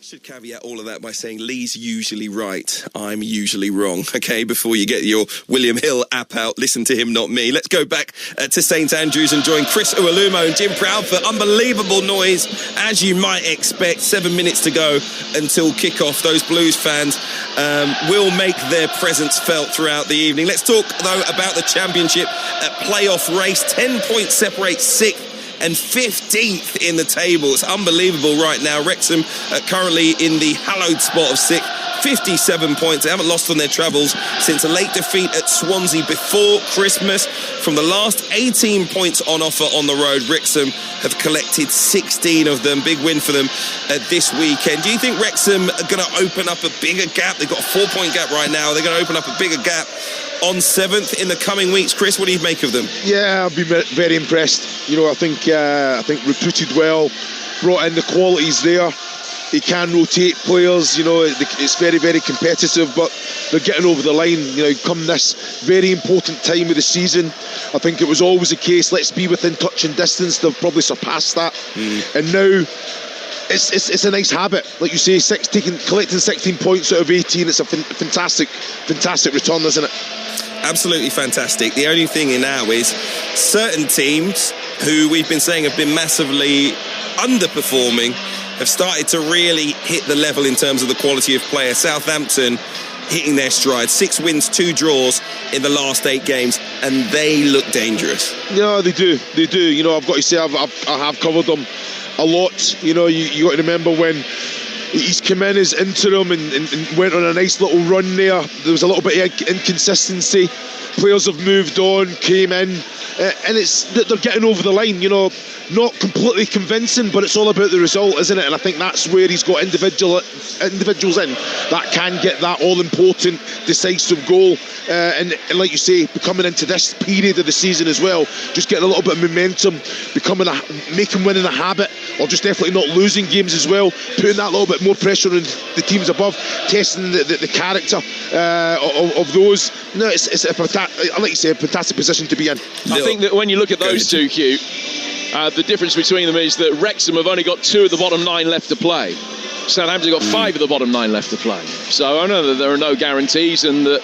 Should caveat all of that by saying Lee's usually right, I'm usually wrong. Okay, before you get your William Hill app out, listen to him, not me. Let's go back to St Andrews and join Chris Uwalumo and Jim Proudfoot. Unbelievable noise, as you might expect. 7 minutes to go until kick-off. Those Blues fans will make their presence felt throughout the evening. Let's talk, though, about the Championship playoff race. 10 points separate 6th and 15th in the table. It's unbelievable right now. Wrexham currently in the hallowed spot of 6th, 57 points. They haven't lost on their travels since a late defeat at Swansea before Christmas. From the last 18 points on offer on the road, Wrexham have collected 16 of them. Big win for them this weekend. Do you think Wrexham are going to open up a bigger gap? They've got a 4-point gap right now. They're going to open up a bigger gap on 7th in the coming weeks. Chris, what do you make of them? Yeah, I've been very impressed. You know, I think recruited well, brought in the qualities there. He can rotate players. You know, it's very, very competitive, but they're getting over the line. You know, come this very important time of the season, I think it was always the case. Let's be within touch and distance. They've probably surpassed that, and now it's a nice habit, like you say. Collecting 16 points out of 18. It's a fantastic return, isn't it? Absolutely fantastic. The only thing now is certain teams who we've been saying have been massively underperforming have started to really hit the level in terms of the quality of player. Southampton hitting their stride. 6 wins, 2 draws in the last 8 games, and they look dangerous. Yeah, they do. You know, I've got to say, I have covered them a lot. You know, you got to remember when he's come in as interim and went on a nice little run there. There was a little bit of inconsistency. Players have moved on, came in, and they're getting over the line. You know, not completely convincing, but it's all about the result, isn't it? And I think that's where he's got individuals in that can get that all-important, decisive goal. And like you say, coming into this period of the season as well, just getting a little bit of momentum, making winning a habit, or just definitely not losing games as well, putting that little bit more pressure on the teams above, testing the character of those. No, it's like you say, a fantastic position to be in. I think that when you look at those two, Hugh, the difference between them is that Wrexham have only got 2 of the bottom 9 left to play. Southampton got 5 of the bottom 9 left to play. So I know that there are no guarantees, and that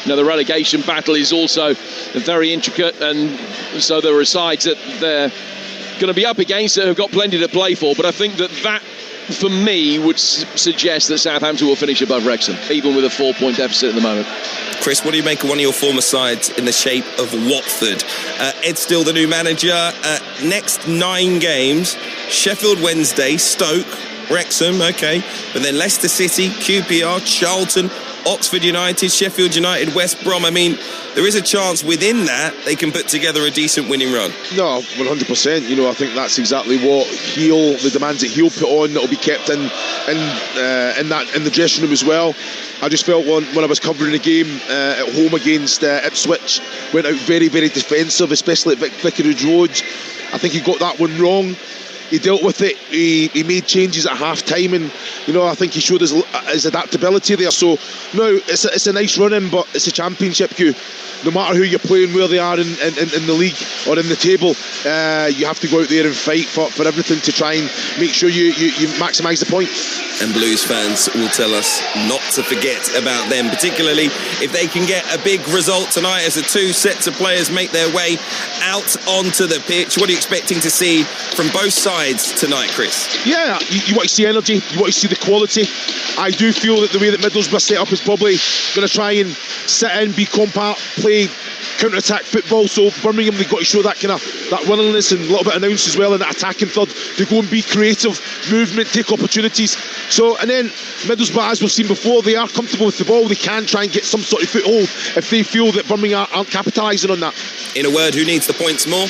the relegation battle is also very intricate, and so there are sides that they're going to be up against that have got plenty to play for. But I think that for me, would suggest that Southampton will finish above Wrexham, even with a 4-point deficit at the moment. Chris, what do you make of one of your former sides in the shape of Watford? Ed's still the new manager. Next 9 games: Sheffield Wednesday, Stoke, Wrexham, okay, but then Leicester City, QPR, Charlton, Oxford United, Sheffield United, West Brom. I mean, there is a chance within that they can put together a decent winning run. No, 100%. You know, I think that's exactly what the demands that he'll put on, that'll be kept in the dressing room as well. I just felt when I was covering the game at home against Ipswich, went out very, very defensive, especially at Vicarage Road. I think he got that one wrong. He dealt with it. He made changes at half time, and you know, I think he showed his adaptability there. So no, it's a nice run in, but it's a Championship. No matter who you're playing, where they are in the league or in the table, you have to go out there and fight for everything to try and make sure you maximise the points. And Blues fans will tell us not to forget about them, particularly if they can get a big result tonight as the 2 sets of players make their way out onto the pitch. What are you expecting to see from both sides tonight, Chris? Yeah, you want to see energy, you want to see the quality. I do feel that the way that Middlesbrough set up is probably going to try and sit in, be compact, play counter-attack football. So Birmingham, they've got to show that kind of that willingness and a little bit of ounce as well in that attacking third to go and be creative, movement, take opportunities. So, and then Middlesbrough, as we've seen before, they are comfortable with the ball. They can try and get some sort of foothold if they feel that Birmingham aren't capitalising on that. In a word, who needs the points more?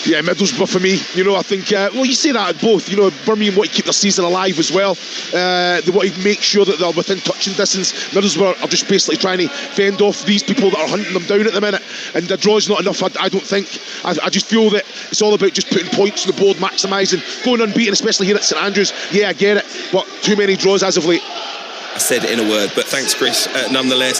Yeah, Middlesbrough for me. You know, I think, well, you say that at both. You know, Birmingham want to keep their season alive as well. They want to make sure that they're within touching distance. Middlesbrough are just basically trying to fend off these people that are hunting them down at the minute. And the draw's not enough, I don't think. I just feel that it's all about just putting points on the board, maximising, going unbeaten, especially here at St Andrews. Yeah, I get it, but too many draws as of late. I said it in a word, but thanks, Chris, nonetheless.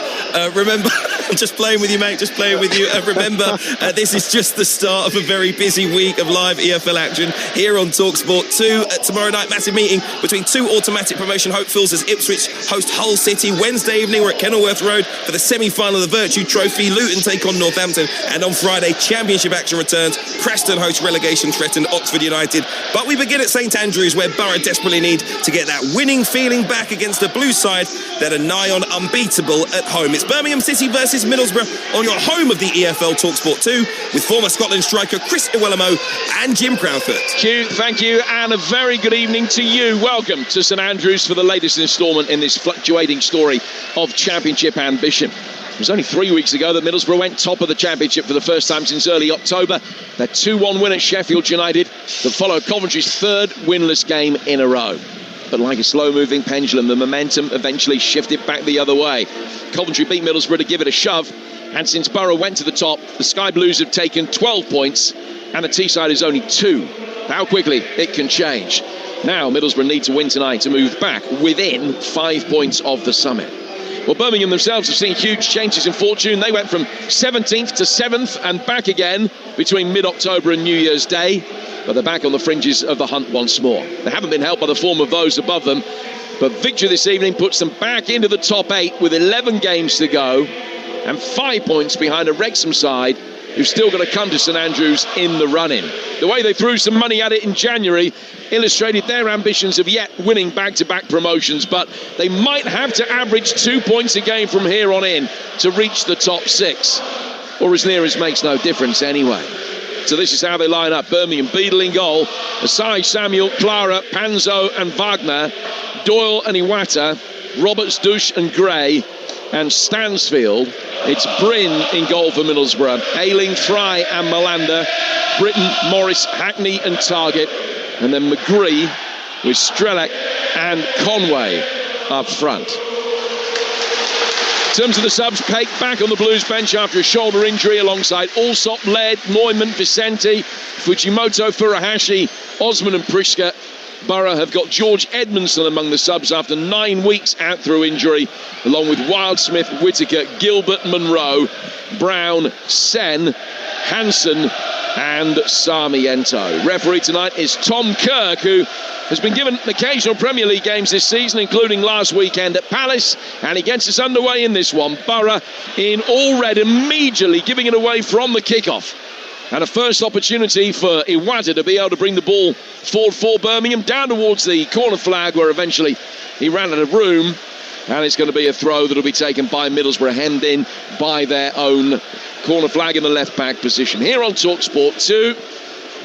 Remember I'm just playing with you, mate, just playing with you. Remember, this is just the start of a very busy week of live EFL action here on Talksport 2. Tomorrow night, massive meeting between two automatic promotion hopefuls as Ipswich host Hull City. Wednesday evening, we're at Kenilworth Road for the semi-final of the Virtue Trophy. Luton take on Northampton. And on Friday, Championship action returns. Preston host relegation threatened Oxford United. But we begin at St Andrews, where Borough desperately need to get that winning feeling back against the blue side that are nigh on unbeatable at home. It's Birmingham City versus Middlesbrough on your home of the EFL Talksport 2 with former Scotland striker Chris Iwelumo and Jim Proudfoot. Thank you, and a very good evening to you. Welcome to St Andrews for the latest instalment in this fluctuating story of Championship ambition. It was only 3 weeks ago that Middlesbrough went top of the Championship for the first time since early October. Their 2-1 win at Sheffield United that followed Coventry's third winless game in a row. But like a slow-moving pendulum, the momentum eventually shifted back the other way. Coventry beat Middlesbrough to give it a shove, and since Borough went to the top, the Sky Blues have taken 12 points, and the Teesside is only 2. How quickly it can change. Now Middlesbrough need to win tonight to move back within 5 points of the summit. Well, Birmingham themselves have seen huge changes in fortune. They went from 17th to 7th and back again between mid-October and New Year's Day. But they're back on the fringes of the hunt once more. They haven't been helped by the form of those above them. But victory this evening puts them back into the top 8 with 11 games to go and 5 points behind a Wrexham side who's still going to come to St Andrews in the run-in. The way they threw some money at it in January illustrated their ambitions of yet winning back-to-back promotions, but they might have to average 2 points a game from here on in to reach the top 6, or as near as makes no difference anyway. So this is how they line up. Birmingham, Beadle in goal, Asai, Samuel, Clara, Panzo and Wagner, Doyle and Iwata, Roberts, Douche and Gray, and Stansfield. It's Bryn in goal for Middlesbrough. Ayling, Fry and Malander, Britton, Morris, Hackney and Target, and then McGree with Strelak and Conway up front. In terms of the subs, Peck back on the Blues bench after a shoulder injury alongside Allsop, Laird, Neumann, Vicente, Fujimoto, Furuhashi, Osman and Priska. Borough have got George Edmondson among the subs after 9 weeks out through injury, along with Wildsmith, Whittaker, Gilbert, Monroe, Brown, Sen, Hansen and Sarmiento. Referee tonight is Tom Kirk, who has been given occasional Premier League games this season, including last weekend at Palace, and he gets us underway in this one. Borough in all red, immediately giving it away from the kickoff. And a first opportunity for Iwata to be able to bring the ball forward for Birmingham, down towards the corner flag where eventually he ran out of room. And it's going to be a throw that will be taken by Middlesbrough, hemmed in by their own corner flag in the left-back position. Here on TalkSport 2,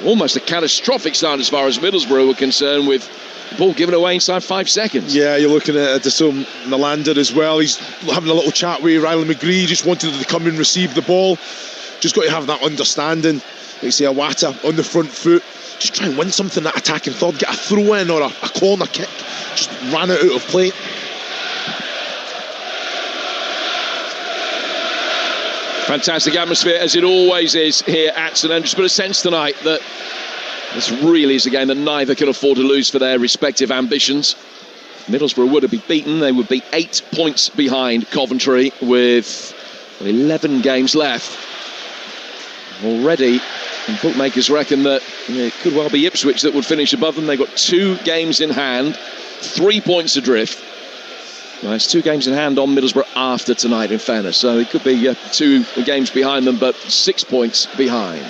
almost a catastrophic start as far as Middlesbrough were concerned, with the ball given away inside 5 seconds. Yeah, you're looking at Dasum Malander as well. He's having a little chat with Riley McGree, just wanted to come and receive the ball. Just got to have that understanding. You see Iwata on the front foot, just try and win something, that attacking third, get a throw in or a corner kick. Just ran it out of play. Fantastic atmosphere, as it always is here at St Andrews, but a sense tonight that this really is a game that neither can afford to lose for their respective ambitions. Middlesbrough would have been beaten. They would be 8 points behind Coventry with 11 games left. Already, and bookmakers reckon that it could well be Ipswich that would finish above them. They've got 2 games in hand, 3 points adrift. Well, it's 2 games in hand on Middlesbrough after tonight, in fairness. So it could be 2 games behind them, but 6 points behind.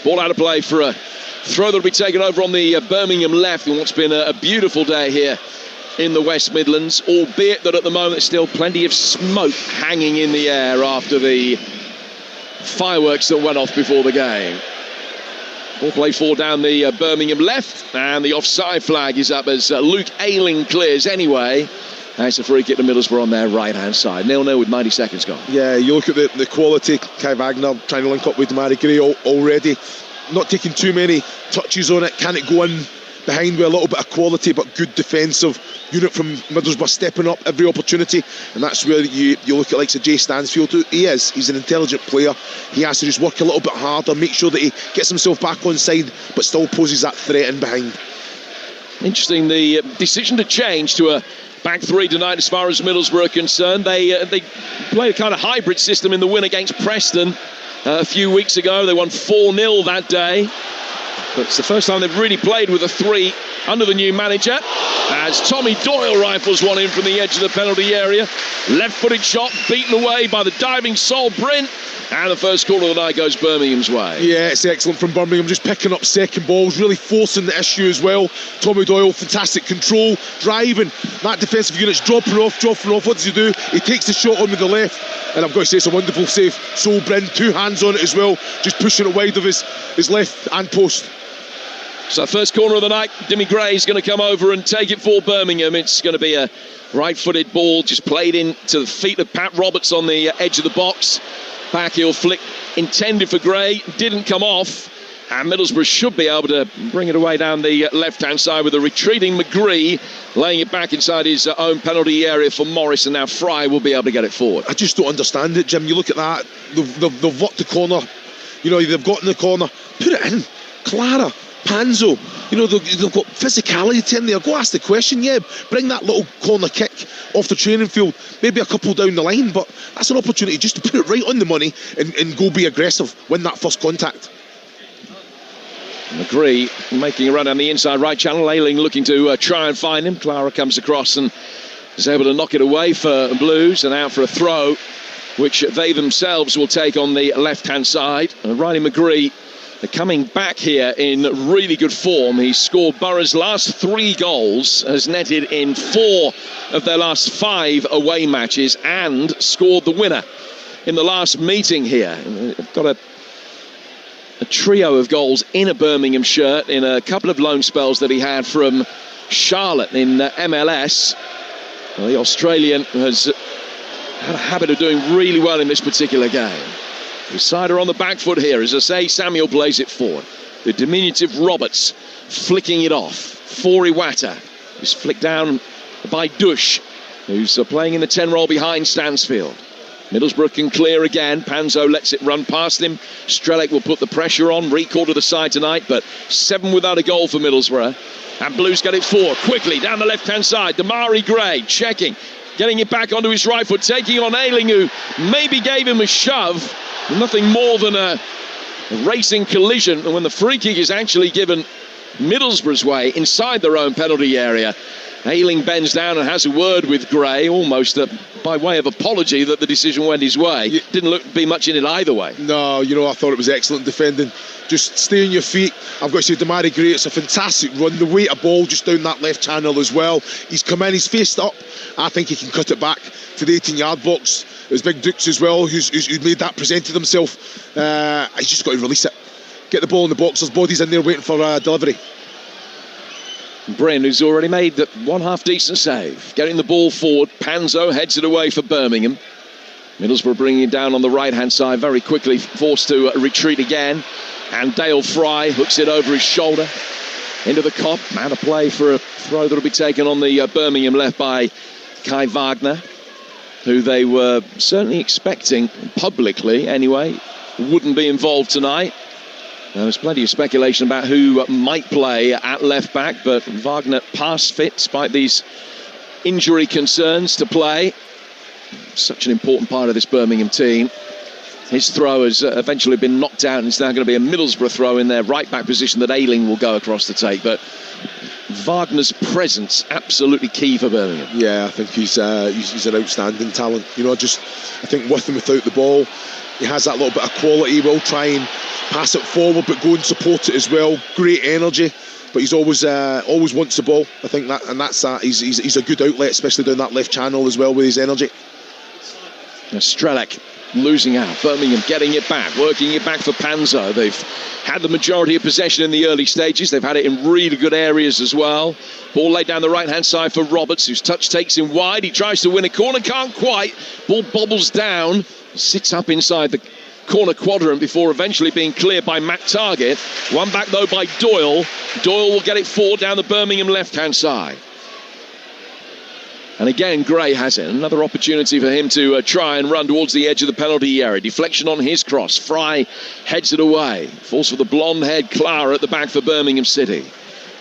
Ball out of play for a throw that will be taken over on the Birmingham left in what's been a beautiful day here in the West Midlands, albeit that at the moment there's still plenty of smoke hanging in the air after the fireworks that went off before the game. Ball played forward down the Birmingham left, and the offside flag is up as Luke Ayling clears anyway. It's a free kick to Middlesbrough on their right-hand side. 0-0 with 90 seconds gone. Yeah, you look at the quality. Kai Wagner trying to link up with Mari Gray already. Not taking too many touches on it. Can it go in behind with a little bit of quality, but good defensive unit from Middlesbrough, stepping up every opportunity. And that's where you look at likes of Jay Stansfield. He's an intelligent player. He has to just work a little bit harder, make sure that he gets himself back on side, but still poses that threat in behind. Interesting, the decision to change to a back three tonight as far as Middlesbrough are concerned. They play a kind of hybrid system in the win against Preston a few weeks ago. They won 4-0 that day. But it's the first time they've really played with a three under the new manager, as Tommy Doyle rifles one in from the edge of the penalty area. Left-footed shot beaten away by the diving Sol Brint, and the first corner of the night goes Birmingham's way. Yeah, it's excellent from Birmingham, just picking up second balls, really forcing the issue as well. Tommy Doyle, fantastic control, driving. That defensive unit's dropping off. What does he do? He takes the shot on with the left, and I've got to say it's a wonderful save. Sol Brint, 2 hands on it as well, just pushing it wide of his left hand post. So first corner of the night, Dimmy Gray's going to come over and take it for Birmingham. It's going to be a right-footed ball, just played into the feet of Pat Roberts on the edge of the box. Backheel flick intended for Gray, didn't come off, and Middlesbrough should be able to bring it away down the left-hand side with a retreating McGree, laying it back inside his own penalty area for Morris, and now Fry will be able to get it forward. I just don't understand it, Jim. You look at that, they've worked the corner, you know, they've got in the corner, put it in. Clara, Panzo, you know, they've got physicality in there. Go ask the question, yeah, bring that little corner kick off the training field, maybe a couple down the line, but that's an opportunity just to put it right on the money and go be aggressive, win that first contact. McGree making a run down the inside right channel. Ayling looking to try and find him. Clara comes across and is able to knock it away for Blues, and out for a throw, which they themselves will take on the left-hand side. And Riley McGree, they're coming back here in really good form. He scored Borough's last 3 goals, has netted in 4 of their last 5 away matches, and scored the winner in the last meeting here. They've got a trio of goals in a Birmingham shirt in a couple of loan spells that he had from Charlotte in MLS. Well, the Australian has had a habit of doing really well in this particular game. Sider on the back foot here. As I say, Samuel plays it forward. The diminutive Roberts flicking it off for Iwata, who's flicked down by Dush, who's playing in the 10 role behind Stansfield. Middlesbrough can clear again. Panzo lets it run past him. Strelec will put the pressure on. Recall to the side tonight, but 7 without a goal for Middlesbrough. And Blues get it forward quickly down the left-hand side. Damari Gray checking, getting it back onto his right foot, taking on Ayling, who maybe gave him a shove. Nothing more than a racing collision. And when the free kick is actually given Middlesbrough's way inside their own penalty area, Ayling bends down and has a word with Gray, almost by way of apology that the decision went his way. Didn't look to be much in it either way. No, you know, I thought it was excellent defending. Just stay on your feet. I've got to say, Damari Gray, it's a fantastic run. The weight of ball just down that left channel as well. He's come in, he's faced up. I think he can cut it back to the 18-yard box. There's Big Dukes as well, who's made that, presented himself. He's just got to release it. Get the ball in the box. There's bodies in there waiting for delivery. Bryn, who's already made that one half-decent save. Getting the ball forward. Panzo heads it away for Birmingham. Middlesbrough bringing it down on the right-hand side very quickly, forced to retreat again. And Dale Fry hooks it over his shoulder into the cop. Out of play for a throw that will be taken on the Birmingham left by Kai Wagner, who they were certainly expecting, publicly anyway, wouldn't be involved tonight. There's plenty of speculation about who might play at left back, but Wagner past fit despite these injury concerns to play. Such an important part of this Birmingham team. His throw has eventually been knocked out, and it's now going to be a Middlesbrough throw in their right back position that Ayling will go across to take. But Wagner's presence absolutely key for Birmingham. Yeah, I think he's an outstanding talent. You know, I think with and without the ball, he has that little bit of quality. He will try and pass it forward, but go and support it as well. Great energy, but he's always wants the ball. I think that's he's a good outlet, especially down that left channel as well with his energy. Now Strelec losing out. Birmingham getting it back, working it back for Panzo. They've had the majority of possession in the early stages. They've had it in really good areas as well. Ball laid down the right-hand side for Roberts, whose touch takes him wide. He tries to win a corner, can't quite. Ball bobbles down, sits up inside the corner quadrant before eventually being cleared by Matt Target. One back, though, by Doyle. Doyle will get it forward down the Birmingham left-hand side. And again, Gray has it. Another opportunity for him to try and run towards the edge of the penalty area. Deflection on his cross. Fry heads it away. Falls for the blonde-haired Clara at the back for Birmingham City.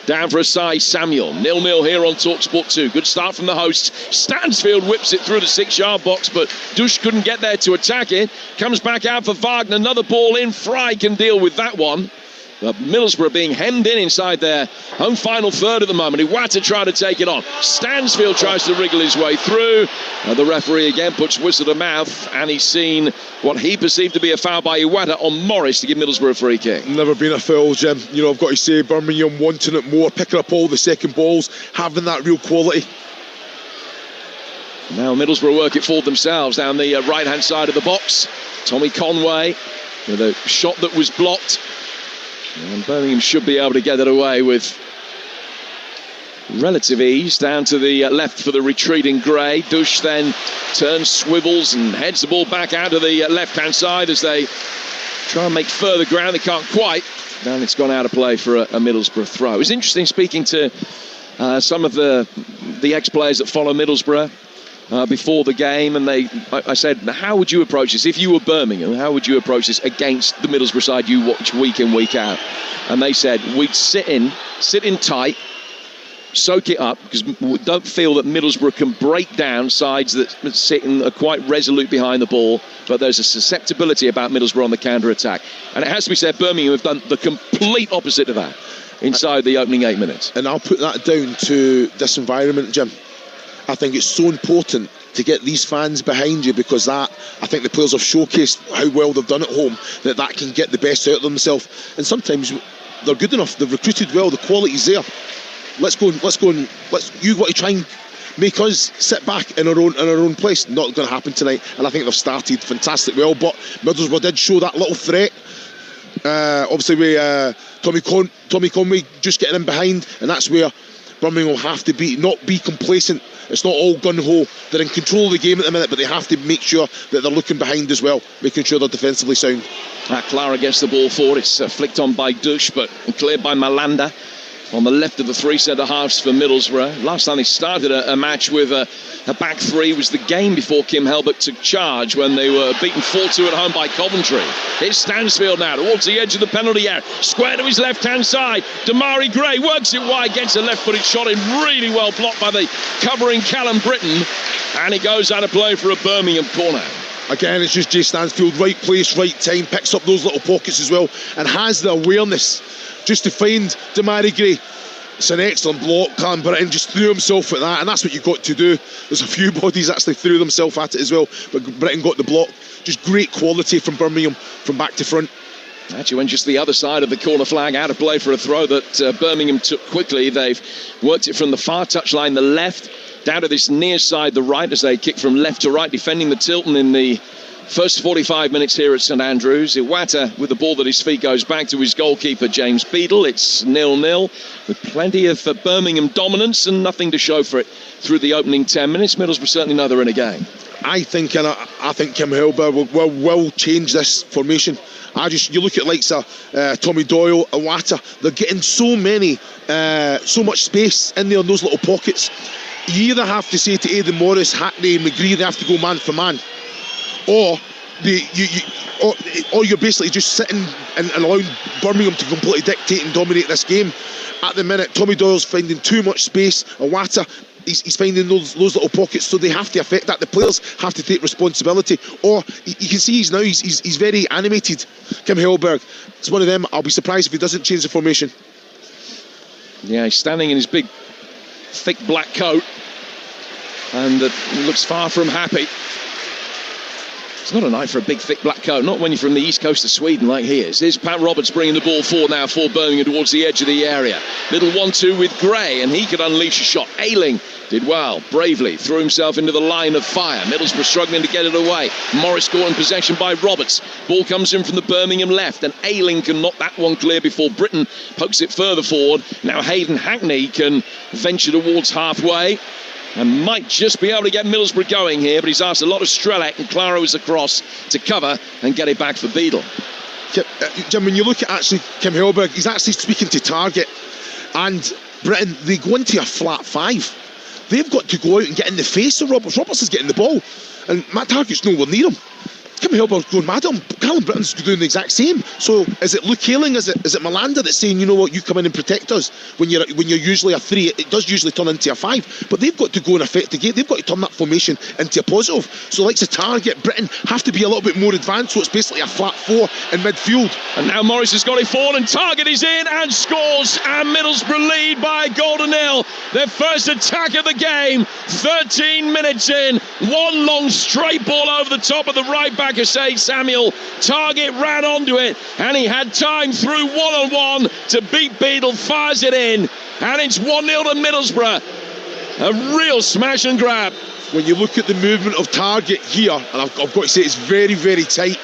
Down for Asai Samuel. 0-0 here on Talksport 2. Good start from the host. Stansfield whips it through the 6-yard box, but Dush couldn't get there to attack it. Comes back out for Wagner. Another ball in. Fry can deal with that one. But Middlesbrough being hemmed in inside their home final third at the moment. Iwata trying to take it on. Stansfield tries to wriggle his way through. The referee again puts whistle to mouth, and he's seen what he perceived to be a foul by Iwata on Morris to give Middlesbrough a free kick. Never been a foul, Jim. You know, I've got to say, Birmingham wanting it more, picking up all the second balls, having that real quality. Now Middlesbrough work it forward themselves down the right-hand side of the box. Tommy Conway with a shot that was blocked. And Birmingham should be able to get it away with relative ease. Down to the left for the retreating Gray. Dush then turns, swivels and heads the ball back out to the left-hand side as they try and make further ground. They can't quite. And it's gone out of play for a Middlesbrough throw. It was interesting speaking to some of the ex-players that follow Middlesbrough before the game, and I said, how would you approach this if you were Birmingham? How would you approach this against the Middlesbrough side you watch week in, week out? And they said we'd sit in tight, soak it up, because we don't feel that Middlesbrough can break down sides that sit and are quite resolute behind the ball, but there's a susceptibility about Middlesbrough on the counter-attack. And it has to be said, Birmingham have done the complete opposite of that inside the opening 8 minutes. And I'll put that down to this environment, Jim. I think it's so important to get these fans behind you, because that, I think the players have showcased how well they've done at home, that can get the best out of themselves. And sometimes they're good enough, they've recruited well, the quality's there. Let's go and you want to try and make us sit back in our own place. Not going to happen tonight. And I think they've started fantastic well, but Middlesbrough did show that little threat. Obviously with Tommy Conway just getting in behind, and that's where Birmingham will have to not be complacent. It's not all gun-ho. They're in control of the game at the minute, but they have to make sure that they're looking behind as well, making sure they're defensively sound. Clara gets the ball forward. It's flicked on by Dush, but cleared by Malanda. On the left of the three centre-halves for Middlesbrough. Last time they started a match with a back three was the game before Kim Helbert took charge, when they were beaten 4-2 at home by Coventry. Here's Stansfield now towards the edge of the penalty area. Square to his left-hand side. Damari Gray works it wide, gets a left-footed shot in, really well blocked by the covering Callum Britton. And it goes out of play for a Birmingham corner. Again, it's just Jay Stansfield, right place, right time, picks up those little pockets as well, and has the awareness just to find Damari Gray. It's an excellent block. Callum Britton just threw himself at that, and that's what you've got to do. There's a few bodies actually threw themselves at it as well, but Britton got the block. Just great quality from Birmingham from back to front. Actually went just the other side of the corner flag, out of play for a throw that Birmingham took quickly. They've worked it from the far touchline, the left, down to this near side, the right, as they kick from left to right, defending the Tilton in the first 45 minutes here at St Andrews. Iwata with the ball at his feet goes back to his goalkeeper James Beadle. It's 0-0 with plenty of Birmingham dominance and nothing to show for it through the opening 10 minutes. Middlesbrough certainly know they're in a game. I think Kim Helber will change this formation. You look at likes of Tommy Doyle, Iwata, they're getting so much space in there in those little pockets. You either have to say to Aidan Morris, Hackney, McGree, they have to go man for man, or you're basically just sitting and allowing Birmingham to completely dictate and dominate this game. At the minute, Tommy Doyle's finding too much space. Iwata, he's finding those little pockets, so they have to affect that. The players have to take responsibility. Or you can see he's very animated. Kim Helberg, it's one of them. I'll be surprised if he doesn't change the formation. Yeah, he's standing in his big, thick black coat, and looks far from happy. It's not a night for a big, thick black coat, not when you're from the east coast of Sweden like he is. Here's Pat Roberts bringing the ball forward now for Birmingham towards the edge of the area. Little 1-2 with Gray, and he could unleash a shot. Ayling did well, bravely, threw himself into the line of fire. Middlesbrough struggling to get it away. Morris caught in possession by Roberts. Ball comes in from the Birmingham left, and Ayling can knock that one clear before Britton pokes it further forward. Now Hayden Hackney can venture towards halfway and might just be able to get Middlesbrough going here, but he's asked a lot of Strelec, and Claro is across to cover and get it back for Beadle. Jim, when you look at actually Kim Helberg, he's actually speaking to target, and Britain, they go into a flat five. They've got to go out and get in the face of Roberts. Roberts is getting the ball, and Matt Targett's nowhere near him. can't help but going mad on. Callum Britton's doing the exact same. So is it Luke Ayling, is it Malanda that's saying, you know what, you come in and protect us when you're usually a 3? It does usually turn into a 5, but they've got to go and affect the game. They've got to turn that formation into a positive. So like to Target, Britton have to be a little bit more advanced, so it's basically a flat 4 in midfield. And now Morris has got it forward, and Target is in and scores, and Middlesbrough lead by a goal to nil. Their first attack of the game, 13 minutes in, one long straight ball over the top of the right back of Samuel. Target ran onto it, and he had time through one-on-one to beat Beadle, fires it in, and it's 1-0 to Middlesbrough. A real smash and grab. When you look at the movement of Target here, and I've got to say it's very, very tight.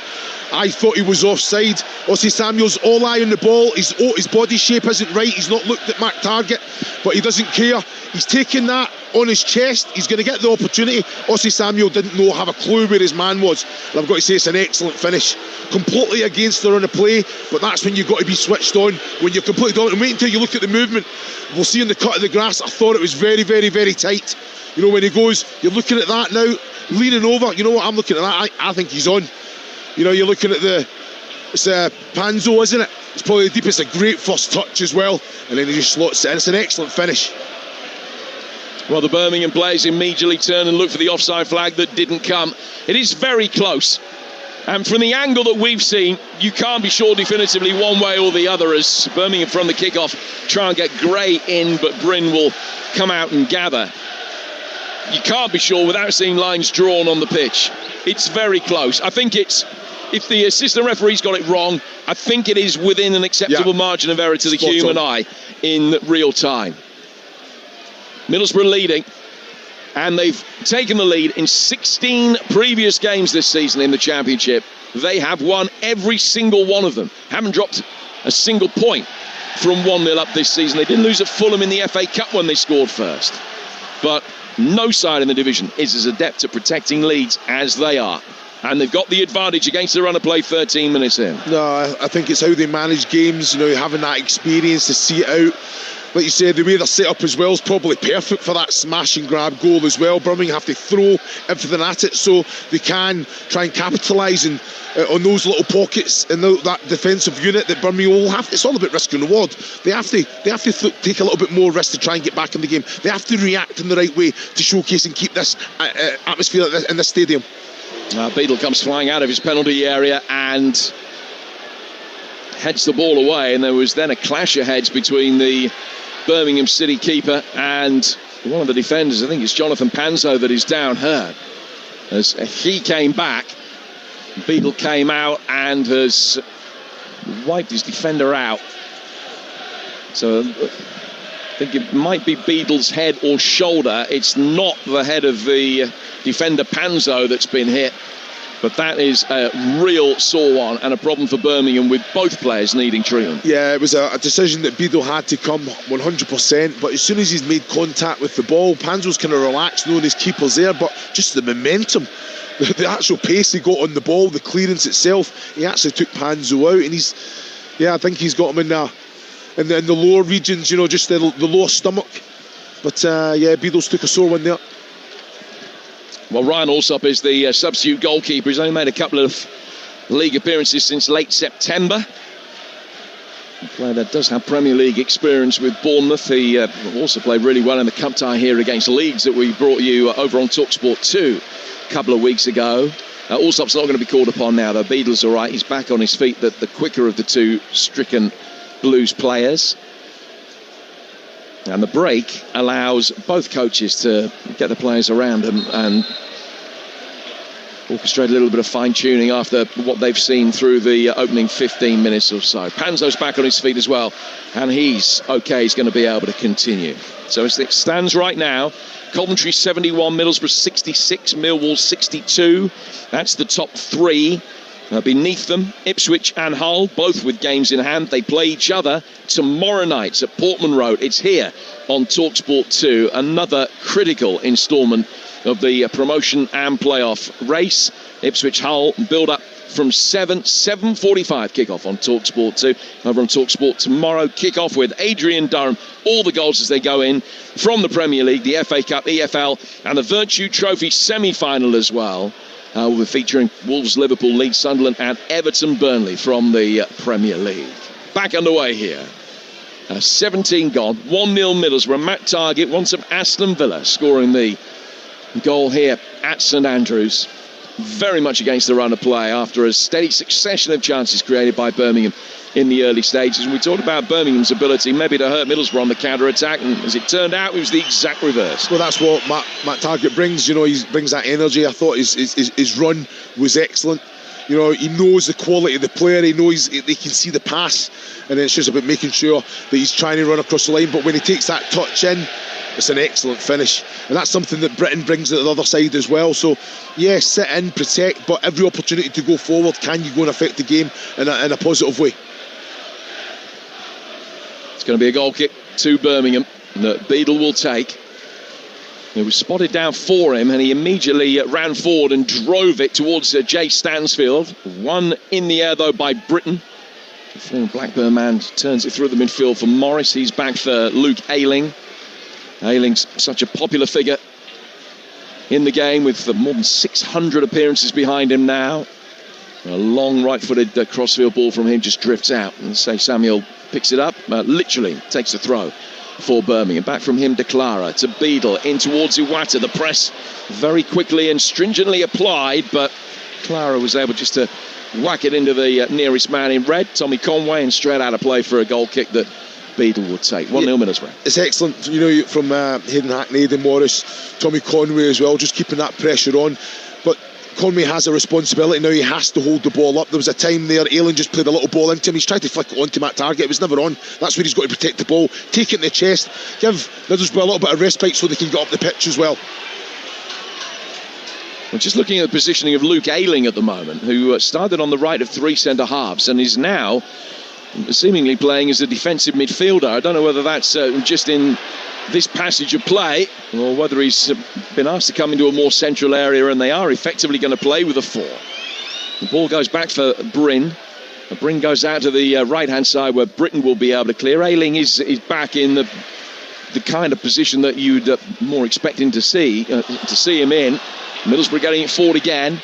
I thought he was offside. Ossie Samuel's all eye on the ball. His body shape isn't right. He's not looked at Mark Target, but he doesn't care. He's taken that on his chest. He's going to get the opportunity. Ossie Samuel didn't have a clue where his man was. And I've got to say it's an excellent finish. Completely against her on the play, but that's when you've got to be switched on. When you're completely dominant. And wait until you look at the movement. We'll see in the cut of the grass. I thought it was very, very, very tight. You know, when he goes, you're looking at that now, leaning over. You know what, I'm looking at that. I think he's on. You know, you're looking at it's Panzo, isn't it? It's probably the deepest. A great first touch as well, and then he just slots it in. It's an excellent finish. Well, the Birmingham players immediately turn and look for the offside flag that didn't come. It is very close, and from the angle that we've seen, you can't be sure definitively one way or the other, as Birmingham from the kickoff try and get Gray in, but Bryn will come out and gather. You can't be sure without seeing lines drawn on the pitch. It's very close. I think if the assistant referee's got it wrong, I think it is within an acceptable margin of error to the human eye in real time. Middlesbrough leading, and they've taken the lead in 16 previous games this season in the Championship. They have won every single one of them. Haven't dropped a single point from 1-0 up this season. They didn't lose at Fulham in the FA Cup when they scored first. But no side in the division is as adept at protecting leads as they are. And they've got the advantage against the run of play 13 minutes in. No, I think it's how they manage games, you know, having that experience to see it out. Like you said, the way they're set up as well is probably perfect for that smash and grab goal as well. Birmingham have to throw everything at it so they can try and capitalise on those little pockets and that defensive unit that Birmingham will have. It's all about risk and reward. They have to take a little bit more risk to try and get back in the game. They have to react in the right way to showcase and keep this atmosphere in this stadium. Beadle comes flying out of his penalty area and heads the ball away, and there was then a clash of heads between the Birmingham City keeper and one of the defenders. I think it's Jonathan Panzo that is down hurt. As he came back, Beadle came out and has wiped his defender out. So I think it might be Beadle's head or shoulder. It's not the head of the defender Panzo that's been hit. But that is a real sore one and a problem for Birmingham, with both players needing treatment. Yeah, it was a decision that Beadle had to come 100%. But as soon as he's made contact with the ball, Panzo's kind of relaxed, knowing his keeper's there. But just the momentum, the actual pace he got on the ball, the clearance itself, he actually took Panzo out. And I think he's got him in the lower regions, you know, just the lower stomach. But Beadle's took a sore one there. Well, Ryan Alsop is the substitute goalkeeper. He's only made a couple of league appearances since late September. A player that does have Premier League experience with Bournemouth. He also played really well in the cup tie here against Leeds that we brought you over on Talksport 2 a couple of weeks ago. Alsop's not going to be called upon now, though. Beadle's all right. He's back on his feet, the quicker of the two stricken Blues players. And the break allows both coaches to get the players around them and orchestrate a little bit of fine-tuning after what they've seen through the opening 15 minutes or so. Panzo's back on his feet as well, and he's okay. He's going to be able to continue. So as it stands right now, Coventry 71, Middlesbrough 66, Millwall 62. That's the top three. Beneath them, Ipswich and Hull, both with games in hand. They play each other tomorrow night at Portman Road. It's here on Talksport 2, another critical instalment of the promotion and playoff race. Ipswich Hull build up from 7:45 kickoff on Talksport 2. Over on Talksport tomorrow, kickoff with Adrian Durham. All the goals as they go in from the Premier League, the FA Cup, EFL, and the Virtue Trophy semi-final as well. We'll be featuring Wolves, Liverpool, Leeds, Sunderland and Everton, Burnley from the Premier League. Back underway here. 17 gone, 1-0 Middlesbrough. Matt Targett, once of Aston Villa, scoring the goal here at St Andrews. Very much against the run of play after a steady succession of chances created by Birmingham in the early stages. And we talked about Birmingham's ability maybe to hurt Middlesbrough on the counter-attack, and as it turned out, it was the exact reverse. Well, that's what Matt Targett brings. You know, he brings that energy. I thought his run was excellent. You know, he knows the quality of the player. He knows they can see the pass, and then it's just about making sure that he's trying to run across the line. But when he takes that touch in, it's an excellent finish, and that's something that Britain brings to the other side as well. So, yes, sit in, protect, but every opportunity to go forward, can you go and affect the game in a positive way? It's going to be a goal kick to Birmingham that Beadle will take. It was spotted down for him, and he immediately ran forward and drove it towards Jay Stansfield. One in the air, though, by Britain. The former Blackburn man turns it through the midfield for Morris. He's back for Luke Ayling. Ayling's such a popular figure in the game, with more than 600 appearances behind him now. A long right-footed crossfield ball from him just drifts out, and Samuel picks it up, literally takes the throw for Birmingham. Back from him to Clara, to Beadle, in towards Iwata. The press very quickly and stringently applied, but Clara was able just to whack it into the nearest man in red, Tommy Conway, and straight out of play for a goal kick that Beadle would take. 1-0 Middlesbrough. It's excellent, you know, from Hayden Hackney, Aidan Morris, Tommy Conway as well, just keeping that pressure on. But Conway has a responsibility now. He has to hold the ball up. There was a time there, Ayling just played a little ball into him. He's tried to flick it onto Matt Targett. It was never on. That's where he's got to protect the ball. Take it in the chest. Give Middlesbrough a little bit of respite so they can get up the pitch as well. Well, just looking at the positioning of Luke Ayling at the moment, who started on the right of three centre-halves and is now seemingly playing as a defensive midfielder. I don't know whether that's just in this passage of play, or whether he's been asked to come into a more central area, and they are effectively going to play with a 4. The ball goes back for Bryn. Bryn goes out to the right-hand side where Britain will be able to clear. Ayling is back in the kind of position that you'd more expecting to see him in. Middlesbrough getting it forward again.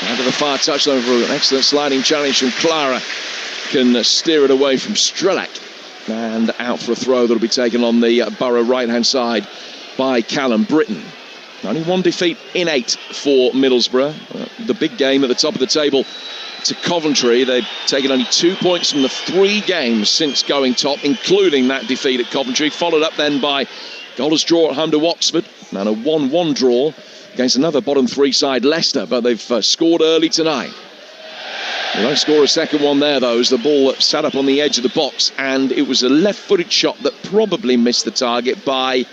Out of the far touchline for an excellent sliding challenge from Clara. Can steer it away from Strelak, and out for a throw that'll be taken on the Borough right-hand side by Callum Britton. Only one defeat in 8 for Middlesbrough. The big game at the top of the table to Coventry. They've taken only 2 points from the 3 games since going top, including that defeat at Coventry, followed up then by goalless draw at home to Oxford, and a 1-1 draw against another bottom 3 side, Leicester, but they've scored early tonight. They don't score a second one there, though, as the ball sat up on the edge of the box, and it was a left-footed shot that probably missed the target by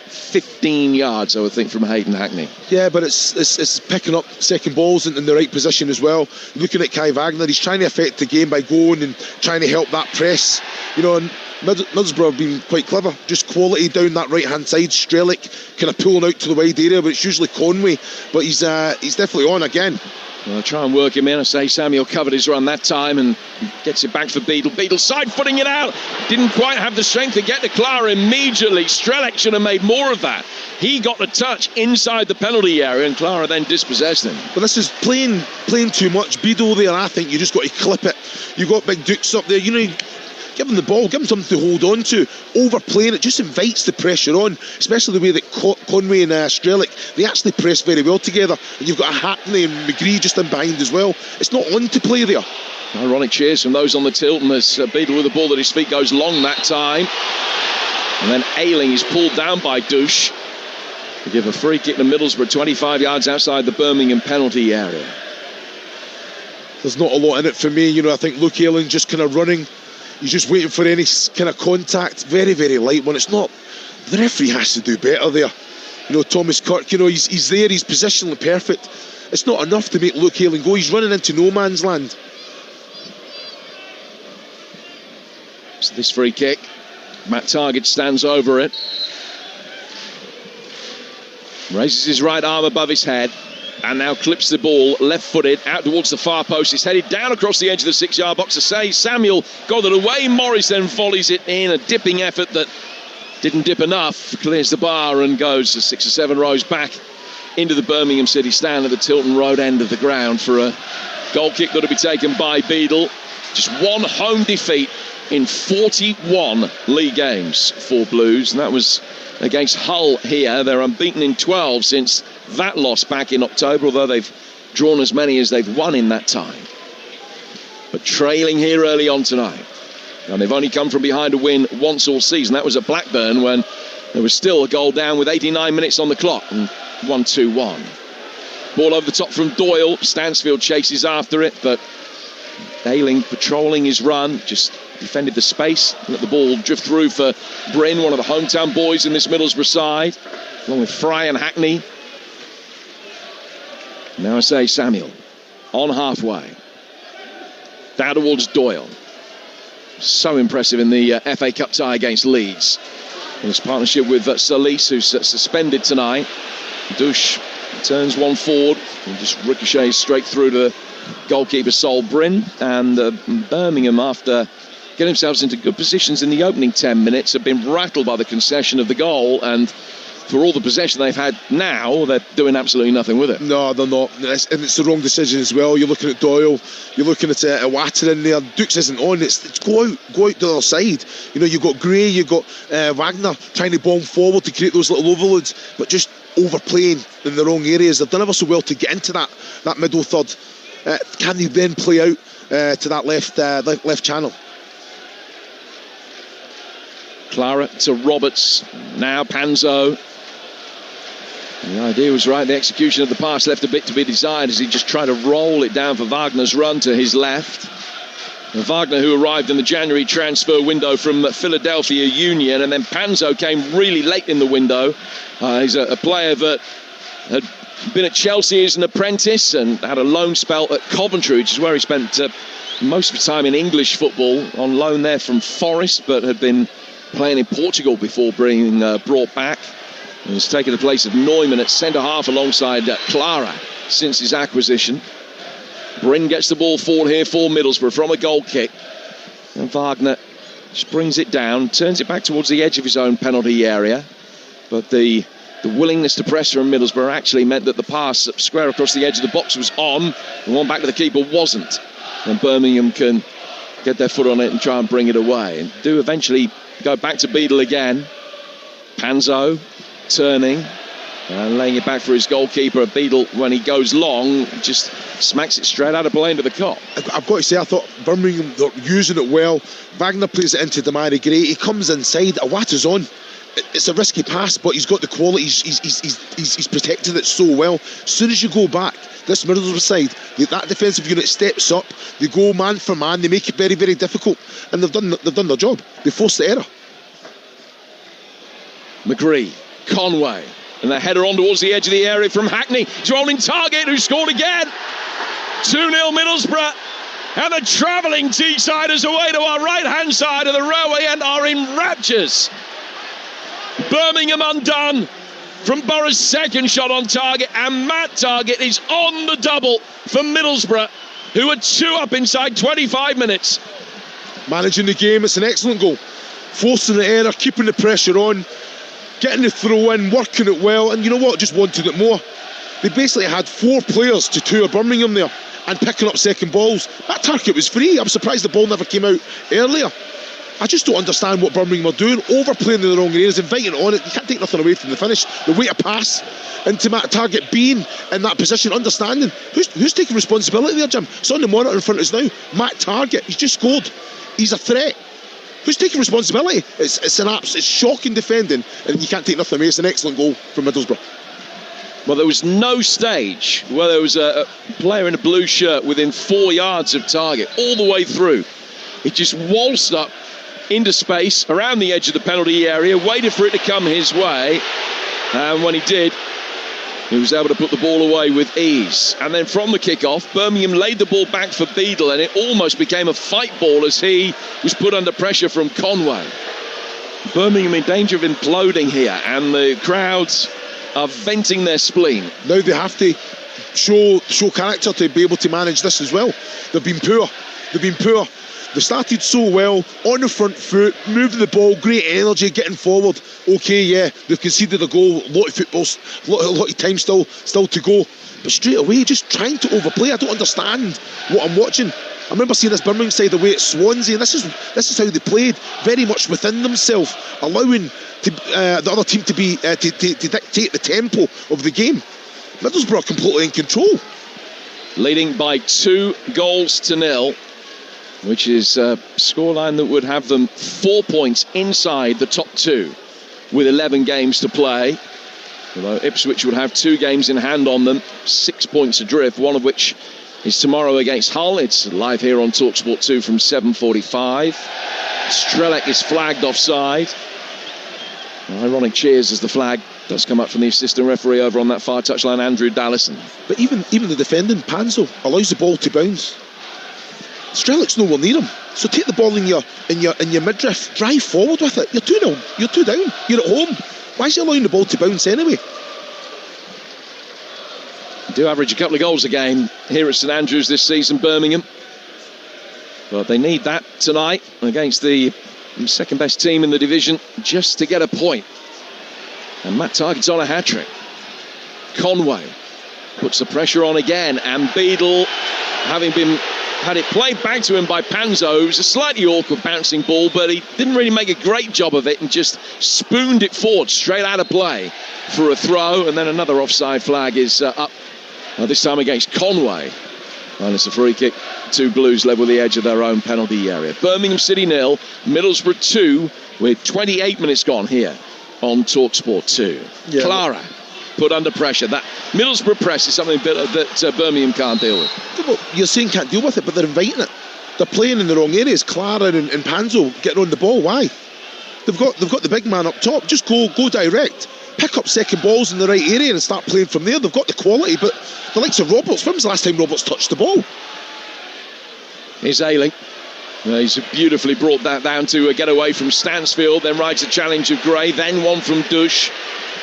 15 yards, I would think, from Hayden Hackney. Yeah, but it's picking up second balls in the right position as well. Looking at Kai Wagner, he's trying to affect the game by going and trying to help that press. You know, and Middlesbrough have been quite clever, just quality down that right-hand side. Strelic kind of pulling out to the wide area, but it's usually Conway. But he's definitely on again. Well, try and work him in. I say Samuel covered his run that time and gets it back for Beadle. Beadle side-footing it out. Didn't quite have the strength to get to Clara immediately. Strelak should have made more of that. He got the touch inside the penalty area, and Clara then dispossessed him. But this is playing too much. Beadle there, I think you just got to clip it. You got Big Dukes up there. You know, give him the ball, give him something to hold on to. Overplaying it just invites the pressure on, especially the way that Conway and Strelic, they actually press very well together. And you've got a Hackney and McGree just in behind as well. It's not on to play there. Ironic cheers from those on the tilt, and as Beadle with the ball at his feet goes long that time. And then Ayling is pulled down by Douche to give a free kick to Middlesbrough, 25 yards outside the Birmingham penalty area. There's not a lot in it for me. You know, I think Luke Ayling just kind of running. He's just waiting for any kind of contact. Very, very light one. It's not. The referee has to do better there. You know, Thomas Kirk, you know, he's there. He's positionally perfect. It's not enough to make Luke Ayling go. He's running into no man's land. So this free kick, Matt Targett stands over it. Raises his right arm above his head. And now clips the ball left-footed out towards the far post. It's headed down across the edge of the 6-yard box. To say Samuel got it away. Morris then volleys it in. A dipping effort that didn't dip enough. Clears the bar and goes 6 or 7 rows back into the Birmingham City stand at the Tilton Road end of the ground for a goal kick that will be taken by Beadle. Just one home defeat in 41 league games for Blues, and that was against Hull here. They're unbeaten in 12 since that loss back in October, although they've drawn as many as they've won in that time. But trailing here early on tonight, and they've only come from behind to win once all season. That was at Blackburn when there was still a goal down with 89 minutes on the clock, and 1-2-1. Ball over the top from Doyle. Stansfield chases after it, but Ayling patrolling his run, just defended the space, let the ball drift through for Bryn, one of the hometown boys in this Middlesbrough side, along with Fry and Hackney. Now I say Samuel on halfway, down towards Doyle. So impressive in the FA Cup tie against Leeds. In his partnership with Solis, who's suspended tonight. Douche turns one forward and just ricochets straight through to goalkeeper Sol Bryn. And Birmingham, after getting themselves into good positions in the opening 10 minutes, have been rattled by the concession of the goal, and for all the possession they've had now, they're doing absolutely nothing with it. No, they're not, and it's the wrong decision as well. You're looking at Doyle, you're looking at Watter in there. Dukes isn't on. It's go out to the other side. You know, you've got Gray, you've got Wagner trying to bomb forward to create those little overloads, but just overplaying in the wrong areas. They've done ever so well to get into that middle third. Can they then play out to that left channel? Clara to Roberts, now Panzo. The idea was right, the execution of the pass left a bit to be desired as he just tried to roll it down for Wagner's run to his left. And Wagner, who arrived in the January transfer window from Philadelphia Union, and then Panzo came really late in the window. He's a player that had been at Chelsea as an apprentice and had a loan spell at Coventry, which is where he spent most of his time in English football, on loan there from Forest, but had been playing in Portugal before being brought back. He's taken the place of Neumann at centre-half alongside Clara since his acquisition. Bryn gets the ball forward here for Middlesbrough from a goal kick. And Wagner just brings it down, turns it back towards the edge of his own penalty area. But the willingness to press from Middlesbrough actually meant that the pass square across the edge of the box was on. The one back to the keeper wasn't. And Birmingham can get their foot on it and try and bring it away. And do eventually go back to Beadle again. Panzo turning and laying it back for his goalkeeper. Beadle, when he goes long, just smacks it straight out of play into the cup. I've got to say, I thought Birmingham, they're using it well. Wagner plays it into Damari Gray. He comes inside. Awata's on. It's a risky pass, but he's got the quality. He's protected it so well. As soon as you go back, this Middlesbrough side, that defensive unit steps up. They go man for man. They make it very, very difficult, and they've done their job. They forced the error. McGree, Conway, and the header on towards the edge of the area from Hackney. He's rolling Target, who scored again. 2-0 Middlesbrough. And the travelling Teessiders away to our right-hand side of the railway end are in raptures. Birmingham undone from Borough's second shot on target, and Matt Target is on the double for Middlesbrough, who are 2 up inside 25 minutes. Managing the game, it's an excellent goal. Forcing the error, keeping the pressure on, getting the throw in, working it well, and you know what, just wanted it more. They basically had 4 players to 2 of Birmingham there, and picking up second balls. That Target was free. I'm surprised the ball never came out earlier. I just don't understand what Birmingham are doing, overplaying in the wrong areas, inviting on it. You can't take nothing away from the finish. The way to pass into Matt Target, being in that position, understanding who's taking responsibility there, Jim. It's on the monitor in front of us now. Matt Target, he's just scored. He's a threat. Who's taking responsibility? It's shocking defending, and you can't take nothing away. It's an excellent goal from Middlesbrough. Well, there was no stage where there was a player in a blue shirt within 4 yards of Target all the way through. He just waltzed up into space around the edge of the penalty area, waited for it to come his way, and when he did, he was able to put the ball away with ease. And then from the kickoff, Birmingham laid the ball back for Beadle, and it almost became a fight ball as he was put under pressure from Conway. Birmingham in danger of imploding here, and the crowds are venting their spleen. Now they have to show character to be able to manage this as well. They've been poor. They started so well, on the front foot, moving the ball, great energy, getting forward. Okay, yeah, they've conceded a goal, a lot of football, a lot of time still to go. But straight away, just trying to overplay. I don't understand what I'm watching. I remember seeing this Birmingham side away at Swansea, and this is how they played, very much within themselves, allowing the other team to dictate the tempo of the game. Middlesbrough completely in control. Leading by 2-0, which is a scoreline that would have them 4 points inside the top 2 with 11 games to play. Although Ipswich would have 2 games in hand on them, 6 points adrift, one of which is tomorrow against Hull. It's live here on Talksport 2 from 7:45. Strelec is flagged offside. Ironic cheers as the flag does come up from the assistant referee over on that far touchline, Andrew Dallison. But even the defending Panzo allows the ball to bounce. Strelic's nowhere near him, so take the ball in your midriff, drive forward with it. You're 2-0, you're 2 down, you're at home. Why is he allowing the ball to bounce anyway? Do average a couple of goals a game here at St Andrews this season, Birmingham. But they need that tonight against the second best team in the division just to get a point. And Matt Targett's on a hat-trick. Conway puts the pressure on again, and Beadle, having had it played back to him by Panzo, it was a slightly awkward bouncing ball, but he didn't really make a great job of it and just spooned it forward straight out of play for a throw. And then another offside flag is up, this time against Conway. And it's a free kick. 2 Blues level the edge of their own penalty area. Birmingham City 0, Middlesbrough 2, with 28 minutes gone here on Talksport 2. Yeah. Clara put under pressure. That Middlesbrough press is something that Birmingham can't deal with. Well, you're saying can't deal with it, but they're inviting it. They're playing in the wrong areas. Clara and Panzo getting on the ball. Why? They've got the big man up top. Just go direct. Pick up second balls in the right area and start playing from there. They've got the quality, but the likes of Roberts, when was the last time Roberts touched the ball? Here's Ayling. He's beautifully brought that down to get away from Stansfield, then rides a challenge of Gray, then one from Dush,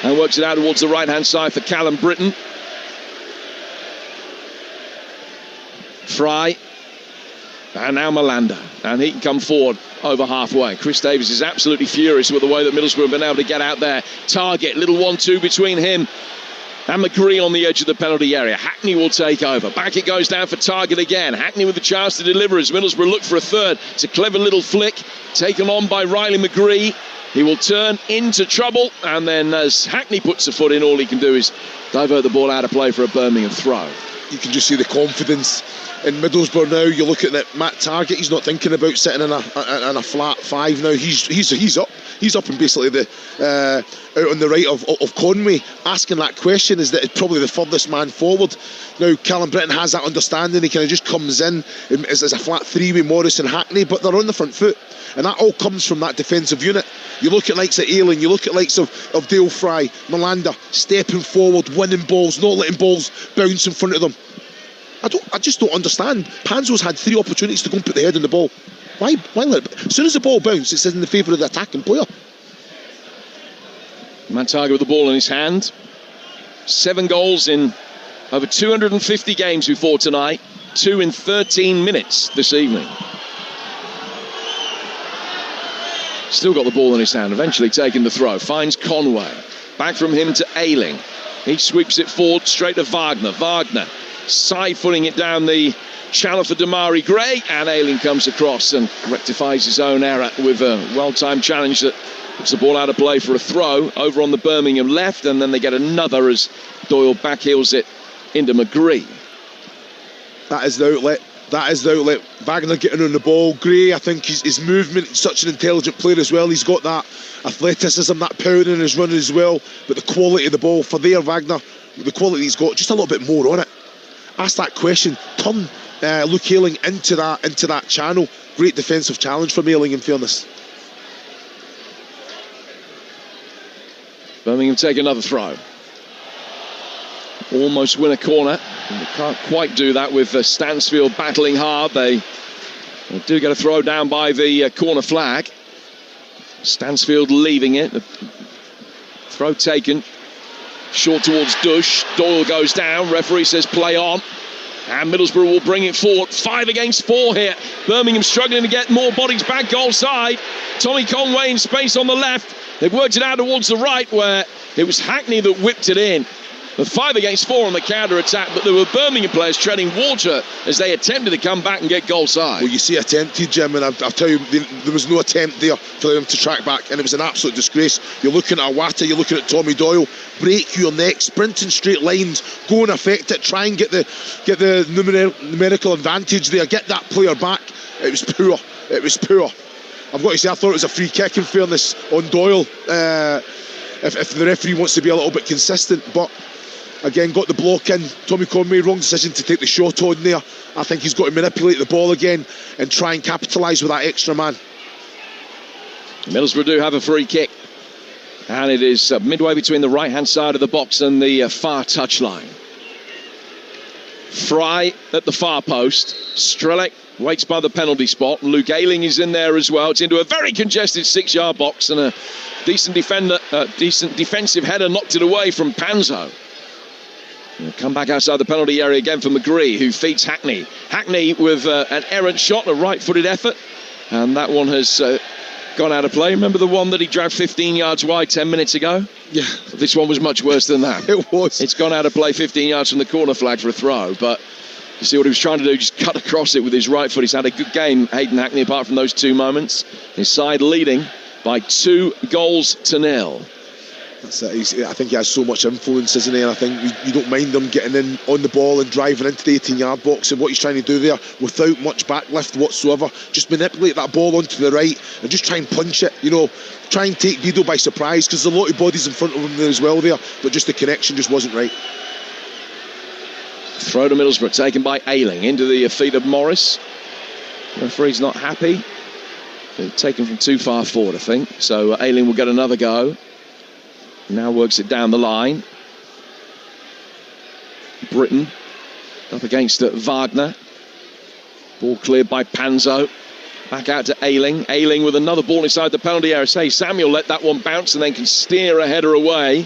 and works it out towards the right-hand side for Callum Britton. Fry, and now Malanda, and he can come forward over halfway. Chris Davies is absolutely furious with the way that Middlesbrough have been able to get out there. Target, little 1-2 between him and McGree on the edge of the penalty area. Hackney will take over. Back it goes down for Target again. Hackney with the chance to deliver as Middlesbrough look for a third. It's a clever little flick taken on by Riley McGree. He will turn into trouble, and then as Hackney puts the foot in, all he can do is divert the ball out of play for a Birmingham throw. You can just see the confidence in Middlesbrough now. You look at that Matt Target, he's not thinking about sitting in a flat 5 now. He's up and basically out on the right of Conway, asking that question. Is that probably the furthest man forward now? Callum Britton has that understanding. He kind of just comes in as a flat 3 with Morris and Hackney, but they're on the front foot, and that all comes from that defensive unit. You look at likes of Ayling, you look at likes of Dale Fry, Malanda stepping forward, winning balls, not letting balls bounce in front of them. I just don't understand. Panzo's had 3 opportunities to go and put the head on the ball. Why let it? As soon as the ball bounces, it's in the favour of the attacking player. Matt Target with the ball in his hand. 7 goals in over 250 games before tonight. 2 in 13 minutes this evening. Still got the ball in his hand, eventually taking the throw. Finds Conway. Back from him to Ayling. He sweeps it forward straight to Wagner. Wagner side-footing it down the channel for Damari Gray, and Ayling comes across and rectifies his own error with a well-timed challenge that puts the ball out of play for a throw over on the Birmingham left, and then they get another as Doyle backheels it into McGree. That is the outlet. Wagner getting on the ball. Gray, I think his movement, he's such an intelligent player as well. He's got that athleticism, that power in his run as well, but the quality of the ball for there, Wagner, the quality he's got, just a little bit more on it. Ask that question, turn Luke Ayling into that channel. Great defensive challenge from Ayling, in fairness. Birmingham take another throw. Almost win a corner. They can't quite do that with Stansfield battling hard. They do get a throw down by the corner flag. Stansfield leaving it. The throw taken. Short towards Dush. Doyle goes down. Referee says play on. And Middlesbrough will bring it forward. 5 against 4 here. Birmingham struggling to get more bodies back goal side. Tommy Conway in space on the left. They've worked it out towards the right where it was Hackney that whipped it in. The 5 against 4 on the counter-attack, but there were Birmingham players treading water as they attempted to come back and get goal side. Well, you see attempted, Jim, and I'll tell you, there was no attempt there for them to track back, and it was an absolute disgrace. You're looking at Awata, you're looking at Tommy Doyle, break your neck, sprint in straight lines, go and affect it, try and get the numerical advantage there, get that player back. It was poor. It was poor. I've got to say, I thought it was a free kick in fairness on Doyle. If the referee wants to be a little bit consistent, but again, got the block in. Tommy Conway, wrong decision to take the shot on there. I think he's got to manipulate the ball again and try and capitalise with that extra man. Middlesbrough do have a free kick, and it is midway between the right-hand side of the box and the far touchline. Fry at the far post. Strelec waits by the penalty spot. Luke Ayling is in there as well. It's into a very congested 6-yard box, and a decent defensive header knocked it away from Panzo. Come back outside the penalty area again for McGree, who feeds Hackney. Hackney with an errant shot, a right-footed effort, and that one has gone out of play. Remember the one that he dragged 15 yards wide 10 minutes ago? Yeah. This one was much worse than that. It was. It's gone out of play 15 yards from the corner flag for a throw, but you see what he was trying to do, just cut across it with his right foot. He's had a good game, Hayden Hackney, apart from those 2 moments. His side leading by 2-0. That's it. I think he has so much influence, isn't he? And I think you don't mind him getting in on the ball and driving into the 18-yard box, and what he's trying to do there without much backlift whatsoever, just manipulate that ball onto the right and just try and punch it, try and take Dido by surprise, because there's a lot of bodies in front of him there as well there, but just the connection just wasn't right. Throw to Middlesbrough, taken by Ayling into the feet of Morris. The referee's not happy. They're taken from too far forward, I think, so Ayling will get another go. Now works it down the line. Britton up against Wagner. Ball cleared by Panzo. Back out to Ayling. Ayling with another ball inside the penalty area. Say Samuel let that one bounce and then can steer a header away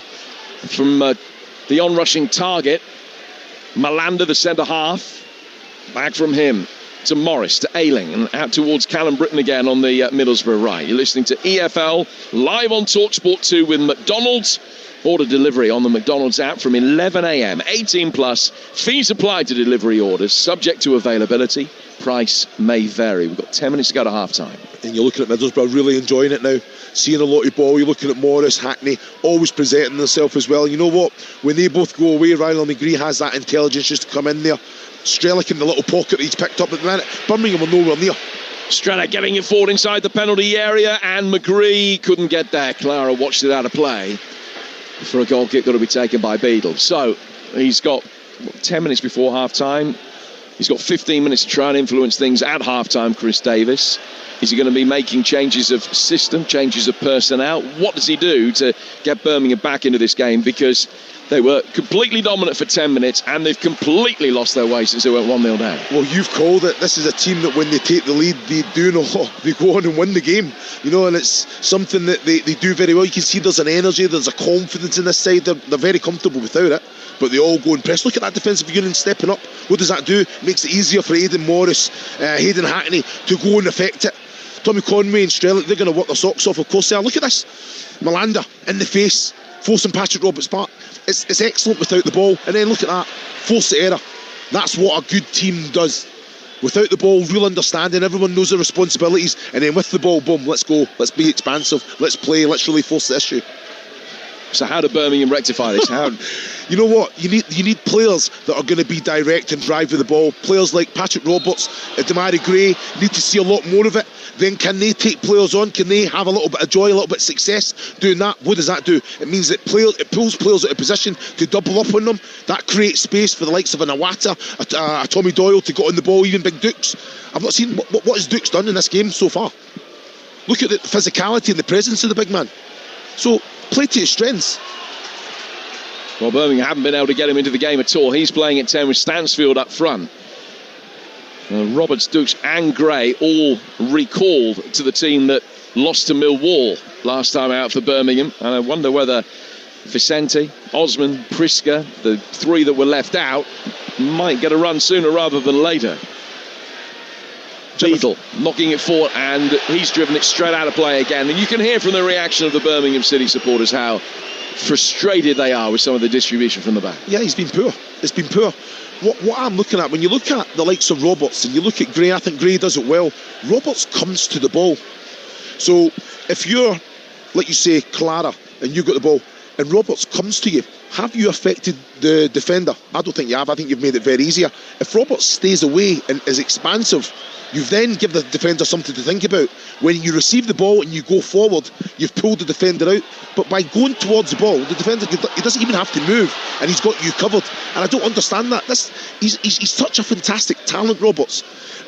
from the onrushing target. Malanda, the centre half. Back from him to Morris, to Ayling, and out towards Callum Britton again on the Middlesbrough right. You're listening to EFL live on Talksport 2 with McDonald's. Order delivery on the McDonald's app from 11 a.m. 18 plus. Fees applied to delivery orders, subject to availability. Price may vary. We've got 10 minutes to go to half time. And you're looking at Middlesbrough really enjoying it now, seeing a lot of ball. You're looking at Morris, Hackney, always presenting themselves as well. And you know what? When they both go away, Ryan McGree has that intelligence just to come in there. Strelec in the little pocket that he's picked up at the minute. Birmingham are nowhere near. Strelec getting it forward inside the penalty area, and McGree couldn't get there. Clara watched it out of play for a goal kick got to be taken by Beadle. So he's got 10 minutes before half time. He's got 15 minutes to try and influence things at half time, Chris Davis. Is he going to be making changes of system, changes of personnel? What does he do to get Birmingham back into this game? Because they were completely dominant for 10 minutes and they've completely lost their way since they went 1-0 down. Well, you've called it. This is a team that when they take the lead, they go on and win the game. And it's something that they do very well. You can see there's an energy, there's a confidence in this side. They're very comfortable without it, but they all go and press. Look at that defensive unit stepping up. What does that do? It makes it easier for Aidan Morris, Hayden Hackney to go and affect it. Tommy Conway and Strelec, they're going to work their socks off, of course they are. Look at this. Malanda in the face, forcing Patrick Roberts back. It's excellent without the ball. And then look at that, force the error. That's what a good team does. Without the ball, real understanding, everyone knows their responsibilities, and then with the ball, boom, let's go, let's be expansive, let's play, let's really force the issue. So how do Birmingham rectify this? How? You know what? You need players that are going to be direct and drive with the ball. Players like Patrick Roberts, Damari Gray, need to see a lot more of it. Then can they take players on? Can they have a little bit of joy, a little bit of success doing that? What does that do? It means that it pulls players out of position to double up on them. That creates space for the likes of an Awata, a Tommy Doyle to get on the ball, even Big Dukes. I've not seen what has Dukes done in this game so far. Look at the physicality and the presence of the big man. So play to his strengths. Well, Birmingham haven't been able to get him into the game at all. He's playing at 10 with Stansfield up front. Roberts, Dukes and Gray all recalled to the team that lost to Millwall last time out for Birmingham. And I wonder whether Vicente, Osman, Priska, the three that were left out, might get a run sooner rather than later. Beadle knocking it forward, and he's driven it straight out of play again. And you can hear from the reaction of the Birmingham City supporters how frustrated they are with some of the distribution from the back. Yeah, he's been poor. It's been poor. What I'm looking at, when you look at the likes of Roberts and you look at Gray, I think Gray does it well. Roberts comes to the ball. So if you're, like you say, Clara, and you got the ball, and Roberts comes to you, have you affected the defender? I don't think you have. I think you've made it very easier. If Roberts stays away and is expansive, you've then give the defender something to think about. When you receive the ball and you go forward, you've pulled the defender out. But by going towards the ball, the defender, he doesn't even have to move, and he's got you covered. And I don't understand that. He's such a fantastic talent, Roberts.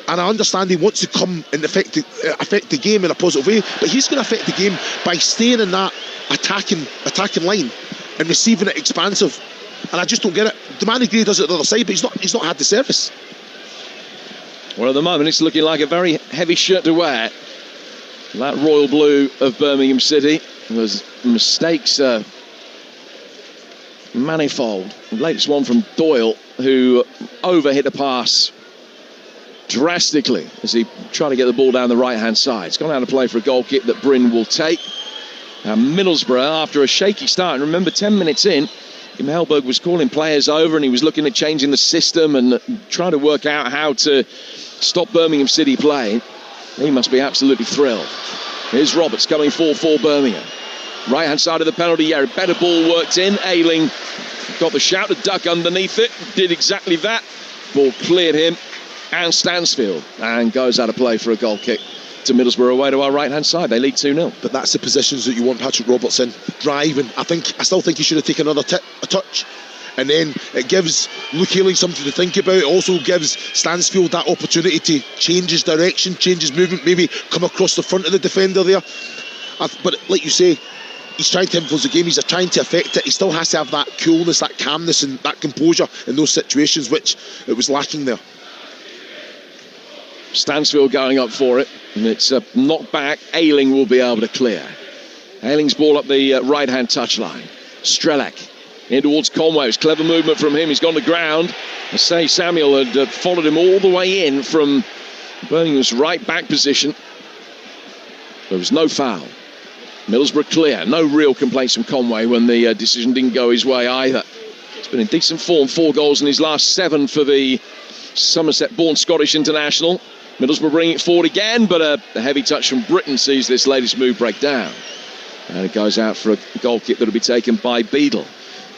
And I understand he wants to come and affect the game in a positive way, but he's going to affect the game by staying in that attacking line and receiving it expansive. And I just don't get it. Demani Gray does it the other side, but he's not had the service. Well, at the moment, it's looking like a very heavy shirt to wear. That royal blue of Birmingham City. There's mistakes manifold. The latest one from Doyle, who overhit a pass drastically as he tried to get the ball down the right-hand side. It's gone out of play for a goal kick that Bryn will take. Middlesbrough, after a shaky start, and remember, 10 minutes in, Kim Helberg was calling players over and he was looking at changing the system and trying to work out how to stop Birmingham City playing. He must be absolutely thrilled. Here's Roberts coming for Birmingham. Right-hand side of the penalty area. Better ball worked in. Ayling got the shout to duck underneath it. Did exactly that. Ball cleared him and Stansfield. And goes out of play for a goal kick to Middlesbrough away to our right-hand side. They lead 2-0. But that's the positions that you want Patrick Roberts in. Driving. I still think he should have taken another touch. And then it gives Luke Ayling something to think about. It also gives Stansfield that opportunity to change his direction, change his movement, maybe come across the front of the defender there. But like you say, he's trying to influence the game, he's trying to affect it. He still has to have that coolness, that calmness and that composure in those situations, which it was lacking there. Stansfield going up for it, and it's a knock back. Ayling will be able to clear. Ayling's ball up the right-hand touchline. Strelak in towards Conway. It was clever movement from him. He's gone to ground. I say Samuel had followed him all the way in from Birmingham's right back position. There was no foul. Middlesbrough clear. No real complaints from Conway when the decision didn't go his way either. He's been in decent form. 4 goals in his last 7 for the Somerset-born Scottish international. Middlesbrough bringing it forward again, but a heavy touch from Britain sees this latest move break down. And it goes out for a goal kick that will be taken by Beadle.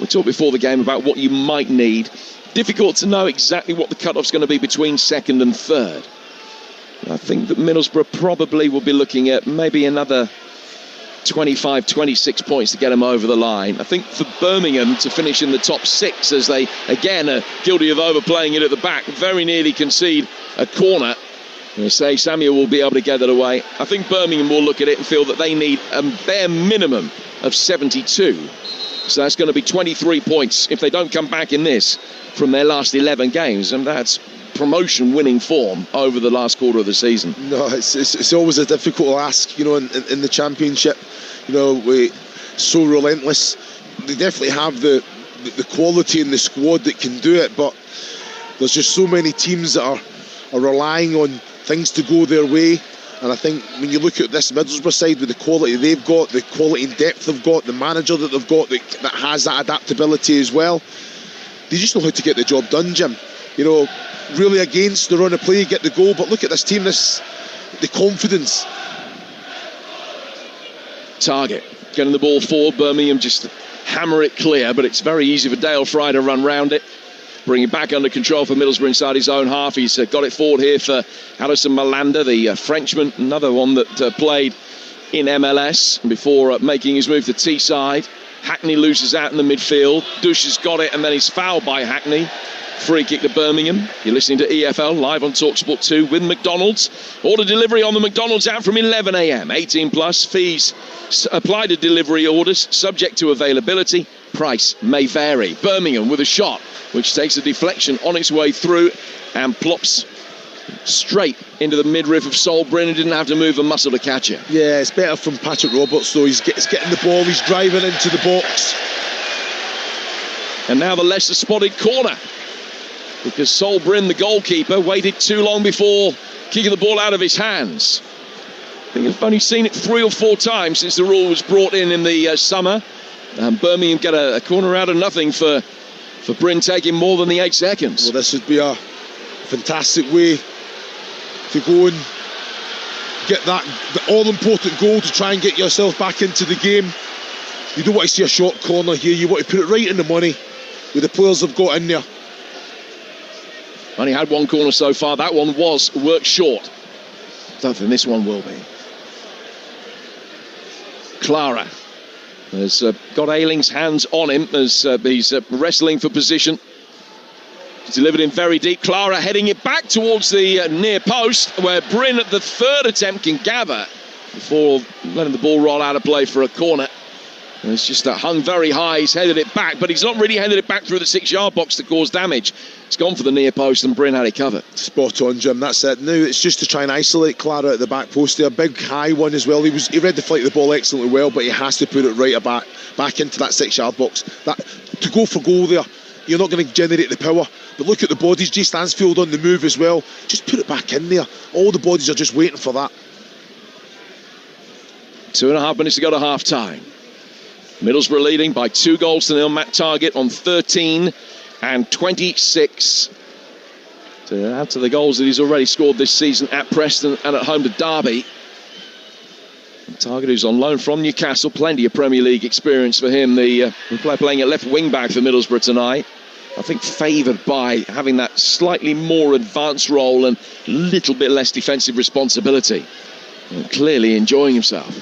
We talked before the game about what you might need. Difficult to know exactly what the cut-off's going to be between second and third. I think that Middlesbrough probably will be looking at maybe another 25, 26 points to get them over the line. I think for Birmingham to finish in the top 6, as they, again, are guilty of overplaying it at the back, very nearly concede a corner. I say Samuel will be able to get it away. I think Birmingham will look at it and feel that they need a bare minimum of 72. So that's going to be 23 points if they don't come back in this from their last 11 games. And that's promotion winning form over the last quarter of the season. No, it's always a difficult ask, you know, in the Championship. You know, we're so relentless. They definitely have the quality in the squad that can do it, but there's just so many teams that are relying on things to go their way. And I think when you look at this Middlesbrough side with the quality they've got, the quality and depth they've got, the manager that they've got that has that adaptability as well, they just know how to get the job done, Jim. You know, really against the run of play, get the goal. But look at this team, the confidence. Target getting the ball forward. Birmingham just hammer it clear, but it's very easy for Dale Fry to run round it. Bring it back under control for Middlesbrough inside his own half. He's got it forward here for Alison Malander, the Frenchman, another one that played in MLS before making his move to Teesside. Hackney loses out in the midfield. Dush has got it, and then he's fouled by Hackney. Free kick to Birmingham. You're listening to EFL live on Talksport 2 with McDonald's. Order delivery on the McDonald's app from 11 a.m. 18 plus. Fees apply to delivery orders, subject to availability. Price may vary. Birmingham with a shot, which takes a deflection on its way through and plops straight into the midriff of Sol Bryn, who didn't have to move a muscle to catch it. Yeah, it's better from Patrick Roberts, though. He's getting the ball, he's driving into the box. And now the Leicester spotted corner. because Sol Bryn, the goalkeeper, waited too long before kicking the ball out of his hands. I think I've only seen it 3 or 4 times since the rule was brought in the summer. Birmingham get a corner out of nothing for Bryn taking more than the 8 seconds. Well, this would be a fantastic way to go and get the all-important goal to try and get yourself back into the game. You don't want to see a short corner here. You want to put it right in the money with the players have got in there. Only had 1 corner so far. That one was worked short. Don't think this one will be. Clara has got Ayling's hands on him as he's wrestling for position. He's delivered in very deep. Clara heading it back towards the near post, where Bryn at the 3rd attempt can gather before letting the ball roll out of play for a corner. And it's just hung very high. He's headed it back, but he's not really headed it back through the 6-yard box to cause damage. It's gone for the near post, and Bryn had it covered. Spot on, Jim. That's it. Now it's just to try and isolate Clara at the back post there. Big high one as well. He read the flight of the ball excellently well, but he has to put it right back into that 6-yard box. That to go for goal there, you're not going to generate the power. But look at the bodies. Jay Stansfield on the move as well. Just put it back in there. All the bodies are just waiting for that. 2.5 minutes to go to half time. Middlesbrough leading by 2-0. Matt Targett on 13 and 26 to add to the goals that he's already scored this season at Preston and at home to Derby. And Targett, who's on loan from Newcastle, plenty of Premier League experience for him. The player playing at left wing back for Middlesbrough tonight, I think favoured by having that slightly more advanced role and a little bit less defensive responsibility. And clearly enjoying himself.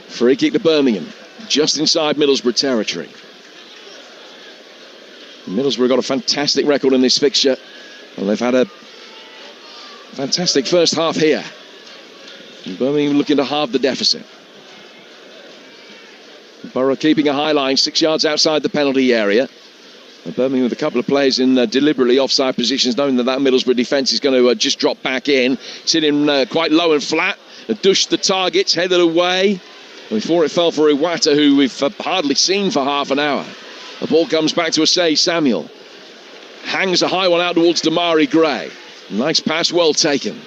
Free kick to Birmingham, just inside Middlesbrough territory. Middlesbrough got a fantastic record in this fixture, and they've had a fantastic first half here. And Birmingham looking to halve the deficit. Borough keeping a high line 6 yards outside the penalty area. And Birmingham with a couple of players in deliberately offside positions, knowing that Middlesbrough defence is going to just drop back in. Sitting quite low and flat. Dush the targets, headed away. Before it fell for Iwata, who we've hardly seen for half an hour. The ball comes back to Asay Samuel. Hangs a high one out towards Damari Gray. Nice pass, well taken.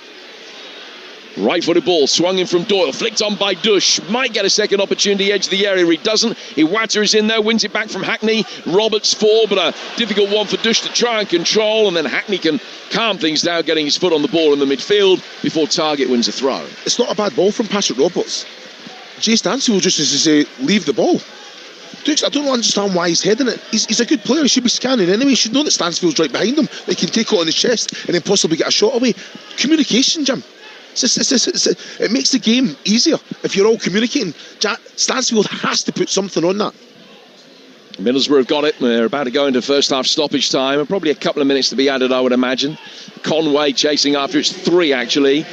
Right-footed ball, swung in from Doyle, flicked on by Dush. Might get a second opportunity, edge of the area. He doesn't. Iwata is in there, wins it back from Hackney. Roberts for, but a difficult one for Dush to try and control. And then Hackney can calm things down, getting his foot on the ball in the midfield before Targett wins a throw. It's not a bad ball from Patrick Roberts. Jay Stansfield just as to say, leave the ball. I don't understand why he's heading it. He's a good player. He should be scanning anyway. He should know that Stansfield's right behind him. They can take it on his chest and then possibly get a shot away. Communication, Jim. It makes the game easier if you're all communicating. Stansfield has to put something on that. Middlesbrough have got it. They're about to go into first half stoppage time, and probably a couple of minutes to be added, I would imagine. Conway chasing after. It's 3 actually.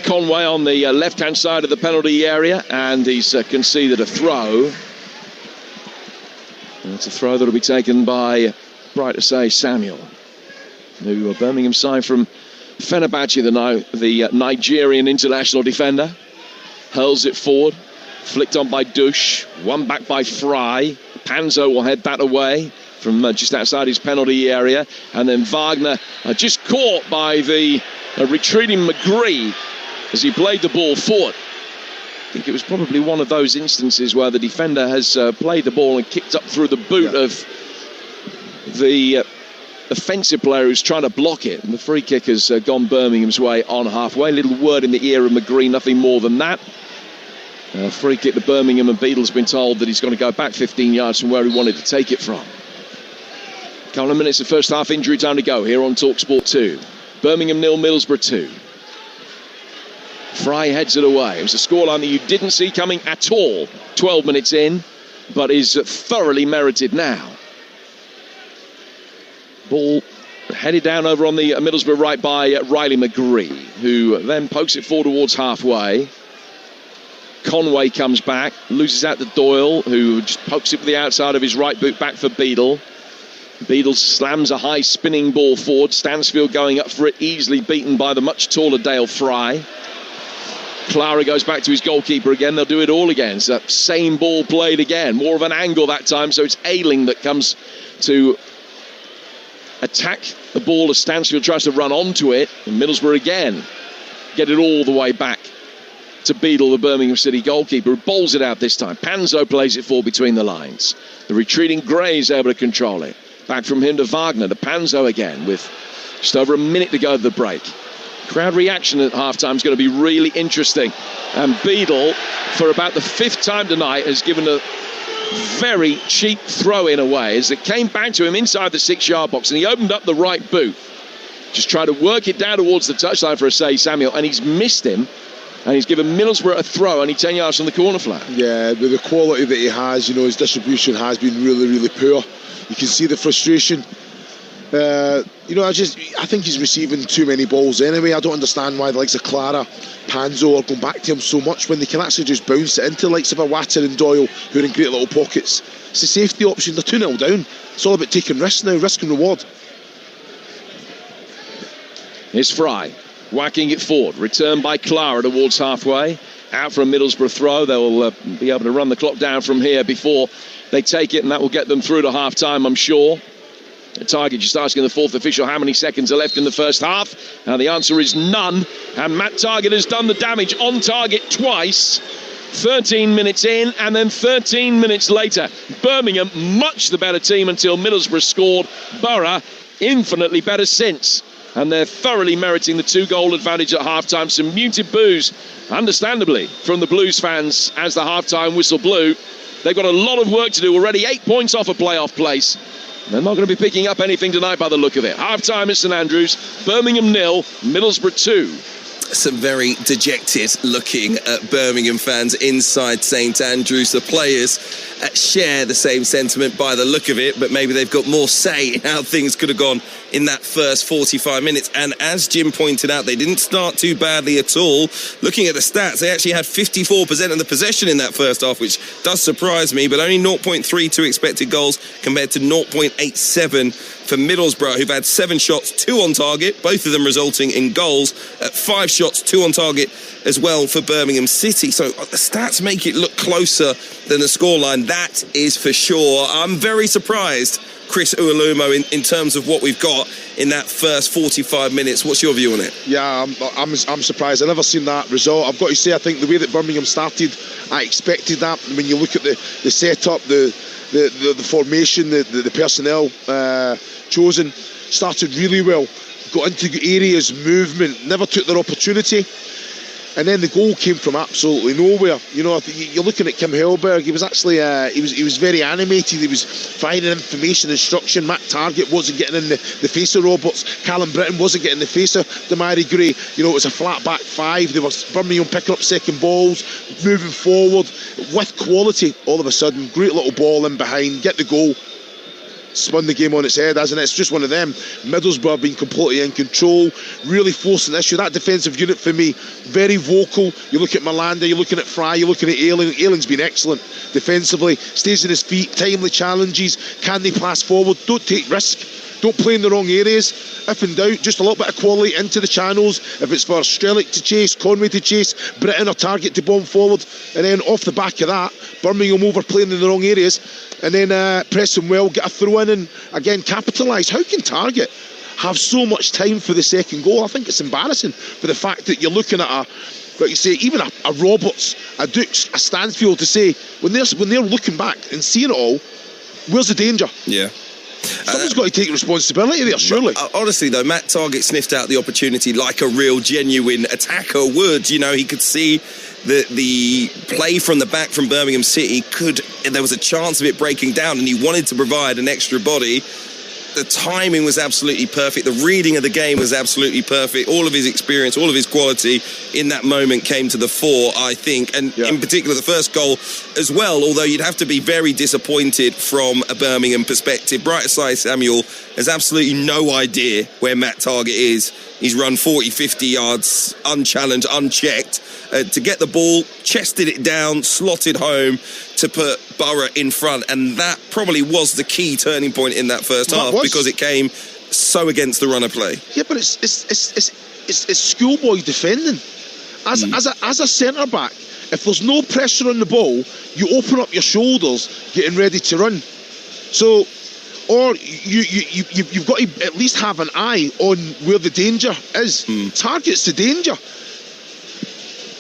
Conway on the left-hand side of the penalty area, and he's conceded a throw. And it's a throw that will be taken by Bright Asay Samuel, who Birmingham side from Fenerbahce, the Nigerian international defender. Hurls it forward, flicked on by Dush, won back by Fry. Panzo will head that away from just outside his penalty area, and then Wagner just caught by the retreating McGree as he played the ball forward. I think it was probably one of those instances where the defender has played the ball and kicked up through the boot of the offensive player who's trying to block it, and the free kick has gone Birmingham's way on halfway. Little word in the ear of McGree, nothing more than that. Free kick to Birmingham, and Beadle's been told that he's going to go back 15 yards from where he wanted to take it from. Couple of minutes of first half injury time to go here on Talksport 2. Birmingham 0, Middlesbrough 2. Fry heads it away. It was a scoreline that you didn't see coming at all 12 minutes in, but is thoroughly merited now. Ball headed down over on the Middlesbrough right by Riley McGree, who then pokes it forward towards halfway. Conway comes back, loses out to Doyle, who just pokes it with the outside of his right boot back for Beadle. Beadle slams a high spinning ball forward. Stansfield going up for it, easily beaten by the much taller Dale Fry. Clara goes back to his goalkeeper again. They'll do it all again. It's that same ball played again. More of an angle that time, so it's Ayling that comes to attack the ball as Stansfield tries to run onto it, and Middlesbrough again get it all the way back to Beadle, the Birmingham City goalkeeper, who bowls it out this time. Panzo plays it forward between the lines. The retreating Gray is able to control it. Back from him to Wagner, to Panzo again, with just over a minute to go to the break. Crowd reaction at half-time is going to be really interesting. And Beadle, for about the 5th time tonight, has given a very cheap throw-in away as it came back to him inside the 6-yard box, and he opened up the right boot. Just tried to work it down towards the touchline for Asai Samuel, and he's missed him. And he's given Middlesbrough a throw only 10 yards from the corner flag. Yeah, with the quality that he has, his distribution has been really, really poor. You can see the frustration. I think he's receiving too many balls anyway. I don't understand why the likes of Clara, Panzo are going back to him so much when they can actually just bounce it into the likes of Iwata and Doyle, who are in great little pockets. It's a safety option. They're 2-0 down. It's all about taking risks now, risk and reward. Here's Fry. Whacking it forward, returned by Clara towards halfway, out for a Middlesbrough throw. They'll be able to run the clock down from here before they take it, and that will get them through to half-time, I'm sure. The Target just asking the 4th official how many seconds are left in the first half, and the answer is none, and Matt Target has done the damage on target twice. 13 minutes in, and then 13 minutes later. Birmingham, much the better team until Middlesbrough scored. Borough, infinitely better since. And they're thoroughly meriting the 2-goal advantage at half-time. Some muted boos, understandably, from the Blues fans as the half-time whistle blew. They've got a lot of work to do already, 8 points off a playoff place. They're not going to be picking up anything tonight by the look of it. Half-time at St Andrews, Birmingham 0, Middlesbrough 2. Some very dejected looking Birmingham fans inside St Andrews. The players share the same sentiment by the look of it, but maybe they've got more say in how things could have gone in that first 45 minutes. And as Jim pointed out, they didn't start too badly at all. Looking at the stats, they actually had 54% of the possession in that first half, which does surprise me, but only 0.32 expected goals compared to 0.87 for Middlesbrough, who've had 7 shots, 2 on target, both of them resulting in goals. 5 shots, 2 on target as well for Birmingham City. So the stats make it look closer than the scoreline, that is for sure. I'm very surprised, Chris Uolumo, in terms of what we've got in that first 45 minutes. What's your view on it? Yeah, I'm surprised. I've never seen that result. I've got to say, I think the way that Birmingham started, I expected that. When you look at the setup, the formation, the personnel chosen, started really well. Got into areas, movement, never took their opportunity. And then the goal came from absolutely nowhere. You're looking at Kim Helberg. He was actually he was very animated. He was firing information, instruction. Matt Target wasn't getting in the face of Roberts. Callum Britton wasn't getting in the face of Damari Gray. It was a flat back 5. They were Birmingham picking up second balls, moving forward with quality. All of a sudden, great little ball in behind, get the goal. Spun the game on its head, hasn't it? It's just one of them. Middlesbrough being completely in control, really forcing the issue. That defensive unit for me, very vocal. You look at Malanda, you're looking at Fry, you're looking at Ayling. Ayling's been excellent defensively, stays on his feet, timely challenges. Can they pass forward? Don't take risk. Don't play in the wrong areas. If in doubt, just a little bit of quality into the channels. If it's for Strelic to chase, Conway to chase, Britton or Target to bomb forward, and then off the back of that, Birmingham overplaying in the wrong areas, and then press them well, get a throw in, and again capitalise. How can Target have so much time for the second goal? I think it's embarrassing for the fact that you're looking at like you say, even a Roberts, a Dukes, a Stansfield to say when they're looking back and seeing it all, where's the danger? Yeah. Someone's got to take responsibility there, surely. Honestly, though, Matt Target sniffed out the opportunity like a real, genuine attacker would. He could see the play from the back from Birmingham City there was a chance of it breaking down, and he wanted to provide an extra body. The timing was absolutely perfect. The reading of the game was absolutely perfect. All of his experience, all of his quality in that moment came to the fore, I think. And in particular, the first goal as well, although you'd have to be very disappointed from a Birmingham perspective. Bright Asai Samuel has absolutely no idea where Matt Target is. He's run 40, 50 yards, unchallenged, unchecked, to get the ball, chested it down, slotted home to put Borough in front. And that probably was the key turning point in that first half, because it came so against the run of play. Yeah, but it's schoolboy defending. As a centre-back, if there's no pressure on the ball, you open up your shoulders getting ready to run. So or you've got to at least have an eye on where the danger is. Target's the danger.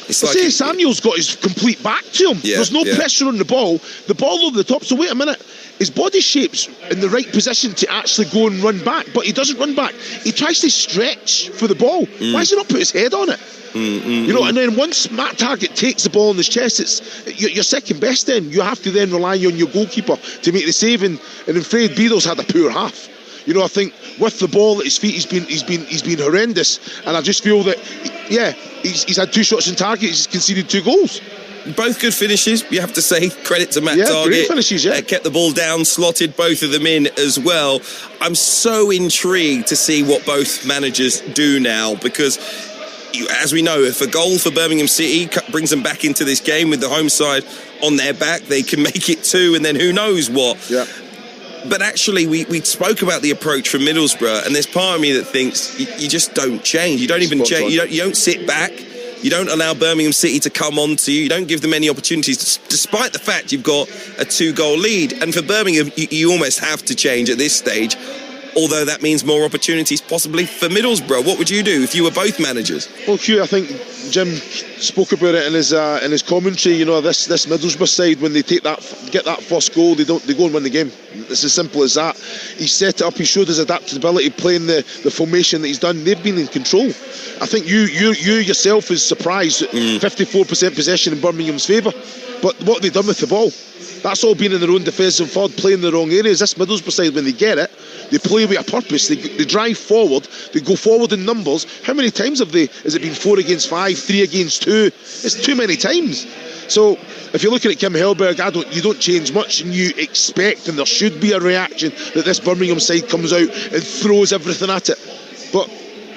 It's like say Samuel's got his complete back to him. There's no pressure on the ball over the top. So wait a minute, his body shape's in the right position to actually go and run back, but he doesn't run back. He tries to stretch for the ball. Why does he not put his head on it? And then once Matt Targett takes the ball in his chest, it's you're second best. Then you have to then rely on your goalkeeper to make the save. And I'm afraid Beadle's had a poor half. I think with the ball at his feet, he's been horrendous. And I just feel that, he's had 2 shots on target. He's conceded 2 goals. Both good finishes, you have to say. Credit to Matt Targett. Great finishes, kept the ball down, slotted both of them in as well. I'm so intrigued to see what both managers do now, because as we know, if a goal for Birmingham City brings them back into this game with the home side on their back, they can make it 2, and then who knows what. Yeah. But actually, we spoke about the approach from Middlesbrough, and there's part of me that thinks you just don't change. You don't even change. You don't sit back. You don't allow Birmingham City to come on to you. You don't give them any opportunities, despite the fact you've got a 2-goal lead. And for Birmingham, you almost have to change at this stage, although that means more opportunities possibly for Middlesbrough. What would you do if you were both managers? Well, Hugh, I think Jim spoke about it in his commentary. This Middlesbrough side, when they get that first goal, they go and win the game. It's as simple as that. He set it up. He showed his adaptability, playing the formation that he's done. They've been in control. I think you yourself is surprised at 54% possession in Birmingham's favour. But what they've done with the ball, that's all been in their own defensive third, playing the wrong areas. This Middlesbrough side, when they get it, they play with a purpose. They drive forward. They go forward in numbers. How many times has it been 4 against 5, 3 against 2? It's too many times. So if you're looking at Kim Hellberg, you don't change much, and you expect, and there should be a reaction, that this Birmingham side comes out and throws everything at it. But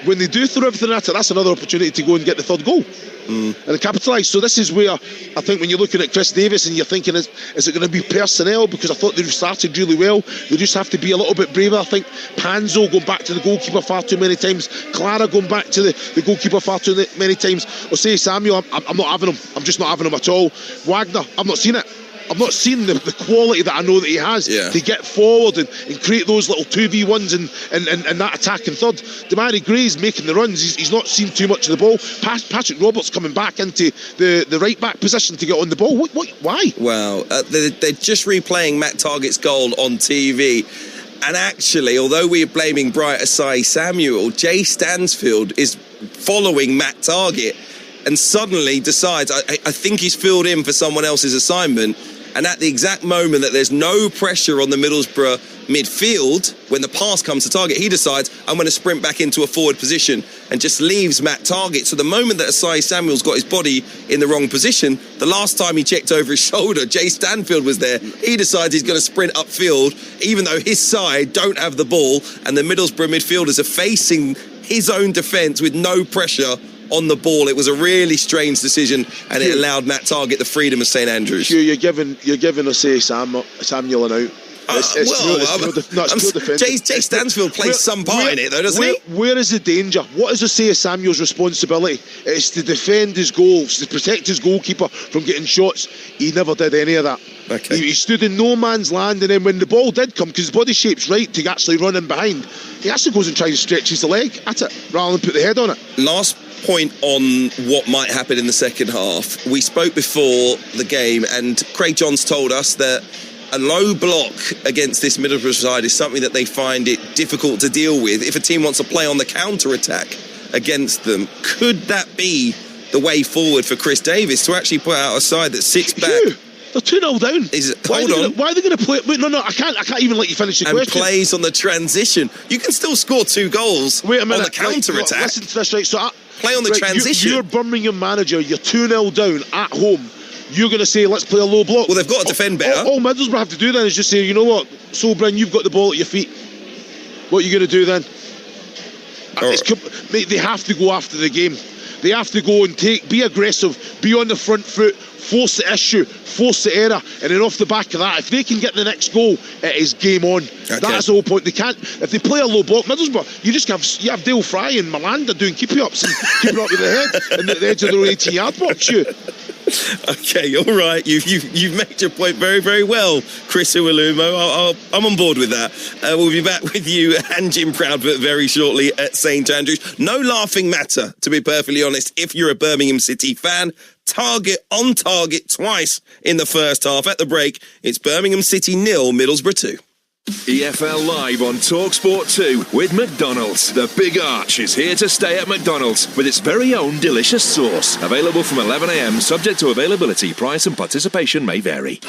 when they do throw everything at it, that's another opportunity to go and get the 3rd goal. And capitalise. So this is where I think when you're looking at Chris Davis and you're thinking, is it going to be personnel? Because I thought they started really well. They just have to be a little bit braver. I think Panzo going back to the goalkeeper far too many times. Clara going back to the goalkeeper far too many times. Or say Samuel, I'm not having him. I'm just not having him at all. Wagner, I've not seen it. I've not seen the quality that I know that he has to get forward and create those little 2v1s and that attacking third. Demarai Gray's making the runs. He's not seen too much of the ball. Patrick Roberts coming back into the right back position to get on the ball. Why? Well, they're just replaying Matt Targett's goal on TV. And actually, although we're blaming Bright Asai Samuel, Jay Stansfield is following Matt Targett and suddenly decides, I think he's filled in for someone else's assignment. And at the exact moment that there's no pressure on the Middlesbrough midfield, when the pass comes to Targett, he decides, I'm going to sprint back into a forward position, and just leaves Matt Targett. So the moment that Asai Samuel's got his body in the wrong position, the last time he checked over his shoulder, Jay Stanfield was there. He decides he's going to sprint upfield, even though his side don't have the ball, and the Middlesbrough midfielders are facing his own defence with no pressure on the ball. It was a really strange decision, and it allowed Matt Targett the freedom of St Andrews. You're giving Asai Samuel an out. Jay Stansfield plays some part in it, though, doesn't he? Where is the danger? What is Asai Samuel's responsibility? It's to defend his goals, to protect his goalkeeper from getting shots. He never did any of that. Okay. He stood in no man's land, and then when the ball did come, because his body shape's right to actually run in behind, he actually goes and tries to stretch his leg at it rather than put the head on it. Last point on what might happen in the second half. We spoke before the game, and Craig Johns told us that a low block against this Middlesbrough side is something that they find it difficult to deal with. If a team wants to play on the counter-attack against them, could that be the way forward for Chris Davis, to actually put out a side that sits back? They're 2-0 down. Why are they going to play? Wait, no, I can't even let you finish the question. And plays on the transition. You can still score 2 goals on the counter-attack. Listen to this, right? So play on the transition. You're Birmingham manager. You're 2-0 down at home. You're going to say, let's play a low block. Well, they've got to defend better. All Middlesbrough have to do then is just say, you know what, Sobran, you've got the ball at your feet. What are you going to do then? They have to go after the game. They have to go and be aggressive, be on the front foot, force the issue, force the error, and then off the back of that, if they can get the next goal, it is game on. Okay. That's the whole point. They can't. If they play a low block, Middlesbrough, you have Dale Fry and Malanda doing keepy ups and keeping up with the head and the edge of their 18-yard box. Okay, all right. You've made your point very, very well, Chris Uwalumo. I'm on board with that. We'll be back with you and Jim Proudfoot very shortly at St Andrews. No laughing matter, to be perfectly honest, if you're a Birmingham City fan. On target twice in the first half. At the break, it's Birmingham City 0, Middlesbrough 2. EFL Live on Talksport 2 with McDonald's. The Big Arch is here to stay at McDonald's with its very own delicious sauce. Available from 11 a.m, subject to availability. Price and participation may vary.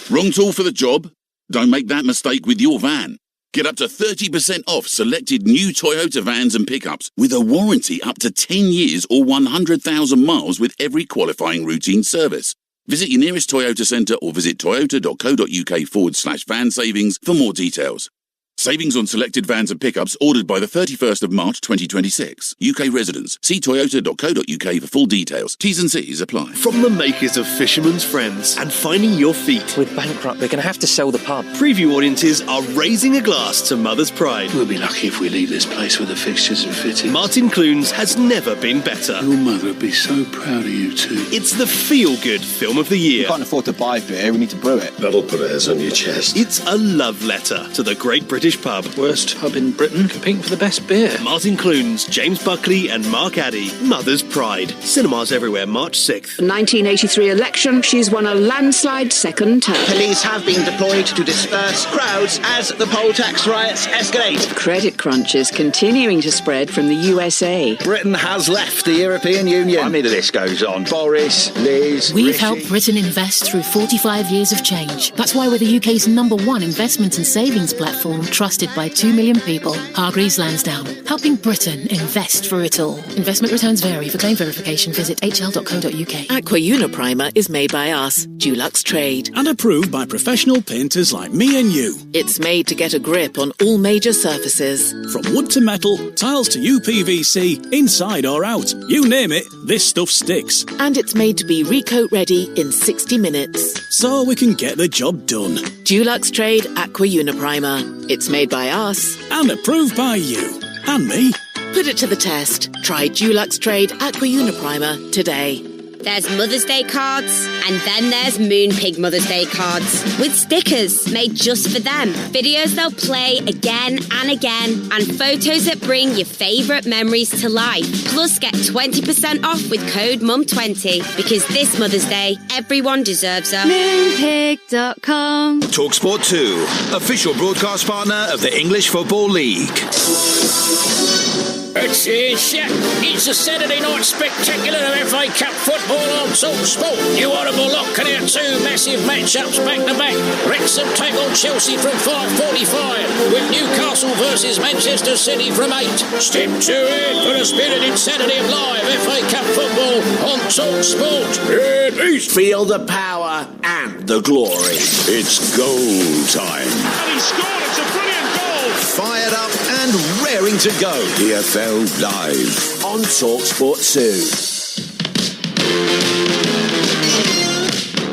Wrong tool for the job? Don't make that mistake with your van. Get up to 30% off selected new Toyota vans and pickups with a warranty up to 10 years or 100,000 miles with every qualifying routine service. Visit your nearest Toyota centre or visit toyota.co.uk/van savings for more details. Savings on selected vans and pickups ordered by the 31st of March 2026. UK residents. See toyota.co.uk for full details. T's and C's apply. From the makers of Fisherman's Friends and Finding Your Feet. We're bankrupt. We're going to have to sell the pub. Preview audiences are raising a glass to Mother's Pride. We'll be lucky if we leave this place with the fixtures and fittings. Martin Clunes has never been better. Your mother would be so proud of you two. It's the feel-good film of the year. We can't afford to buy beer. We need to brew it. That'll put hairs on your chest. It's a love letter to the great British pub. Worst pub in Britain, competing for the best beer. Martin Clunes, James Buckley and Mark Addy. Mother's Pride. Cinemas everywhere, March 6th. 1983 election, she's won a landslide second term. Police have been deployed to disperse crowds as the poll tax riots escalate. Credit crunch is continuing to spread from the USA. Britain has left the European Union. I mean, the list goes on. Boris, Liz, We've Rishi. helped Britain invest through 45 years of change. That's why we're the UK's #1 investment and savings platform, trusted by 2 million people. Hargreaves Lansdowne, helping Britain invest for it all. Investment returns vary. For claim verification, visit hl.co.uk. Aqua Uniprimer is made by us, Dulux Trade. And approved by professional painters like me and you. It's made to get a grip on all major surfaces. From wood to metal, tiles to UPVC, inside or out. You name it, this stuff sticks. And it's made to be recoat ready in 60 minutes. So we can get the job done. Dulux Trade Aqua Uniprimer. It's made by us. And approved by you. And me. Put it to the test. Try Dulux Trade Aqua Uniprimer today. There's Mother's Day cards, and then there's Moonpig Mother's Day cards with stickers made just for them. Videos they'll play again and again, and photos that bring your favourite memories to life. Plus, get 20% off with code MUM20, because this Mother's Day, everyone deserves a Moonpig.com. Talksport 2, official broadcast partner of the English Football League. It's a Saturday night spectacular of FA Cup football on Talksport. New audible looking at two massive matchups back to back. Wrexham take on Chelsea from 5:45 with Newcastle versus Manchester City from 8. Step to it for a spirited Saturday of live FA Cup football on Talksport. Feel the power and the glory. It's goal time. And he scored. It's a brilliant goal. Fired up and raring to go. EFL Live on Talksport 2.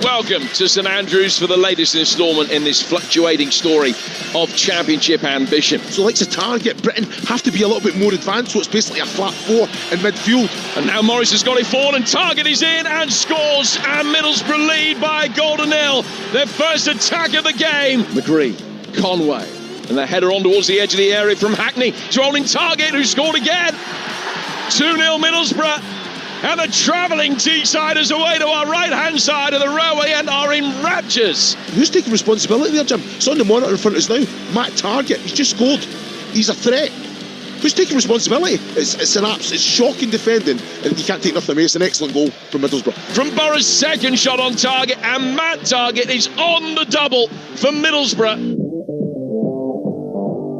Welcome to St Andrews for the latest instalment in this fluctuating story of championship ambition. So likes a target, Britain have to be a little bit more advanced, so it's basically a flat four in midfield. And now Morris has got it forward and Target is in and scores, and Middlesbrough lead by a goal to nil. Their first attack of the game. McGree, Conway, and the header on towards the edge of the area from Hackney. It's rolling Target, who scored again. 2-0 Middlesbrough. And the travelling Teessiders away to our right-hand side of the railway end are in raptures. Who's taking responsibility there, Jim? It's on the monitor in front of us now. Matt Target, he's just scored. He's a threat. Who's taking responsibility? It's shocking defending, and you can't take nothing away. It's an excellent goal from Middlesbrough. From Borough's second shot on target, and Matt Target is on the double for Middlesbrough.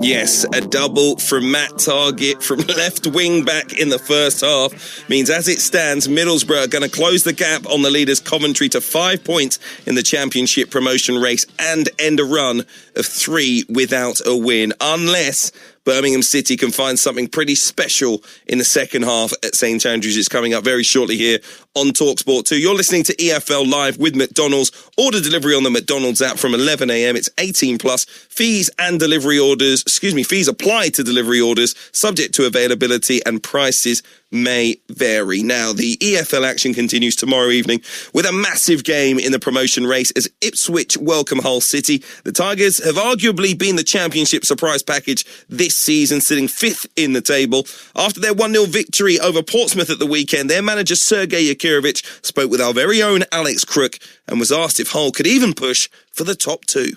Yes, a double from Matt Target from left wing back in the first half means, as it stands, Middlesbrough are going to close the gap on the leaders Coventry to 5 points in the championship promotion race and end a run of 3 without a win, unless Birmingham City can find something pretty special in the second half at St Andrews. It's coming up very shortly here on Talksport 2. You're listening to EFL Live with McDonald's. Order delivery on the McDonald's app from 11 a.m. It's 18 plus. Fees apply to delivery orders, subject to availability and prices may vary. Now, the EFL action continues tomorrow evening with a massive game in the promotion race as Ipswich welcome Hull City. The Tigers have arguably been the Championship surprise package this season, sitting 5th in the table. After their 1-0 victory over Portsmouth at the weekend, their manager Sergei Yakirovich spoke with our very own Alex Crook and was asked if Hull could even push for the top 2.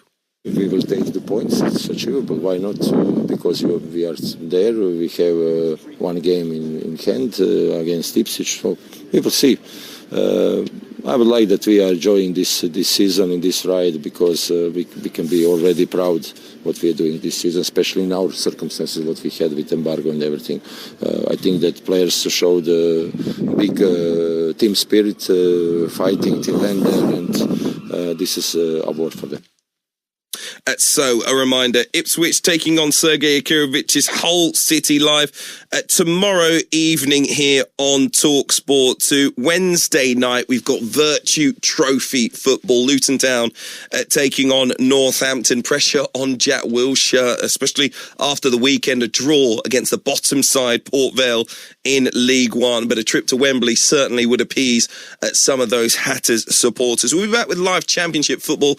We will take the points, it's achievable, why not? Because we are there, we have one game in hand against Ipswich, so we will see. I would like that we are enjoying this season in this ride because we can be already proud what we are doing this season, especially in our circumstances, what we had with embargo and everything. I think that players showed big team spirit, fighting till end there, and this is a award for them. So, a reminder, Ipswich taking on Sergei Yakirovich's Hull City live tomorrow evening here on Talksport 2. Wednesday night, we've got Virtue Trophy football. Luton Town taking on Northampton. Pressure on Jack Wilshere, especially after the weekend, a draw against the bottom side, Port Vale, in League One. But a trip to Wembley certainly would appease some of those Hatters supporters. We'll be back with live Championship football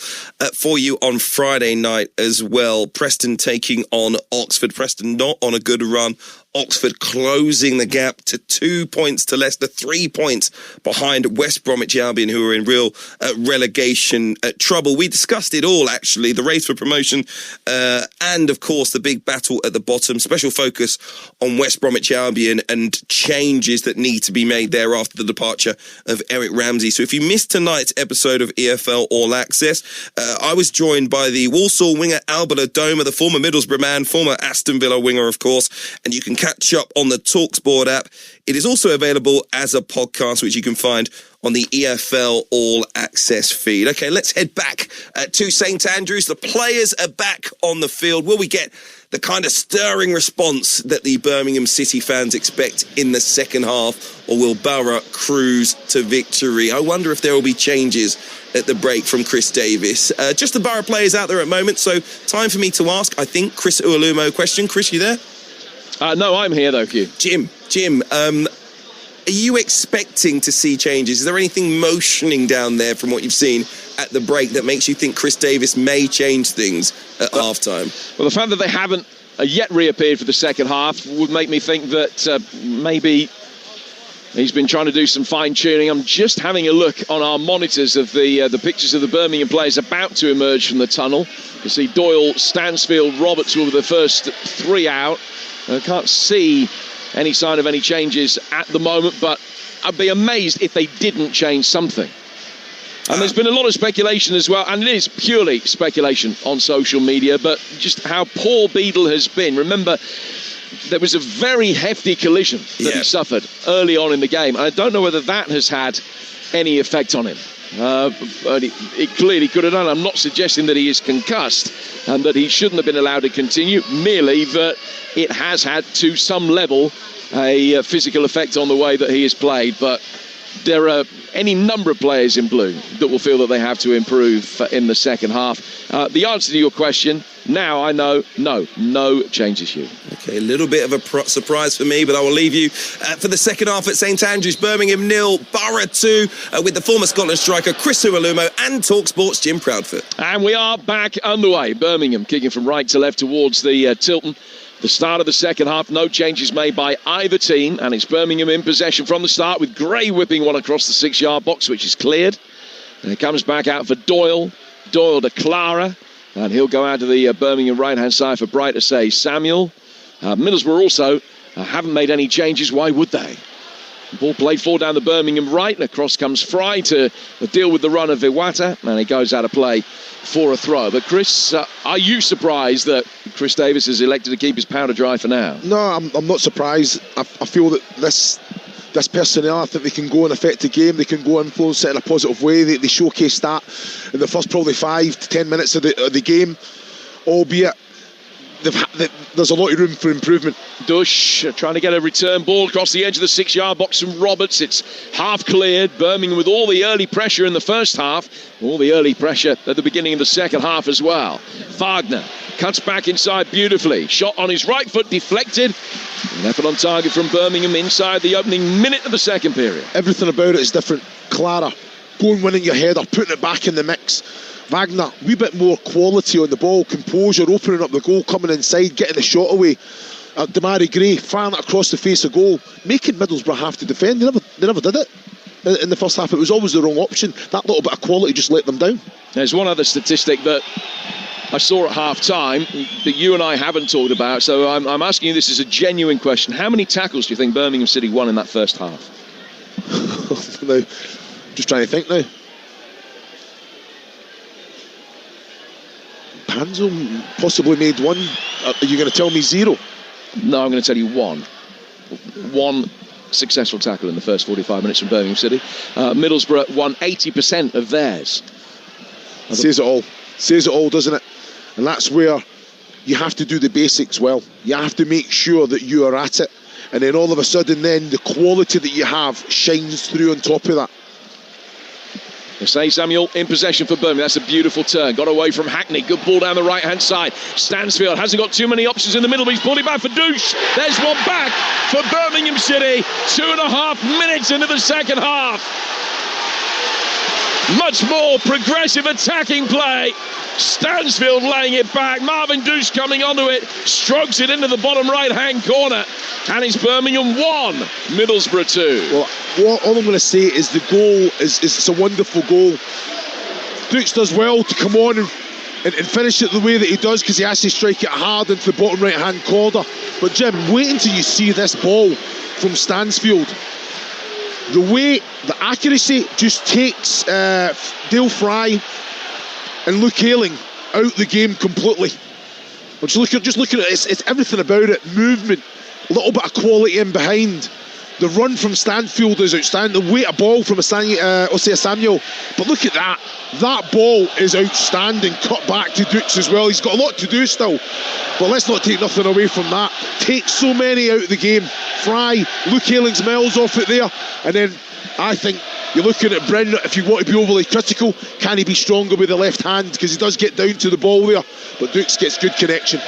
for you on Friday night as well. Preston taking on Oxford. Preston not on a good run. Oxford closing the gap to 2 points to Leicester, 3 points behind West Bromwich Albion, who are in real relegation trouble. We discussed it all, actually, the race for promotion and, of course, the big battle at the bottom. Special focus on West Bromwich Albion and changes that need to be made there after the departure of Eric Ramsey. So if you missed tonight's episode of EFL All Access, I was joined by the Walsall winger Albert Adoma, the former Middlesbrough man, former Aston Villa winger, of course, and you can catch up on the Talksport app. It is also available as a podcast, which you can find on the EFL All Access feed. Okay, let's head back to St Andrews. The players are back on the field. Will we get the kind of stirring response that the Birmingham City fans expect in the second half, or will Borough cruise to victory? I wonder if there will be changes at the break from Chris Davis. Just the Borough players out there at the moment, so time for me to ask, I think, Chris Ualumo question. Chris, you there? No, I'm here, though, Hugh. Jim, are you expecting to see changes? Is there anything motioning down there from what you've seen at the break that makes you think Chris Davis may change things at half-time? Well, the fact that they haven't yet reappeared for the second half would make me think that maybe he's been trying to do some fine-tuning. I'm just having a look on our monitors of the pictures of the Birmingham players about to emerge from the tunnel. You see Doyle, Stansfield, Roberts were the first three out. I can't see any sign of any changes at the moment, but I'd be amazed if they didn't change something. And there's been a lot of speculation as well, and it is purely speculation on social media, but just how poor Beadle has been. Remember, there was a very hefty collision that he suffered early on in the game. I don't know whether that has had any effect on him. It clearly could have done. I'm not suggesting that he is concussed and that he shouldn't have been allowed to continue, merely that it has had to some level a physical effect on the way that he has played. But there are any number of players in blue that will feel that they have to improve in the second half. The answer to your question, now I know, no changes, Hugh. Okay, a little bit of a surprise for me, but I will leave you for the second half at St Andrews. Birmingham 0, Borough 2, with the former Scotland striker Chris Ualumo and Talksport's Jim Proudfoot. And we are back underway. Birmingham kicking from right to left towards the Tilton. The start of the second half, no changes made by either team, and it's Birmingham in possession from the start, with Gray whipping one across the 6-yard box, which is cleared. And it comes back out for Doyle to Clara, and he'll go out to the Birmingham right-hand side for Bright to say Samuel. Middlesbrough also haven't made any changes. Why would they? Ball played forward down the Birmingham right, and across comes Fry to deal with the run of Iwata, and he goes out of play for a throw. But Chris, are you surprised that Chris Davis has elected to keep his powder dry for now? No, I'm not surprised. I feel that this personnel, I think they can go and affect the game. They can go and influence it in a positive way. They showcased that in the first probably 5 to 10 minutes of the game, albeit there's a lot of room for improvement. Dush trying to get a return ball across the edge of the 6-yard box from Roberts. It's half cleared. Birmingham with all the early pressure in the first half, all the early pressure at the beginning of the second half as well. Wagner Cuts back inside beautifully. Shot on his right foot, deflected. Left on target from Birmingham inside the opening minute of the second period. Everything about it is different. Clara, going winning your header, putting it back in the mix. Wagner, a wee bit more quality on the ball, composure, opening up the goal, coming inside, getting the shot away. Damari Gray firing it across the face of goal, making Middlesbrough have to defend. They never did it in the first half. It was always the wrong option. That little bit of quality just let them down. There's one other statistic that I saw at half-time that you and I haven't talked about, so I'm asking you this as a genuine question. How many tackles do you think Birmingham City won in that first half? No, just trying to think now. Panzo possibly made one. Are you going to tell me 0? No, I'm going to tell you one. One successful tackle in the first 45 minutes from Birmingham City. Middlesbrough won 80% of theirs. Says it all. Says it all, doesn't it? And that's where you have to do the basics well. You have to make sure that you are at it. And then all of a sudden then the quality that you have shines through on top of that. Say Samuel in possession for Birmingham. That's a beautiful turn. Got away from Hackney. Good ball down the right-hand side. Stansfield hasn't got too many options in the middle, but he's pulled it back for Douche. There's one back for Birmingham City. 2.5 minutes into the second half. Much more progressive attacking play. Stansfield laying it back. Marvin Douche coming onto it. Strokes it into the bottom right-hand corner. And it's Birmingham 1, Middlesbrough 2. Well, all I'm going to say is the goal is it's a wonderful goal. Douche does well to come on and finish it the way that he does, because he has to strike it hard into the bottom right-hand corner. But Jim, wait until you see this ball from Stansfield. The way, the accuracy just takes Dale Fry and Luke Ayling out the game completely. I'm just looking at it, it's everything about it. Movement, a little bit of quality in behind. The run from Stansfield is outstanding. The weight of ball from Samuel. But look at that. That ball is outstanding. Cut back to Dukes as well. He's got a lot to do still. But let's not take nothing away from that. Takes so many out of the game. Fry, Luke Ayling's miles off it there. And then I think you're looking at Brennan, if you want to be overly critical, can he be stronger with the left hand? Because he does get down to the ball there. But Dukes gets good connection.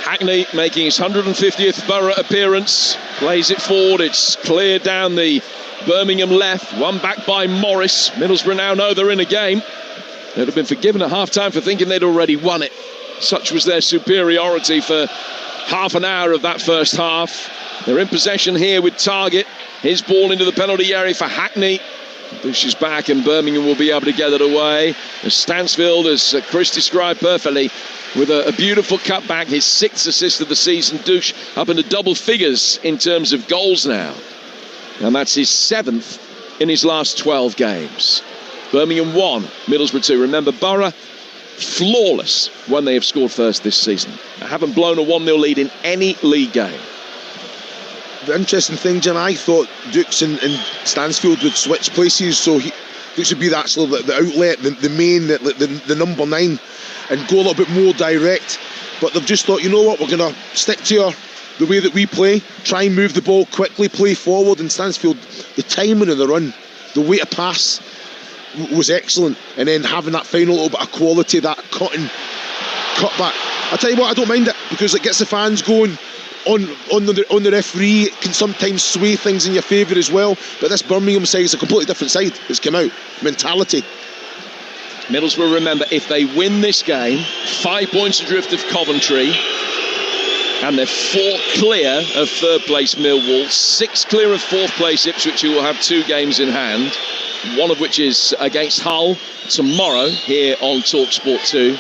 Hackney making his 150th Borough appearance, plays it forward, it's cleared down the Birmingham left, one back by Morris. Middlesbrough now know they're in a game. They'd have been forgiven at half-time for thinking they'd already won it. Such was their superiority for half an hour of that first half. They're in possession here with Target. His ball into the penalty area for Hackney. Douche is back and Birmingham will be able to get it away. As Stansfield, as Chris described perfectly, with a beautiful cutback, his 6th assist of the season. Douche up into double figures in terms of goals now. And that's his 7th in his last 12 games. Birmingham 1, Middlesbrough 2. Remember, Borough flawless when they have scored first this season. They haven't blown a 1-0 lead in any league game. The interesting thing, Jim, I thought Dukes and Stansfield would switch places, so Dukes would be the outlet, the main, the number 9, and go a little bit more direct. But they've just thought, you know what, we're going to stick to the way that we play, try and move the ball quickly, play forward. And Stansfield, the timing of the run, the way to pass was excellent. And then having that final little bit of quality, that cut back. I tell you what, I don't mind it, because it gets the fans going. On the referee, it can sometimes sway things in your favour as well. But this Birmingham side is a completely different side. It's come out. Mentality. Middlesbrough, remember, if they win this game, 5 points adrift of Coventry, and they're 4 clear of 3rd place Millwall, 6 clear of 4th place Ipswich, who will have 2 games in hand, one of which is against Hull tomorrow here on Talksport 2.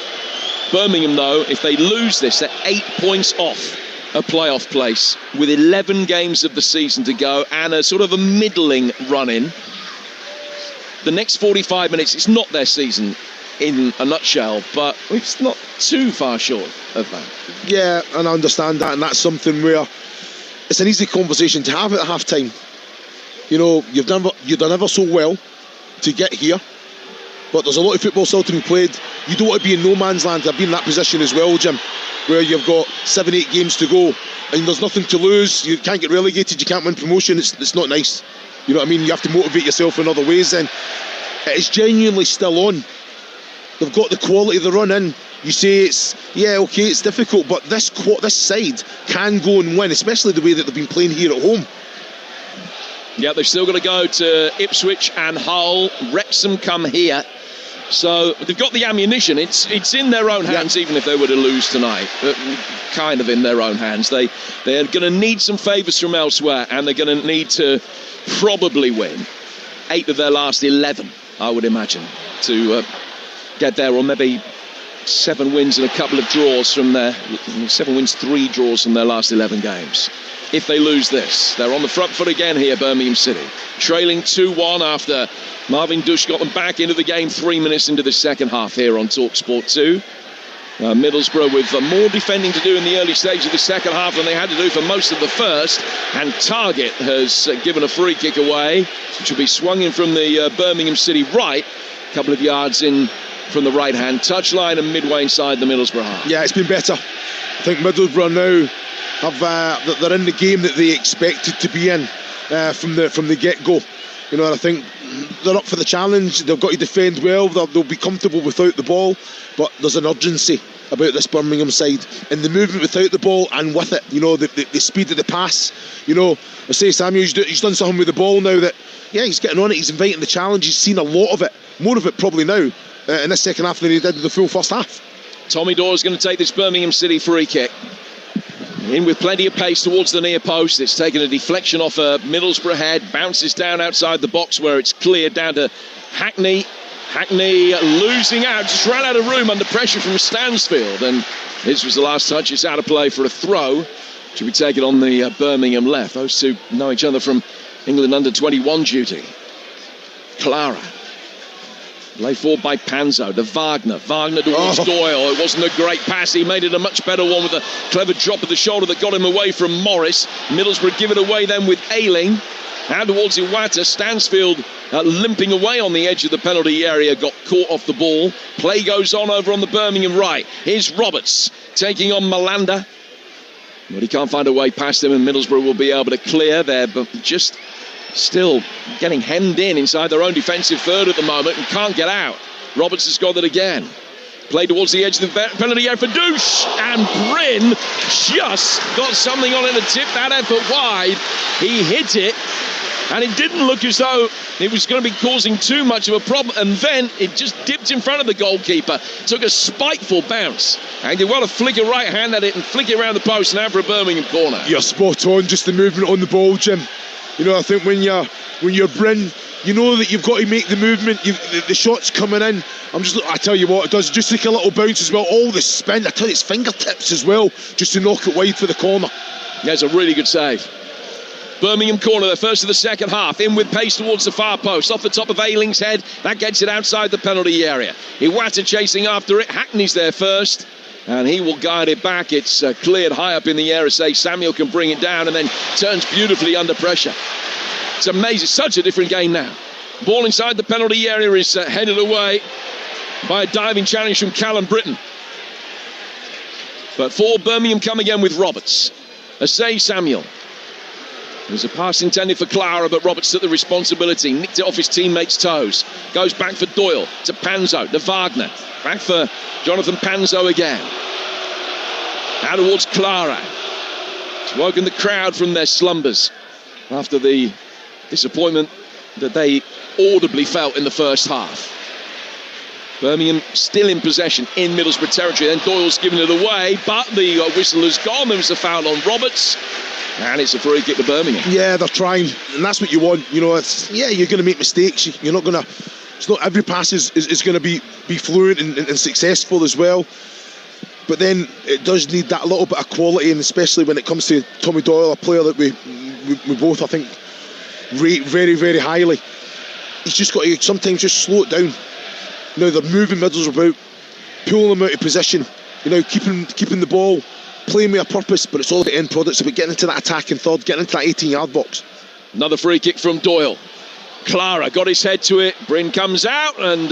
Birmingham, though, if they lose this, they're 8 points off a playoff place with 11 games of the season to go and a sort of a middling run-in. The next 45 minutes, it's not their season in a nutshell, but it's not too far short of that. Yeah, and I understand that, and that's something where it's an easy conversation to have at half-time. You know, you've done ever so well to get here, but there's a lot of football still to be played. You don't want to be in no man's land. I've been in that position as well, Jim, where you've got 7-8 games to go and there's nothing to lose. You can't get relegated, you can't win promotion. It's not nice. You know what I mean? You have to motivate yourself in other ways then. It is genuinely still on. They've got the quality of the run in. you say it's difficult, but this side can go and win, especially the way that they've been playing here at home. Yeah, they've still got to go to Ipswich and Hull. Wrexham come here. So they've got the ammunition. It's in their own hands, even if they were to lose tonight. Kind of in their own hands. They're going to need some favours from elsewhere, and they're going to need to probably win 8 of their last 11, I would imagine, to get there, or maybe 7 wins and a couple of draws from 7 wins, 3 draws from their last 11 games. If they lose this, they're on the front foot again here, Birmingham City. Trailing 2-1 after Marvin Dush got them back into the game 3 minutes into the second half here on Talksport 2. Middlesbrough with more defending to do in the early stage of the second half than they had to do for most of the first. And Target has given a free kick away, which will be swung in from the Birmingham City right, a couple of yards in from the right-hand touchline and midway inside the Middlesbrough half. Yeah, it's been better. I think Middlesbrough now they're in the game that they expected to be in from the get-go. You know, and I think they're up for the challenge. They've got to defend well. They'll be comfortable without the ball, but there's an urgency about this Birmingham side in the movement without the ball and with it. You know, the speed of the pass. You know, I say Samuel, he's done something with the ball now that, yeah, he's getting on it. He's inviting the challenge. He's seen a lot of it, more of it probably now in this second half than he did in the full first half. Tommy Doyle's going to take this Birmingham City free kick. In with plenty of pace towards the near post. It's taken a deflection off a Middlesbrough head, bounces down outside the box where it's cleared down to Hackney. Hackney losing out, just ran out of room under pressure from Stansfield, and this was the last touch. It's out of play for a throw to be taken on the Birmingham left. Those two know each other from England under-21 duty. Clara. Lay forward by Panzo to Wagner towards Doyle. It wasn't a great pass. He made it a much better one with a clever drop of the shoulder that got him away from Morris. Middlesbrough give it away then with Ayling. And towards Iwata. Stansfield limping away on the edge of the penalty area, got caught off the ball. Play goes on over on the Birmingham right. Here's Roberts taking on Malanda. But he can't find a way past him, and Middlesbrough will be able to clear there, but just still getting hemmed in inside their own defensive third at the moment and can't get out. Roberts has got it again. Play towards the edge of the penalty area for Douche, and Bryn just got something on it to tip that effort wide. He hit it, and it didn't look as though it was going to be causing too much of a problem, and then it just dipped in front of the goalkeeper. Took a spiteful bounce, and he want to flick a right hand at it and flick it around the post now for a Birmingham corner. You're spot on, just the movement on the ball, Jim. You know, I think when you're Bryn, you know that you've got to make the movement. The shot's coming in. I tell you what, it does just take a little bounce as well. All the spin, I tell you, it's fingertips as well, just to knock it wide for the corner. Yeah, it's a really good save. Birmingham corner, the first of the second half, in with pace towards the far post, off the top of Ayling's head. That gets it outside the penalty area. Iwata chasing after it. Hackney's there first, and he will guide it back. It's cleared high up in the air as Samuel can bring it down, and then turns beautifully under pressure. It's amazing, such a different game now. Ball inside the penalty area is headed away by a diving challenge from Callum Britton. But for Birmingham come again with Roberts. Asay Samuel. There's a pass intended for Clara, but Roberts took the responsibility, nicked it off his teammate's toes. Goes back for Doyle, to Panzo, to Wagner. Back for Jonathan Panzo again. Now towards Clara. It's woken the crowd from their slumbers after the disappointment that they audibly felt in the first half. Birmingham still in possession in Middlesbrough territory. Then Doyle's given it away, but the whistle has gone. There was a foul on Roberts, and it's a free kick to Birmingham. Yeah, they're trying, and that's what you want. You know, you're going to make mistakes. You're not going to. It's not every pass is going to be fluent and successful as well. But then it does need that little bit of quality, and especially when it comes to Tommy Doyle, a player that we both, I think, rate very, very highly. He's just got to sometimes just slow it down. Now they're moving Middlesbrough about, pulling them out of position, you know, keeping the ball, playing with a purpose, but it's all the end product. It's about getting into that attacking third, getting into that 18-yard box. Another free kick from Doyle. Clara got his head to it. Bryn comes out and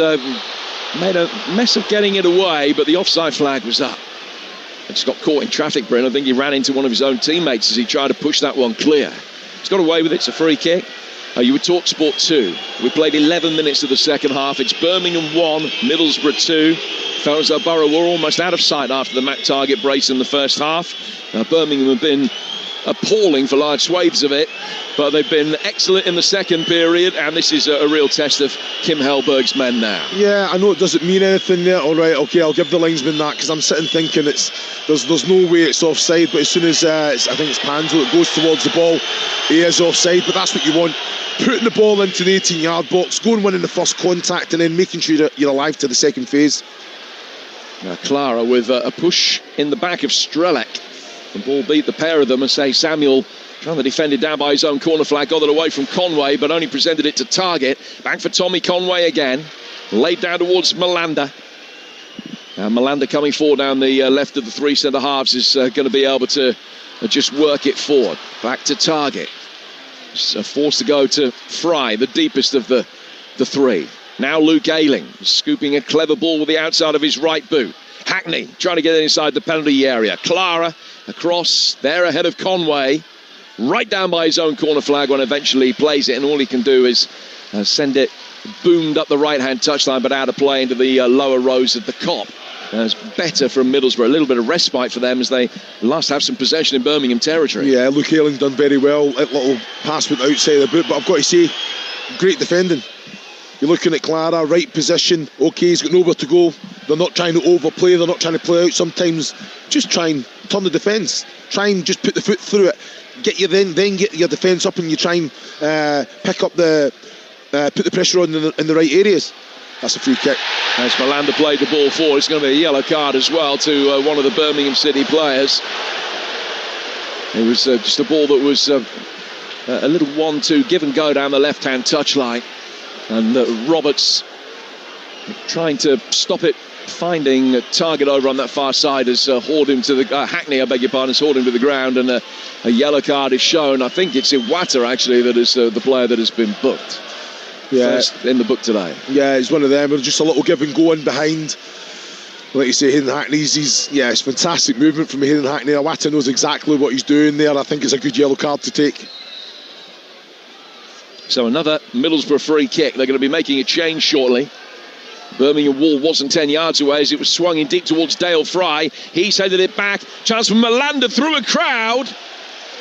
made a mess of getting it away, but the offside flag was up. He just got caught in traffic, Bryn. I think he ran into one of his own teammates as he tried to push that one clear. He's got away with it. It's a free kick. You would talk Sport 2. We played 11 minutes of the second half. It's Birmingham 1, Middlesbrough 2. Felt as though Borough were almost out of sight after the Mac Target brace in the first half. Birmingham have been appalling for large swathes of it, but they've been excellent in the second period, and this is a real test of Kim Hellberg's men now. Yeah, I know it doesn't mean anything there. All right, okay, I'll give the linesman that, because I'm sitting thinking there's no way it's offside, but as soon as I think it's Panzo that goes towards the ball, he is offside. But that's what you want, putting the ball into the 18-yard box, go and winning the first contact, and then making sure that you're alive to the second phase. Now Clara with a push in the back of Strelec. The ball beat the pair of them, and say Samuel trying to defend it down by his own corner flag, got it away from Conway, but only presented it to Target. Back for Tommy Conway again, laid down towards Malanda. And Malanda coming forward down the left of the three centre halves is going to be able to just work it forward. Back to Target. Forced to go to Fry, the deepest of the three. Now Luke Ayling scooping a clever ball with the outside of his right boot. Hackney trying to get inside the penalty area. Clara across there ahead of Conway, right down by his own corner flag when eventually he plays it, and all he can do is send it boomed up the right-hand touchline, but out of play into the lower rows of the Kop. It's better from Middlesbrough, a little bit of respite for them as they last have some possession in Birmingham territory. Yeah, Luke Ayling done very well. That little pass went outside the boot, but I've got to say, great defending. You're looking at Clara, right position, okay, he's got nowhere to go. They're not trying to overplay, they're not trying to play out. Sometimes just try and turn the defence, try and just put the foot through it, then get your defence up, and you try and pick up put the pressure on in the right areas. That's a free kick. As Malanda played the ball forward, it's going to be a yellow card as well to one of the Birmingham City players. It was just a ball that was a little 1-2 give and go down the left-hand touchline. And Roberts trying to stop it, finding a Target over on that far side has hauled him to the Hackney, I beg your pardon, has hauled him to the ground, and a yellow card is shown. I think it's Iwata actually that is the player that has been booked. Yeah, first in the book today. Yeah, he's one of them. Just a little give and go in behind. Like you say, Hayden Hackney's, it's fantastic movement from Hayden Hackney. Iwata knows exactly what he's doing there. I think it's a good yellow card to take. So another Middlesbrough free kick. They're going to be making a change shortly. Birmingham wall wasn't 10 yards away as it was swung in deep towards Dale Fry. He's headed it back. Chance for Malanda through a crowd.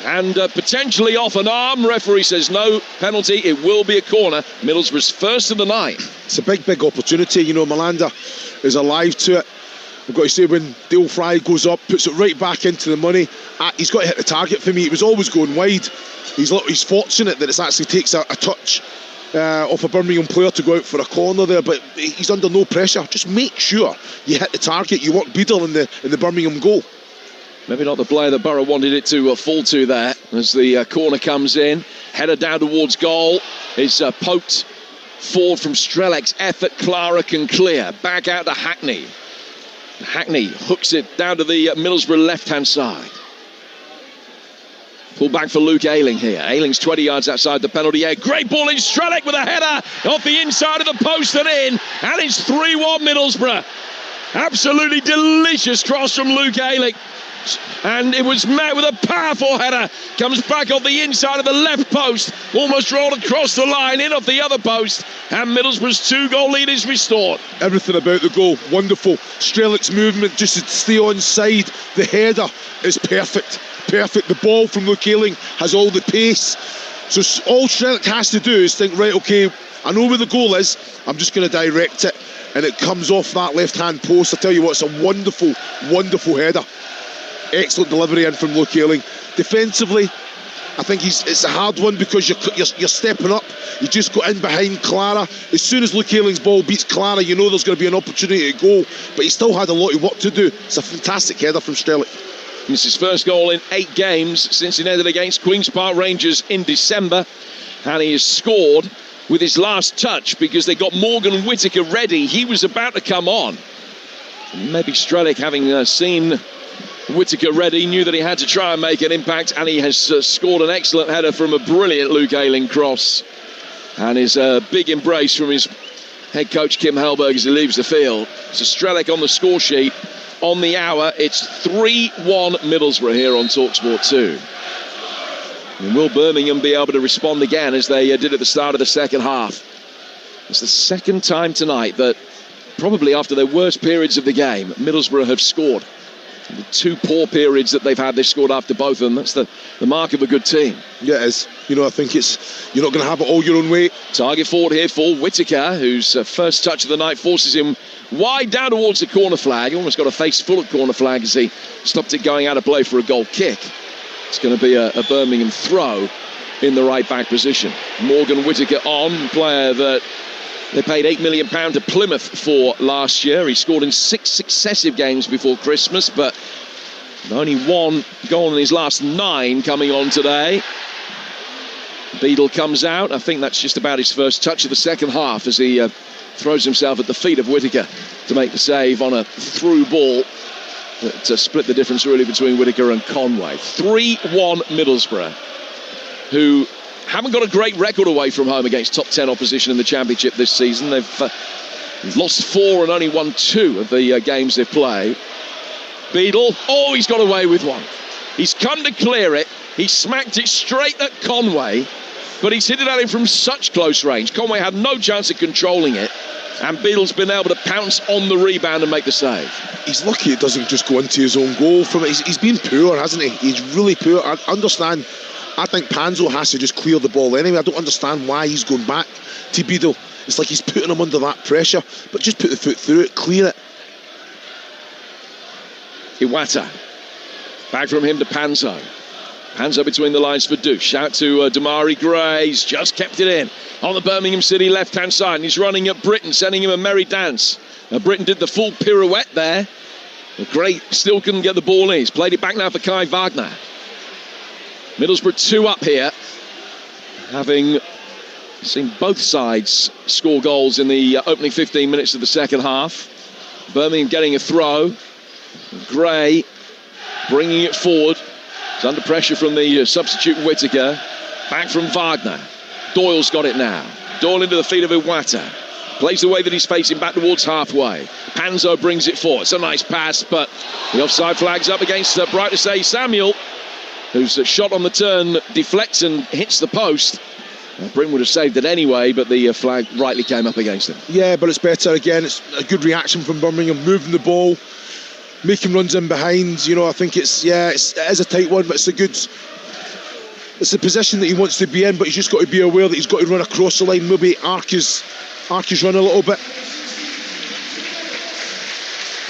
And potentially off an arm. Referee says no penalty. It will be a corner. Middlesbrough's first of the night. It's a big opportunity. Malanda is alive to it. I've got to say, when Dale Fry goes up, puts it right back into the money, he's got to hit the target for me. It was always going wide. He's fortunate that it actually takes a touch off a Birmingham player to go out for a corner there, but he's under no pressure. Just make sure you hit the target. You want Beadle in the Birmingham goal. Maybe not the player that Borough wanted it to fall to there as the corner comes in. Header down towards goal is poked forward from Strelec's effort. Clara can clear. Back out to Hackney. Hackney hooks it down to the Middlesbrough left-hand side. Pull back for Luke Ayling here. Ayling's 20 yards outside the penalty area. Great ball in Strelec with a header off the inside of the post and in. And it's 3-1 Middlesbrough. Absolutely delicious cross from Luke Ayling. And it was met with a powerful header. Comes back off the inside of the left post. Almost rolled across the line, in off the other post. And Middlesbrough's 2-goal lead is restored. Everything about the goal, wonderful. Strelic's movement just to stay on side. The header is perfect. The ball from Luke Ayling has all the pace. So all Strelic has to do is think, right, okay, I know where the goal is. I'm just going to direct it. And it comes off that left-hand post. I tell you what, it's a wonderful header. Excellent delivery in from Luke Ayling. Defensively, I think it's a hard one because you're stepping up. You just got in behind Clara. As soon as Luke Ayling's ball beats Clara, you know there's going to be an opportunity to go. But he still had a lot of work to do. It's a fantastic header from Strelic. It's his first goal in 8 games since he netted against Queen's Park Rangers in December. And he has scored with his last touch because they got Morgan Whittaker ready. He was about to come on. Maybe Strelic, having seen Whittaker ready, knew that he had to try and make an impact, and he has scored an excellent header from a brilliant Luke Ayling cross. And his big embrace from his head coach Kim Hellberg as he leaves the field. So Strelic on the score sheet on the hour. It's 3-1 Middlesbrough here on Talksport 2. And will Birmingham be able to respond again as they did at the start of the second half? It's the second time tonight that probably after their worst periods of the game, Middlesbrough have scored. The 2 poor periods that they've had, they've scored after both of them. That's the mark of a good team. Yeah, it is. You know, I think you're not going to have it all your own way. Target forward here for Whittaker, whose first touch of the night forces him wide down towards the corner flag. He almost got a face full of corner flag as he stopped it going out of play for a goal kick. It's going to be a Birmingham throw in the right back position. Morgan Whittaker on, player that they paid £8 million to Plymouth for last year. He scored in 6 successive games before Christmas, but only 1 goal in his last 9 coming on today. Beadle comes out. I think that's just about his first touch of the second half as he throws himself at the feet of Whittaker to make the save on a through ball that split the difference really between Whittaker and Conway. 3-1 Middlesbrough, who haven't got a great record away from home against top 10 opposition in the Championship this season. They've lost 4 and only won 2 of the games they've played. Beadle, he's got away with one. He's come to clear it. He smacked it straight at Conway, but he's hit it at him from such close range. Conway had no chance of controlling it, and Beadle's been able to pounce on the rebound and make the save. He's lucky it doesn't just go into his own goal from it. He's been poor, hasn't he? He's really poor. I understand. I think Panzo has to just clear the ball anyway. I don't understand why he's going back to Beadle. It's like he's putting him under that pressure. But just put the foot through it, clear it. Iwata. Back from him to Panzo. Panzo between the lines for Douche. Out to Damari Gray. He's just kept it in on the Birmingham City left-hand side. And he's running at Britton, sending him a merry dance. Britton did the full pirouette there. But Gray still couldn't get the ball in. He's played it back now for Kai Wagner. Middlesbrough 2 up here, having seen both sides score goals in the opening 15 minutes of the second half. Birmingham getting a throw. Gray bringing it forward. He's under pressure from the substitute Whittaker. Back from Wagner. Doyle's got it now. Doyle into the feet of Iwata. Plays the way that he's facing back towards halfway. Panzo brings it forward. It's a nice pass, but the offside flag's up against Bright Samuel, whose shot on the turn deflects and hits the post. Britton would have saved it anyway, but the flag rightly came up against him. Yeah, but it's better again. It's a good reaction from Birmingham, moving the ball, making runs in behind. You know, I think it is a tight one, but it's a position that he wants to be in, but he's just got to be aware that he's got to run across the line, maybe arc his run a little bit.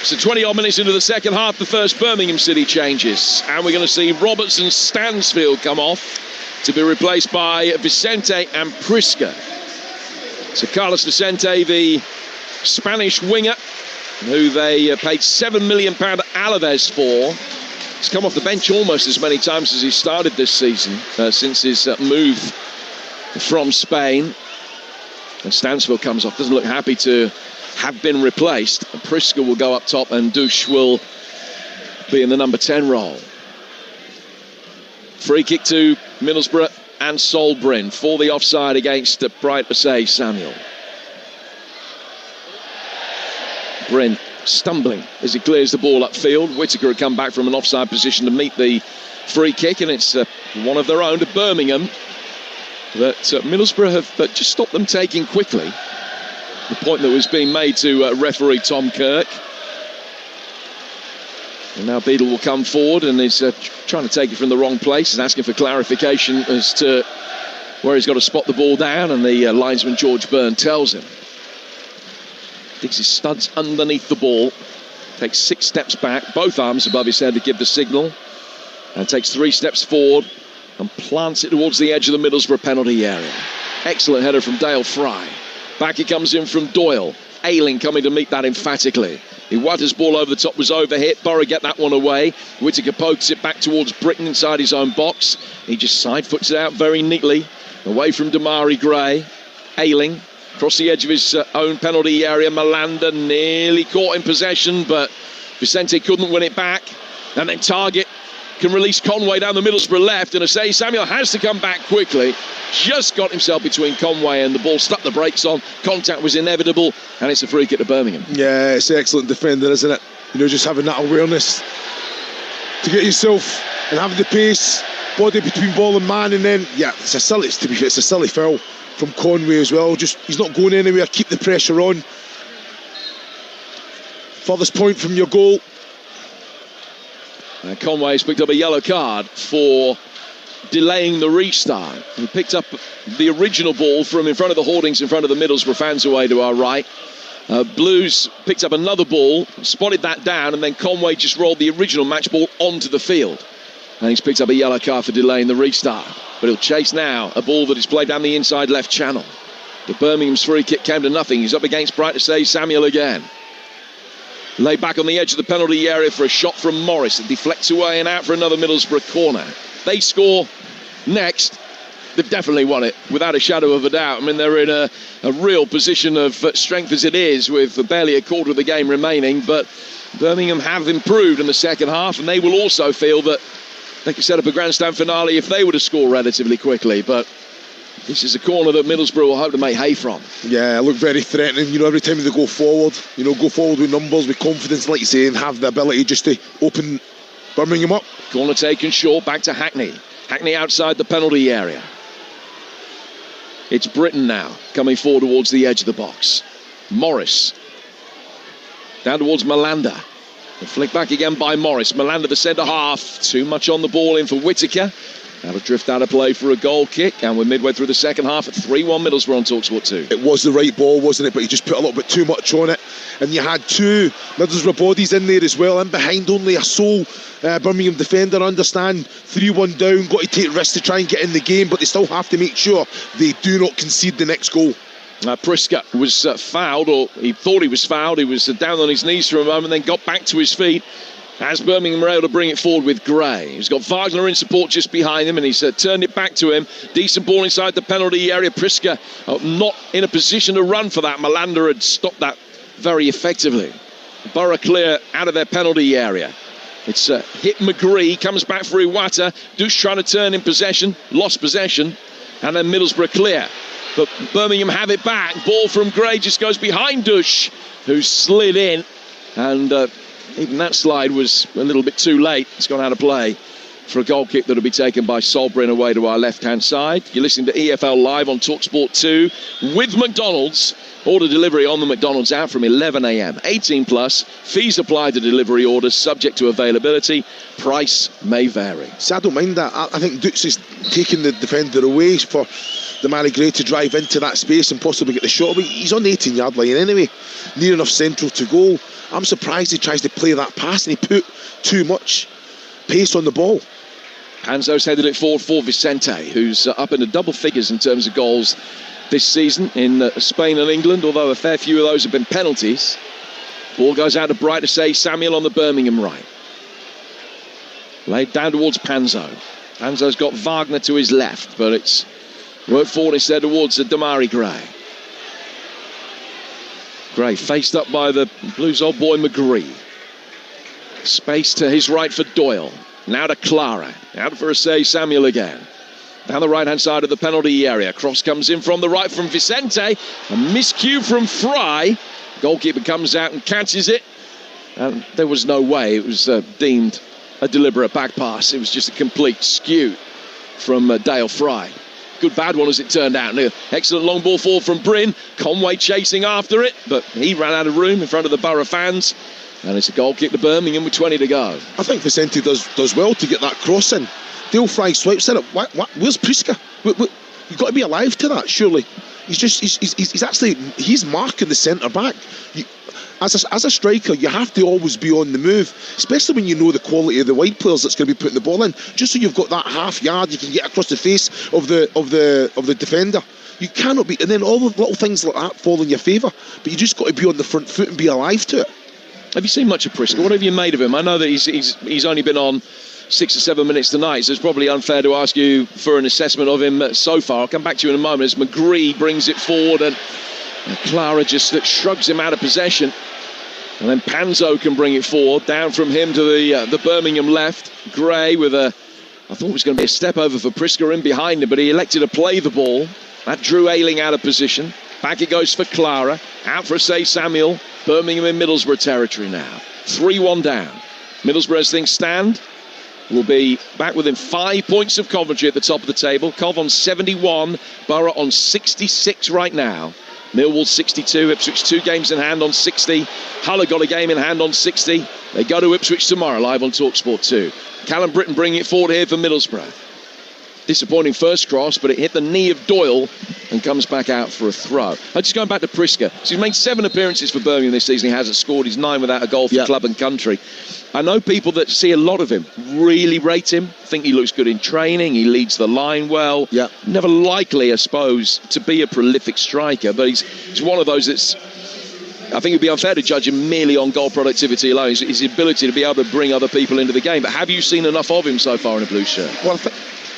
So 20-odd minutes into the second half, the first Birmingham City changes. And we're going to see Robertson Stansfield come off to be replaced by Vicente and Prisca. So Carlos Vicente, the Spanish winger, who they paid £7 million Alaves for, has come off the bench almost as many times as he started this season since his move from Spain. And Stansfield comes off, doesn't look happy to have been replaced. And Prisca will go up top and Douche will be in the number 10 role. Free kick to Middlesbrough and Solbrin for the offside against Bright Samuel. Bryn stumbling as he clears the ball upfield. Whittaker had come back from an offside position to meet the free kick, and it's one of their own to Birmingham that Middlesbrough have just stopped them taking quickly. The point that was being made to referee Tom Kirk. And now Beadle will come forward and is trying to take it from the wrong place and asking for clarification as to where he's got to spot the ball down, and the linesman George Byrne tells him. Digs his studs underneath the ball, takes 6 steps back, both arms above his head to give the signal, and takes 3 steps forward and plants it towards the edge of the Middlesbrough penalty area. Excellent header from Dale Fry. Back he comes in from Doyle. Ayling coming to meet that emphatically. Iwata's ball over the top was overhit. Borough get that one away. Whittaker pokes it back towards Britton inside his own box. He just side foots it out very neatly. Away from Damari Gray. Ayling across the edge of his own penalty area. Malanda nearly caught in possession, but Vicente couldn't win it back. And then Target can release Conway down the Middlesbrough left, and Asai Samuel has to come back quickly. Just got himself between Conway and the ball, stuck the brakes on. Contact was inevitable, and it's a free kick to Birmingham. Yeah, it's excellent defending, isn't it? You know, just having that awareness to get yourself and having the pace, body between ball and man, and then it's a silly foul from Conway as well. Just he's not going anywhere. Keep the pressure on. Furthest point from your goal. And Conway's picked up a yellow card for delaying the restart. He picked up the original ball from in front of the hoardings in front of the Middlesbrough fans away to our right. Blues picked up another ball, spotted that down, and then Conway just rolled the original match ball onto the field. And he's picked up a yellow card for delaying the restart. But he'll chase now a ball that is played down the inside left channel. The Birmingham's free kick came to nothing. He's up against Bright to say Samuel again. Laid back on the edge of the penalty area for a shot from Morris. It deflects away and out for another Middlesbrough corner. They score next. They've definitely won it, without a shadow of a doubt. I mean, they're in a real position of strength as it is, with barely a quarter of the game remaining. But Birmingham have improved in the second half, and they will also feel that they could set up a grandstand finale if they were to score relatively quickly. But this is a corner that Middlesbrough will hope to make hay from. Yeah, look very threatening. You know, every time they go forward, go forward with numbers, with confidence, like you say, and have the ability just to open Birmingham up. Corner taken short, back to Hackney. Hackney outside the penalty area. It's Britton now, coming forward towards the edge of the box. Morris. Down towards Malander. The flick back again by Morris. Malander, the centre half. Too much on the ball in for Whittaker. That'll drift out of play for a goal kick, and we're midway through the second half at 3-1 Middlesbrough on Talksport 2. It was the right ball, wasn't it? But he just put a little bit too much on it, and you had two Middlesbrough bodies in there as well, and behind only a sole Birmingham defender. Understand 3-1 down, got to take risks to try and get in the game, but they still have to make sure they do not concede the next goal. Priska was fouled, or he thought he was fouled. He was down on his knees for a moment, then got back to his feet as Birmingham were able to bring it forward with Gray. He's got Wagner in support just behind him, and he's turned it back to him. Decent ball inside the penalty area. Priska not in a position to run for that. Malander had stopped that very effectively. Borough clear out of their penalty area. It's hit McGree, comes back for Iwata. Dush trying to turn in possession, lost possession, and then Middlesbrough clear. But Birmingham have it back. Ball from Gray just goes behind Dush, who slid in, and even that slide was a little bit too late. It's gone out of play for a goal kick that will be taken by Solbrin away to our left-hand side. You're listening to EFL Live on Talksport 2 with McDonald's. Order delivery on the McDonald's app from 11 a.m. 18 plus. Fees apply to delivery orders, subject to availability. Price may vary. See, I don't mind that. I think Dukes is taking the defender away for the Mary Gray to drive into that space and possibly get the shot. But he's on the 18-yard line anyway, near enough central to goal. I'm surprised he tries to play that pass and he put too much pace on the ball. Panzo's headed it forward for Vicente, who's up in the double figures in terms of goals this season in Spain and England, although a fair few of those have been penalties. Ball goes out to Bright to say Samuel on the Birmingham right. Laid down towards Panzo. Panzo's got Wagner to his left, but it's worked forward instead towards Damari Gray. Gray faced up by the Blues old boy McGree. Space to his right for Doyle. Now to Clara. Out for Say Samuel again. Down the right-hand side of the penalty area. Cross comes in from the right from Vicente. A miscue from Fry. Goalkeeper comes out and catches it. And there was no way it was deemed a deliberate back pass. It was just a complete skew from Dale Fry. Good bad one as it turned out. Excellent long ball forward from Bryn. Conway chasing after it, but he ran out of room in front of the Borough fans. And it's a goal kick to Birmingham with 20 to go. I think Vicente does well to get that cross in. Dale Fry swipes at it. Where's Priska? You've got to be alive to that, surely. He's marking the centre back. As a striker, you have to always be on the move, especially when you know the quality of the wide players that's going to be putting the ball in. Just so you've got that half yard, you can get across the face of the defender. You cannot be, and then all the little things like that fall in your favour. But you just got to be on the front foot and be alive to it. Have you seen much of Priska? What have you made of him? I know that he's only been on 6 or 7 minutes tonight, so it's probably unfair to ask you for an assessment of him so far. I'll come back to you in a moment as McGree brings it forward and Clara just shrugs him out of possession. And then Panzo can bring it forward, down from him to the Birmingham left. Gray with I thought it was going to be a step over for Priska in behind him, but he elected to play the ball. That drew Ayling out of position. Back it goes for Clara. Out for Say Samuel. Birmingham in Middlesbrough territory now. 3-1 down. Middlesbrough, as things stand, will be back within 5 points of Coventry at the top of the table. Cov on 71, Borough on 66 right now. Millwall 62, Ipswich 2 games in hand on 60. Hull got a game in hand on 60. They go to Ipswich tomorrow, live on Talksport 2. Callum Britton bringing it forward here for Middlesbrough. Disappointing first cross, but it hit the knee of Doyle and comes back out for a throw. Just going back to Priska. So he's made 7 appearances for Birmingham this season. He hasn't scored. He's 9 without a goal for club and country. I know people that see a lot of him really rate him, think he looks good in training, he leads the line well. Never likely, I suppose, to be a prolific striker, but he's one of those that's... I think it'd be unfair to judge him merely on goal productivity alone. His ability to be able to bring other people into the game. But have you seen enough of him so far in a blue shirt? Well,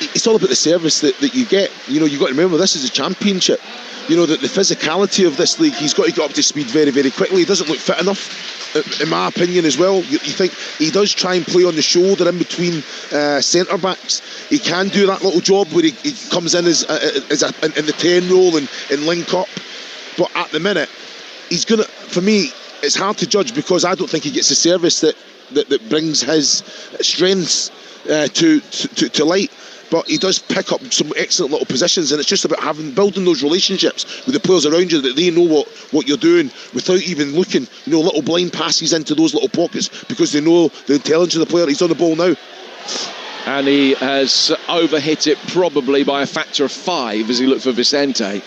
it's all about the service that you get. You know, you've got to remember, this is a championship. You know, the physicality of this league, he's got to get up to speed very, very quickly. He doesn't look fit enough, in my opinion, as well. You think he does try and play on the shoulder in between centre-backs. He can do that little job where he comes in in the 10 role and link up. But at the minute, he's going to, for me, it's hard to judge because I don't think he gets the service that brings his strengths to light. But he does pick up some excellent little positions, and it's just about building those relationships with the players around you, that they know what you're doing without even looking. You know, little blind passes into those little pockets because they know the intelligence of the player. He's on the ball now. And he has overhit it probably by a factor of 5 as he looked for Vicente.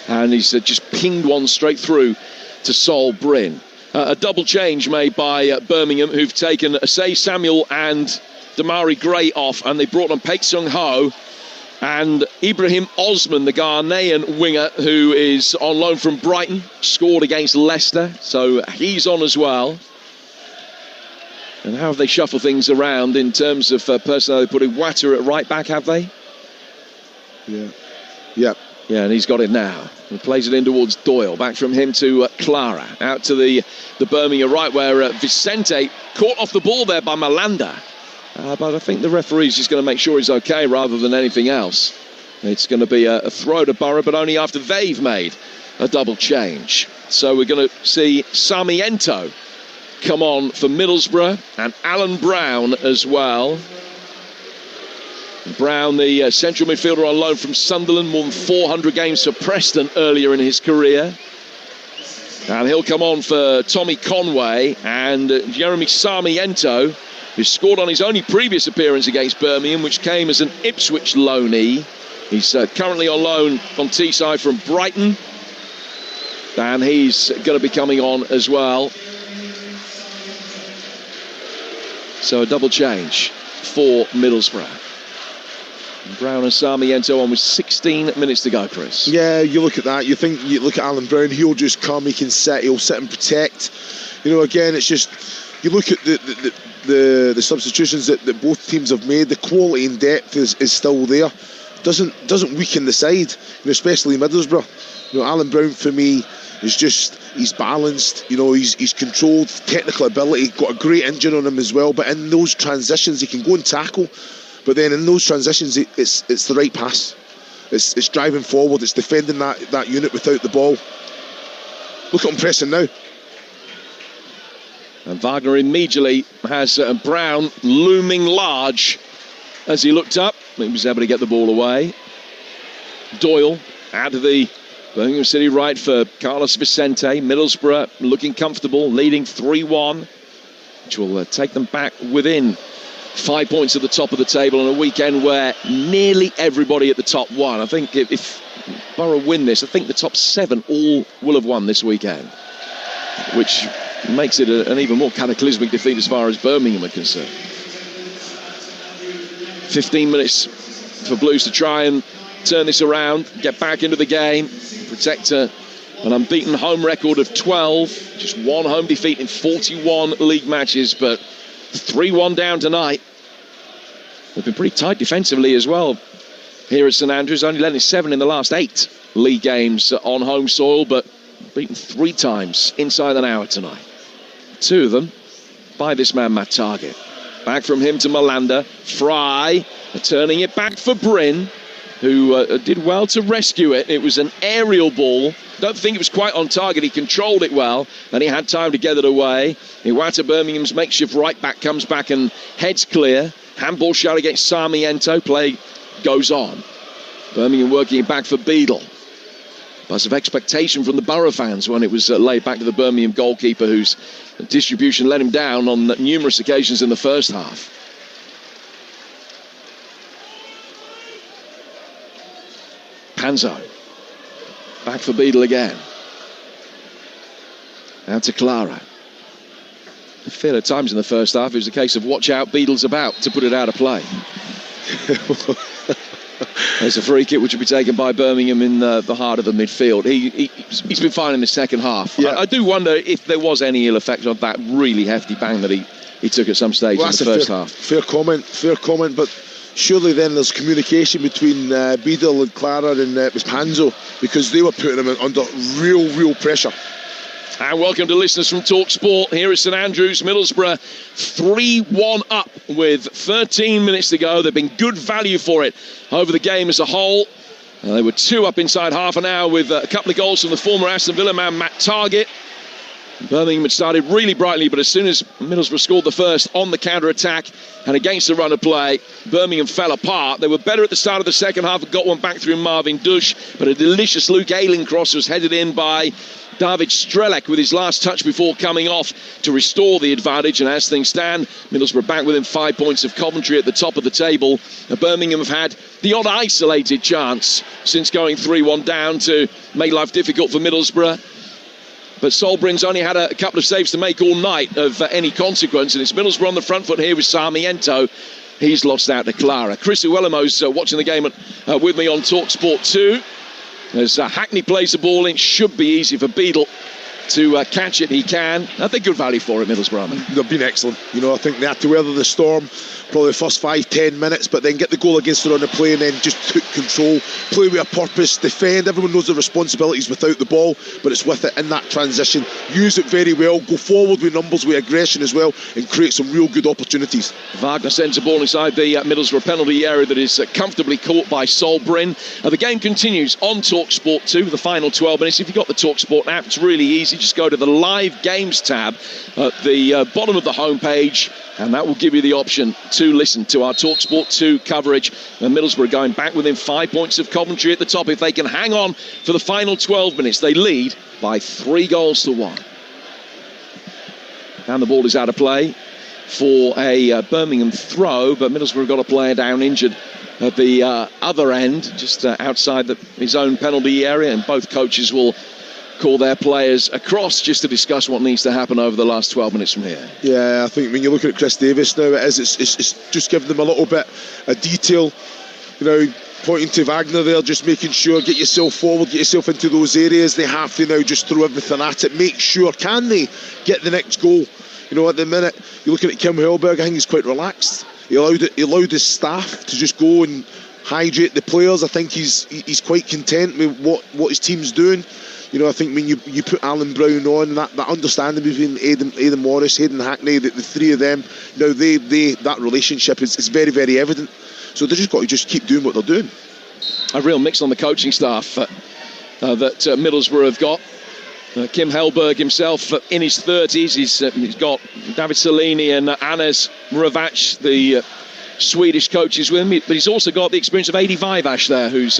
And he's just pinged one straight through to Sol Bryn. A double change made by Birmingham, who've taken Asay Samuel and Damari Gray off, and they brought on Paik Sung Ho and Ibrahim Osman, the Ghanaian winger, who is on loan from Brighton, scored against Leicester, so he's on as well. And how have they shuffled things around in terms of personnel? They put Iwata at right back, have they? Yeah, and he's got it now. He plays it in towards Doyle. Back from him to Clara. Out to the Birmingham right, where Vicente caught off the ball there by Malanda. But I think the referee's just going to make sure he's okay rather than anything else. It's going to be a throw to Borough, but only after they've made a double change. So we're going to see Sarmiento come on for Middlesbrough and Alan Brown as well. Brown, the central midfielder on loan from Sunderland, more than 400 games for Preston earlier in his career. And he'll come on for Tommy Conway, and Jeremy Sarmiento, who scored on his only previous appearance against Birmingham, which came as an Ipswich loanee. He's currently on loan from Teesside from Brighton, and he's going to be coming on as well. So a double change for Middlesbrough. Brown and Sarmiento on with 16 minutes to go, Chris. Yeah, you look at that, you look at Alan Brown, he'll just come, he can sit, he'll sit and protect. You know, again, it's just, you look at the substitutions that both teams have made, the quality and depth is still there. Doesn't weaken the side, you know, especially Middlesbrough. You know, Alan Brown for me is just, he's balanced, you know, he's controlled, technical ability, got a great engine on him as well, but in those transitions he can go and tackle, but then in those transitions it's the right pass. It's driving forward, it's defending that unit without the ball. Look at him pressing now. And Wagner immediately has Brown looming large as he looked up. He was able to get the ball away. Doyle out of the Birmingham City right for Carlos Vicente. Middlesbrough looking comfortable, leading 3-1, which will take them back within 5 points at the top of the table on a weekend where nearly everybody at the top won. I think if Borough win this, I think the top 7 all will have won this weekend, which makes it an even more cataclysmic defeat as far as Birmingham are concerned. 15 minutes for Blues to try and turn this around, get back into the game, protect an unbeaten home record of 12, just one home defeat in 41 league matches, but 3-1 down tonight. They've been pretty tight defensively as well here at St Andrews, only letting 7 in the last 8 league games on home soil, but beaten 3 times inside an hour tonight. 2 of them by this man Matt Targett. Back from him to Malanda. Fry turning it back for Bryn, who did well to rescue it. It was an aerial ball. Don't think it was quite on target. He controlled it well. Then he had time to get it away. Iwata, Birmingham's makeshift right back, comes back and heads clear. Handball shot against Sarmiento. Play goes on. Birmingham working it back for Beadle. buzz of expectation from the Borough fans when it was laid back to the Birmingham goalkeeper, whose distribution let him down on numerous occasions in the first half. Panzo. Back for Beadle again. Now to Clara. I feel at times in the first half it was a case of watch out, Beadle's about to put it out of play. There's a free kick which will be taken by Birmingham in the heart of the midfield. He's been fine in the second half. Yeah. I do wonder if there was any ill effect of that really hefty bang that he took at some stage in the first half. Fair comment, but surely then there's communication between Beadle and Clara and Panzo, because they were putting him under real pressure. And welcome to listeners from Talksport. Here is St Andrews, Middlesbrough 3-1 up with 13 minutes to go. They've been good value for it over the game as a whole. They were 2 up inside half an hour with a couple of goals from the former Aston Villa man Matt Targett. Birmingham had started really brightly, but as soon as Middlesbrough scored the first on the counter-attack and against the run of play, Birmingham fell apart. They were better at the start of the second half and got one back through Marvin Dush, but a delicious Luke Ayling cross was headed in by David Strelec with his last touch before coming off to restore the advantage. And as things stand, Middlesbrough back within 5 points of Coventry at the top of the table. Birmingham have had the odd isolated chance since going 3-1 down to make life difficult for Middlesbrough. But Solbrin's only had a couple of saves to make all night of any consequence, and it's Middlesbrough on the front foot here with Sarmiento. He's lost out to Clara. Chris Uelemo's watching the game with me on Talksport 2. As Hackney plays the ball in, should be easy for Beadle to catch it. He can. I think good value for it, Middlesbrough. They've been excellent. I think they had to weather the storm probably the first 5-10 minutes, but then get the goal against the run of play and then just took control, play with a purpose, defend. Everyone knows the responsibilities without the ball, but it's with it in that transition. Use it very well, go forward with numbers, with aggression as well, and create some real good opportunities. Wagner sends a ball inside the Middlesbrough penalty area that is comfortably caught by Solbrin. The game continues on Talksport 2, the final 12 minutes. If you've got the Talksport app, it's really easy. Just go to the live games tab at the bottom of the homepage, and that will give you the option to listen to our Talksport 2 coverage. And Middlesbrough going back within 5 points of Coventry at the top. If they can hang on for the final 12 minutes, they lead by 3-1. And the ball is out of play for a Birmingham throw, but Middlesbrough got a player down injured at the other end, just outside his own penalty area, and both coaches will call their players across just to discuss what needs to happen over the last 12 minutes from here. Yeah, I think when you look at Chris Davis now, it's just giving them a little bit of detail, pointing to Wagner there, just making sure, get yourself forward, get yourself into those areas. They have to now just throw everything at it, make sure, can they get the next goal? At the minute, you're looking at Kim Hellberg, I think he's quite relaxed. He allowed his staff to just go and hydrate the players. I think he's quite content with what his team's doing. I think when you put Alan Brown on, that understanding between Aidan Morris, Hayden Hackney, the three of them, now that relationship is very, very evident. So they've just got to keep doing what they're doing. A real mix on the coaching staff that Middlesbrough have got. Kim Hellberg himself in his 30s. He's got David Salini and Anes Mravac, the Swedish coaches with him, but he's also got the experience of Adi Vivash there, who's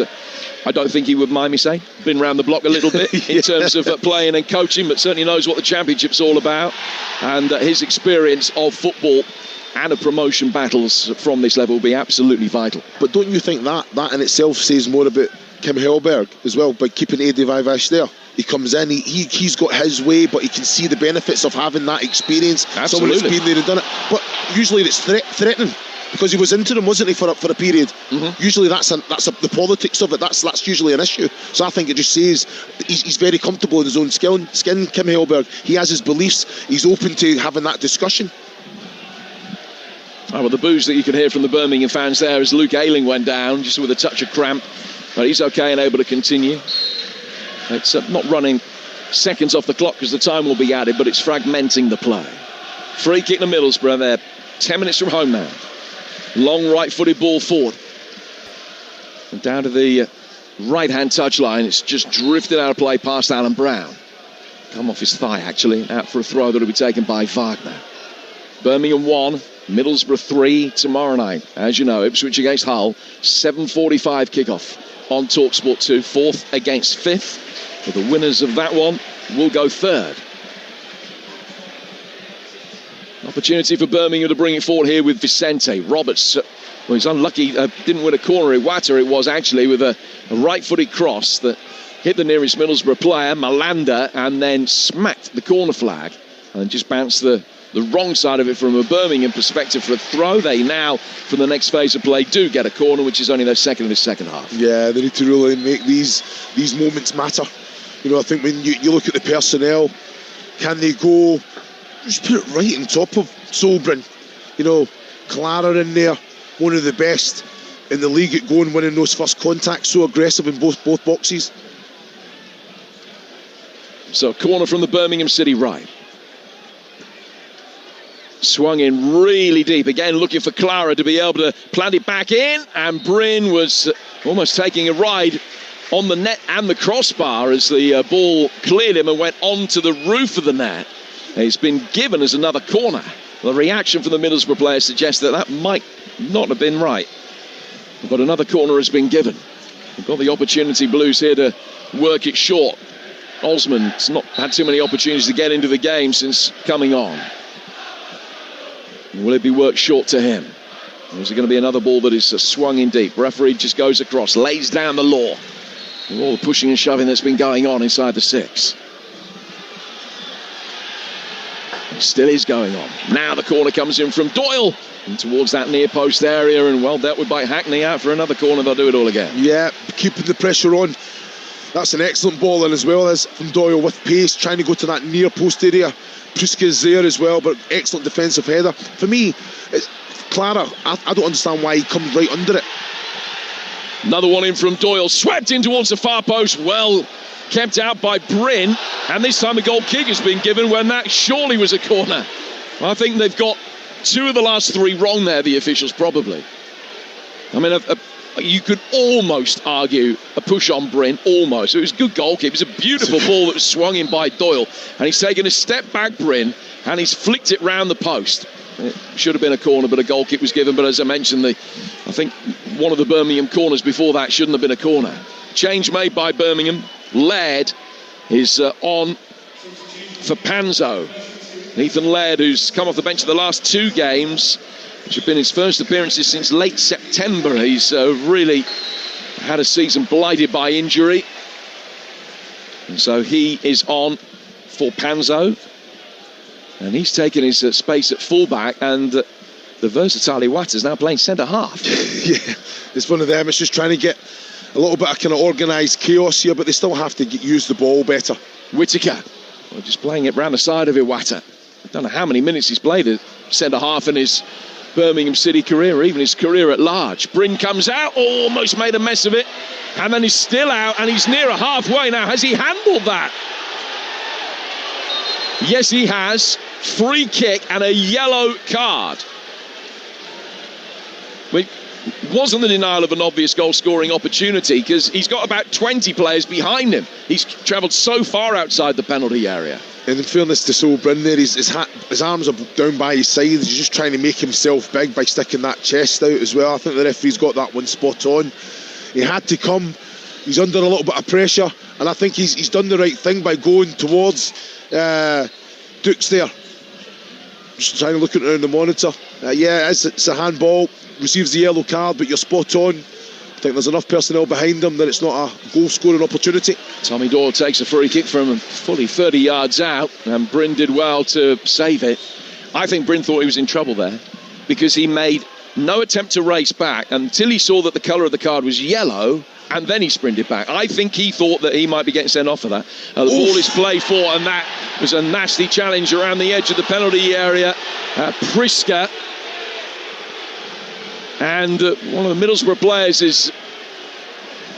I don't think he would mind me saying been round the block a little bit in terms of playing and coaching, but certainly knows what the championship's all about, and his experience of football and of promotion battles from this level will be absolutely vital. But don't you think that in itself says more about Kim Hellberg as well, by keeping Adi Vivash there? He comes in, he's got his way, but he can see the benefits of having that experience. Absolutely. Someone that's been there and done it. But usually it's threatening, because he was interim, wasn't he, for a period? Mm-hmm. Usually that's the politics of it. That's usually an issue. So I think it just says he's very comfortable in his own skin. Kim Hellberg, he has his beliefs. He's open to having that discussion. Well, the boos that you can hear from the Birmingham fans there as Luke Ayling went down, just with a touch of cramp. But he's okay and able to continue. It's not running seconds off the clock because the time will be added, but it's fragmenting the play. Free kick to Middlesbrough. They're 10 minutes from home now. Long right-footed ball forward. And down to the right-hand touchline. It's just drifted out of play past Alan Brown. Come off his thigh, actually. Out for a throw that will be taken by Wagner. Birmingham 1, Middlesbrough 3 tomorrow night. As you know, Ipswich against Hull, 7:45 kickoff on Talksport 2, 4th against 5th. But the winners of that one will go 3rd. Opportunity for Birmingham to bring it forward here with Vicente. Roberts, well, he's unlucky, didn't win a corner. Iwata it was actually, with a right-footed cross that hit the nearest Middlesbrough player, Malanda, and then smacked the corner flag and just bounced the wrong side of it from a Birmingham perspective for a throw. They now, for the next phase of play, do get a corner, which is only their second in the second half. Yeah, they need to really make these moments matter. You know, I think when you look at the personnel, can they go, just put it right on top of Solbrin? You know, Clara in there, one of the best in the league at going, winning those first contacts, so aggressive in both boxes. So, corner from the Birmingham City right. Swung in really deep. Again, looking for Clara to be able to plant it back in. And Bryn was almost taking a ride on the net and the crossbar as the ball cleared him and went onto the roof of the net. It's been given as another corner. The reaction from the Middlesbrough players suggests that might not have been right. But another corner has been given. We've got the opportunity, Blues, here to work it short. Osman's not had too many opportunities to get into the game since coming on. Will it be worked short to him? Or is it going to be another ball that is swung in deep? Referee just goes across, lays down the law. With all the pushing and shoving that's been going on inside the 6. It still is going on. Now the corner comes in from Doyle and towards that near post area, and well dealt with by Hackney. Out for another corner, they'll do it all again. Yeah, keeping the pressure on. That's an excellent ball in as well as from Doyle with pace, trying to go to that near post area. Pruska's there as well, but excellent defensive header. For me, it's Clara, I don't understand why he comes right under it. Another one in from Doyle, swept in towards the far post, well kept out by Bryn, and this time a goal kick has been given when that surely was a corner. I think they've got 2 of the last 3 wrong there, the officials, probably. I mean, you could almost argue a push on Bryn, almost. It was a good goal kick. It was a beautiful ball that was swung in by Doyle, and he's taken a step back, Bryn, and he's flicked it round the post. It should have been a corner, but a goal kick was given. But as I mentioned, I think one of the Birmingham corners before that shouldn't have been a corner. Change made by Birmingham. Laird is on for Panzo. Ethan Laird, who's come off the bench of the last 2 games, which have been his first appearances since late September. He's really had a season blighted by injury. And so he is on for Panzo. And he's taken his space at fullback, and the versatile Iwata is now playing centre-half. Yeah, it's one of them. It's just trying to get a little bit of kind of organised chaos here, but they still have to use the ball better. Whittaker, just playing it round the side of Iwata. I don't know how many minutes he's played at centre-half in his Birmingham City career, or even his career at large. Bryn comes out, almost made a mess of it, and then he's still out, and he's near a halfway now. Has he handled that? Yes, he has. Free kick and a yellow card. It wasn't the denial of an obvious goal-scoring opportunity, because he's got about 20 players behind him. He's travelled so far outside the penalty area. And in fairness to Solbrin there, his arms are down by his side. He's just trying to make himself big by sticking that chest out as well. I think the referee's got that one spot on. He had to come. He's under a little bit of pressure, and I think he's done the right thing by going towards Dukes there. Just trying to look at it on the monitor. Yeah, it's a handball. Receives the yellow card, but you're spot on. I think there's enough personnel behind him that it's not a goal-scoring opportunity. Tommy Doyle takes a free kick from fully 30 yards out, and Bryn did well to save it. I think Bryn thought he was in trouble there, because he made no attempt to race back until he saw that the colour of the card was yellow, and then he sprinted back. I think he thought that he might be getting sent off for that. The ball is played for, and that was a nasty challenge around the edge of the penalty area. Priska. And one of the Middlesbrough players is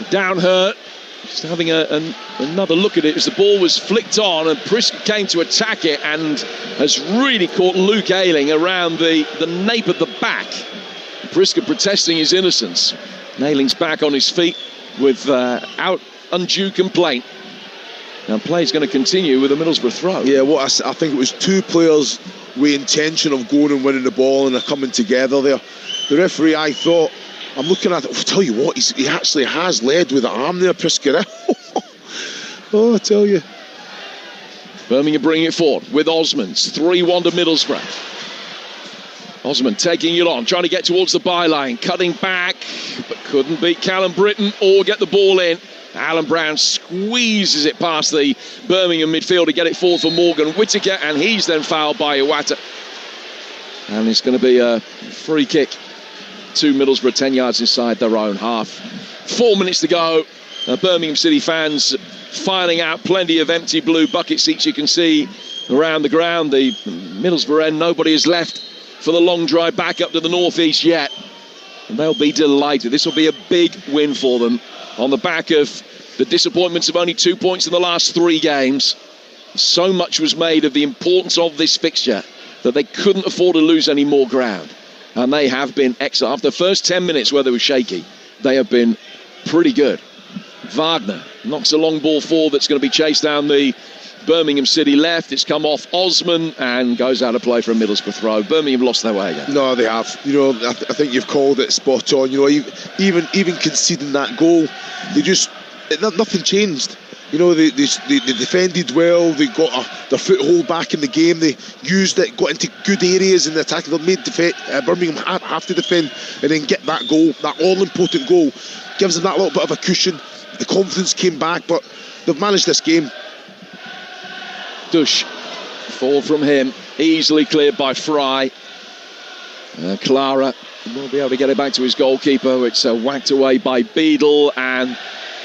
down hurt. Just having another look at it as the ball was flicked on, and Priska came to attack it and has really caught Luke Ayling around the nape of the back. Priska protesting his innocence. Ayling's back on his feet without undue complaint. Now play's going to continue with a Middlesbrough throw. Yeah, I think it was 2 players with intention of going and winning the ball, and they're coming together there. The referee, I thought, I'm looking at it, I'll tell you what, he actually has led with the arm there, Prisker. Oh, I tell you. Birmingham bringing it forward with Osmonds. 3-1 to Middlesbrough. Osmond taking it on, trying to get towards the byline, cutting back, but couldn't beat Callum Britton or get the ball in. Alan Brown squeezes it past the Birmingham midfield to get it forward for Morgan Whittaker, and he's then fouled by Iwata. And it's going to be a free kick to Middlesbrough, 10 yards inside their own half. 4 minutes to go. Birmingham City fans filing out plenty of empty blue bucket seats you can see around the ground. The Middlesbrough end, nobody is left for the long drive back up to the northeast yet. And they'll be delighted. This will be a big win for them on the back of the disappointments of only 2 points in the last 3 games. So much was made of the importance of this fixture that they couldn't afford to lose any more ground. And they have been excellent. After the first 10 minutes where they were shaky, they have been pretty good. Wagner knocks a long ball forward that's going to be chased down the Birmingham City left. It's come off Osman and goes out of play for a Middlesbrough throw. Birmingham lost their way again. No, they have. You know, I think you've called it spot on. You know, even conceding that goal, nothing changed. You know, they defended well. They got their foothold back in the game. They used it, got into good areas in the attack. They made Birmingham have to defend and then get that goal, that all-important goal. Gives them that little bit of a cushion. The confidence came back, but they've managed this game. Dush, fall from him, easily cleared by Fry. Clara will be able to get it back to his goalkeeper. It's whacked away by Beadle and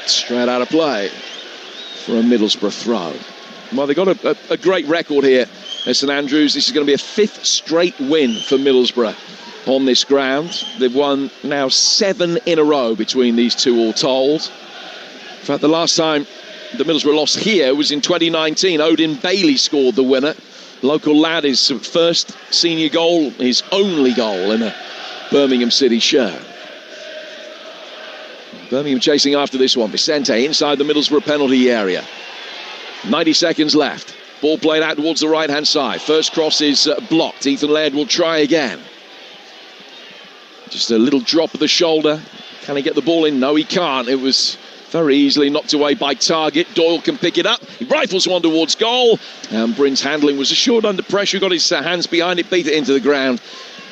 straight out of play for a Middlesbrough throw. Well, they've got a great record here at St Andrews. This is going to be a 5th straight win for Middlesbrough on this ground. They've won now 7 in a row between these two, all told. In fact, the last time the Middlesbrough loss here was in 2019. Odin Bailey scored the winner. Local lad, his first senior goal, his only goal in a Birmingham City shirt. Birmingham chasing after this one. Vicente inside the Middlesbrough penalty area. 90 seconds left. Ball played out towards the right-hand side. First cross is blocked. Ethan Laird will try again. Just a little drop of the shoulder. Can he get the ball in? No, he can't. It was very easily knocked away by Target. Doyle can pick it up. He rifles one towards goal. And Bryn's handling was assured under pressure. Got his hands behind it, beat it into the ground.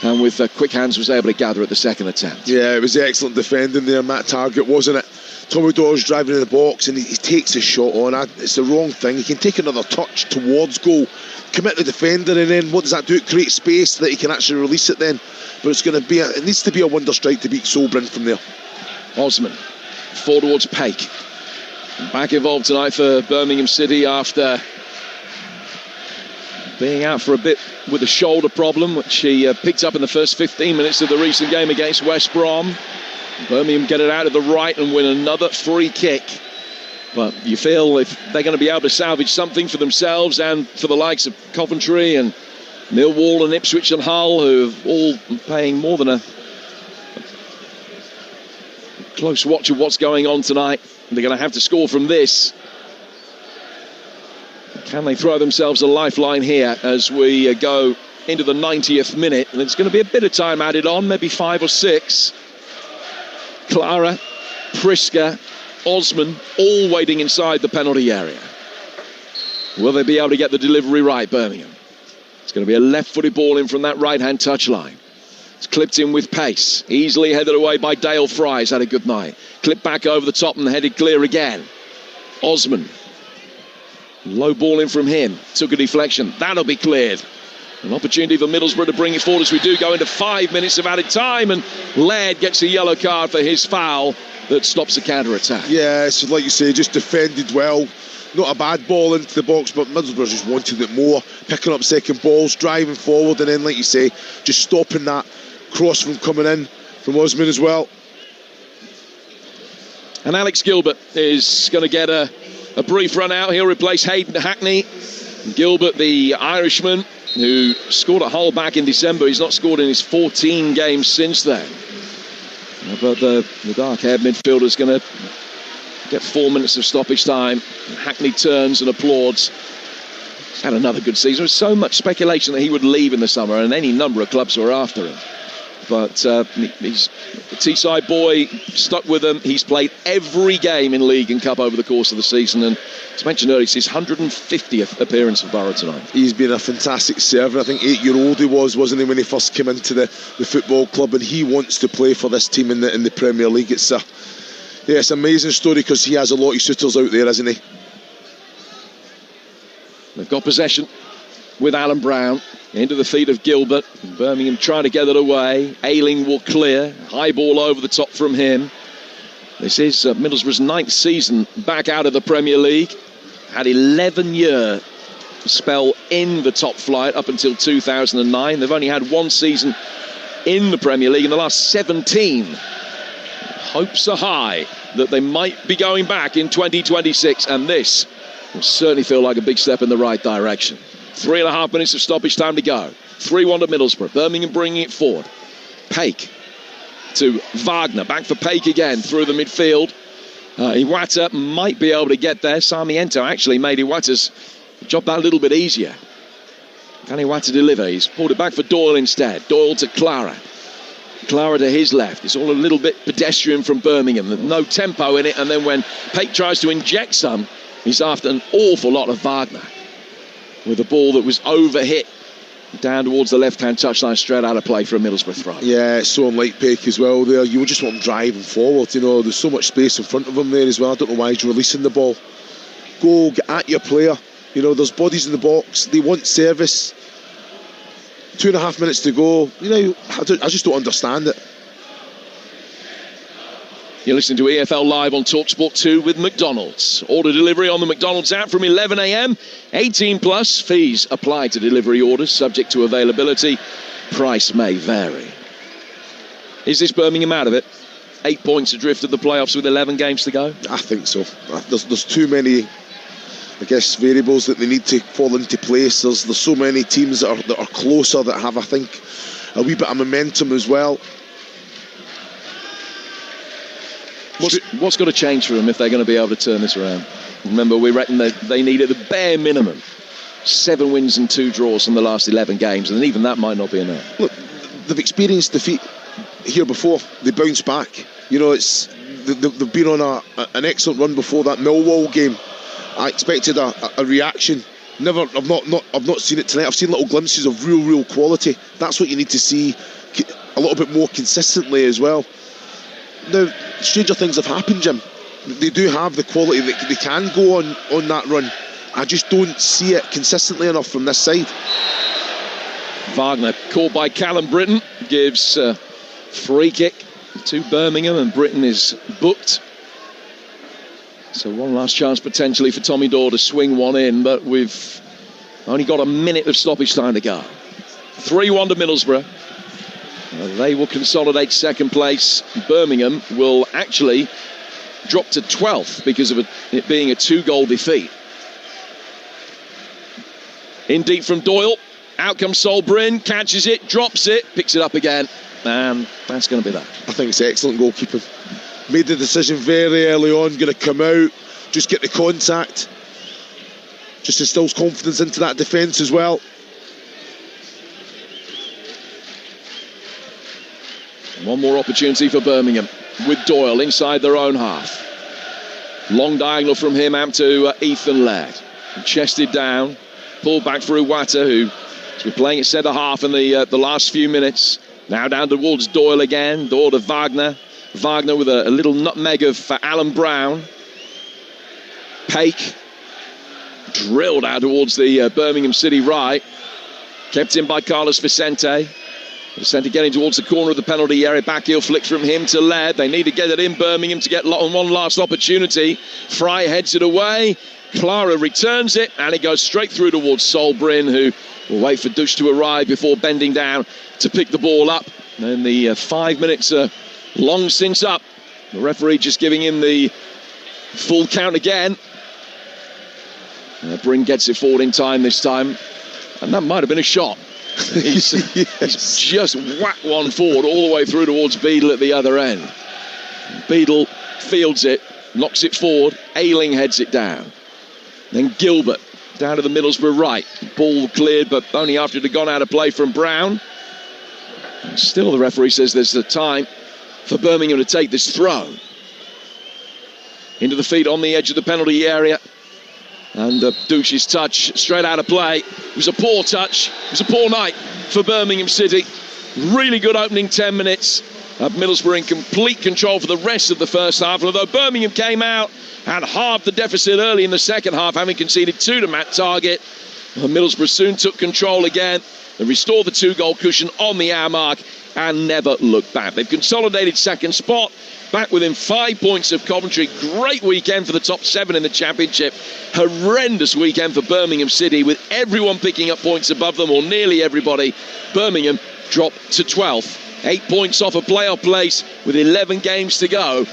And with quick hands was able to gather at the second attempt. Yeah, it was excellent defending there, Matt Target, wasn't it? Tommy Doyle's driving in the box and he takes a shot on. It's the wrong thing. He can take another touch towards goal, commit the defender, and then what does that do? It creates space that he can actually release it then. But it needs to be a wonder strike to beat Solbrand from there. Osman forward towards Paik. Back involved tonight for Birmingham City after being out for a bit with a shoulder problem, which he picked up in the first 15 minutes of the recent game against West Brom. Birmingham get it out of the right and win another free kick. But you feel if they're going to be able to salvage something for themselves and for the likes of Coventry and Millwall and Ipswich and Hull, who are all paying more than a close watch of what's going on tonight, they're going to have to score from this. Can they throw themselves a lifeline here as we go into the 90th minute? And it's going to be a bit of time added on, maybe 5 or 6. Clara, Prisker, Osman, all waiting inside the penalty area. Will they be able to get the delivery right, Birmingham? It's going to be a left-footed ball in from that right-hand touchline. It's clipped in with pace. Easily headed away by Dale Fry. He's had a good night. Clipped back over the top and headed clear again. Osman. Low ball in from him. Took a deflection. That'll be cleared. An opportunity for Middlesbrough to bring it forward as we do go into 5 minutes of added time, and Laird gets a yellow card for his foul that stops the counter-attack. Yeah, so like you say, just defended well. Not a bad ball into the box, but Middlesbrough just wanted it more. Picking up second balls, driving forward, and then, like you say, just stopping that cross from coming in from Osman as well. And Alex Gilbert is going to get a brief run out. He'll replace Hayden Hackney. Gilbert, the Irishman, who scored at Hull back in December. He's not scored in his 14 games since then. But the dark-haired midfielder is going to get 4 minutes of stoppage time. Hackney turns and applauds. Had another good season. There was so much speculation that he would leave in the summer, and any number of clubs were after him. But he's a Teesside boy, stuck with them. He's played every game in League and Cup over the course of the season, and as mentioned earlier, it's his 150th appearance for Borough tonight. He's been a fantastic server. I think 8-year-old he wasn't he, when he first came into the football club, and he wants to play for this team in the Premier League. It's an amazing story, because he has a lot of suitors out there, hasn't he? They've got possession with Alan Brown into the feet of Gilbert. Birmingham trying to get it away. Ayling will clear. High ball over the top from him. This is Middlesbrough's 9th season back out of the Premier League. Had 11-year spell in the top flight up until 2009. They've only had one season in the Premier League in the last 17. Hopes are high that they might be going back in 2026, and this will certainly feel like a big step in the right direction. 3.5 minutes of stoppage time to go. 3-1 to Middlesbrough. Birmingham bringing it forward. Paik to Wagner. Back for Paik again through the midfield. Iwata might be able to get there. Sarmiento actually made Iwata's job that a little bit easier. Can Iwata deliver? He's pulled it back for Doyle instead. Doyle to Clara. Clara to his left. It's all a little bit pedestrian from Birmingham. There's no tempo in it. And then when Paik tries to inject some, he's after an awful lot of Wagner, with a ball that was overhit down towards the left-hand touchline, straight out of play for a Middlesbrough throw. Yeah, it's so unlike Paik as well there. You just want him driving forward, there's so much space in front of him there as well. I don't know why he's releasing the ball. Go, get at your player. There's bodies in the box. They want service. 2.5 minutes to go. I just don't understand it. You're listening to EFL Live on Talksport 2 with McDonald's. Order delivery on the McDonald's app from 11 a.m. 18 plus. Fees apply to delivery orders, subject to availability. Price may vary. Is this Birmingham out of it? 8 points adrift of the playoffs with 11 games to go? I think so. There's too many, variables that they need to fall into place. There's so many teams that are closer, that have, I think, a wee bit of momentum as well. What's got to change for them if they're going to be able to turn this around? Remember, we reckon that they need at the bare minimum 7 wins and 2 draws from the last 11 games, and even that might not be enough. Look, they've experienced defeat here before. They bounce back. They've been on an excellent run before that Millwall game. I expected a reaction. I've not seen it tonight. I've seen little glimpses of real quality. That's what you need to see a little bit more consistently as well. Now, stranger things have happened, Jim. They do have the quality that they can go on that run. I just don't see it consistently enough from this side. Wagner called by Callum Britton, gives free kick to Birmingham, and Britton is booked. So one last chance potentially for Tommy Doyle to swing one in, but we've only got a minute of stoppage time to go. 3-1 to Middlesbrough. They will consolidate second place. Birmingham will actually drop to 12th because of it being a 2-goal defeat. In deep from Doyle. Out comes Sol Bryn, catches it, drops it, picks it up again. And that's going to be that. I think it's excellent goalkeeping. Made the decision very early on, going to come out, just get the contact. Just instills confidence into that defence as well. One more opportunity for Birmingham with Doyle inside their own half. Long diagonal from him out to Ethan Laird. Chested down, pulled back for Iwata, who has been playing at centre half in the last few minutes. Now down towards Doyle again. Doyle to Wagner. Wagner with a little nutmeg for Alan Brown. Paik drilled out towards the Birmingham City right. Kept in by Carlos Vicente. Vicente getting towards the corner of the penalty area. Backheel flick from him to Laird. They need to get it in Birmingham to get one last opportunity. Fry heads it away. Clara returns it, and it goes straight through towards Sol Bryn, who will wait for Dush to arrive before bending down to pick the ball up. And the 5 minutes are long since up. The referee just giving him the full count again. Bryn gets it forward in time this time, and that might have been a shot. He's just whacked one forward all the way through towards Beadle at the other end. Beadle fields it, knocks it forward. Ayling heads it down. Then Gilbert down to the Middlesbrough right. Ball cleared, but only after it had gone out of play from Brown. And still, the referee says there's the time for Birmingham to take this throw. Into the feet on the edge of the penalty area. And Douche's touch straight out of play. It was a poor touch. It was a poor night for Birmingham City. Really good opening 10 minutes. Middlesbrough in complete control for the rest of the first half. Although Birmingham came out and halved the deficit early in the second half, having conceded 2 to Matt Targett. Middlesbrough soon took control again and restored the 2-goal cushion on the hour mark and never looked back. They've consolidated second spot, back within 5 points of Coventry. Great weekend for the top 7 in the Championship. Horrendous weekend for Birmingham City, with everyone picking up points above them, or nearly everybody. Birmingham dropped to 12th. 8 points off a playoff place with 11 games to go.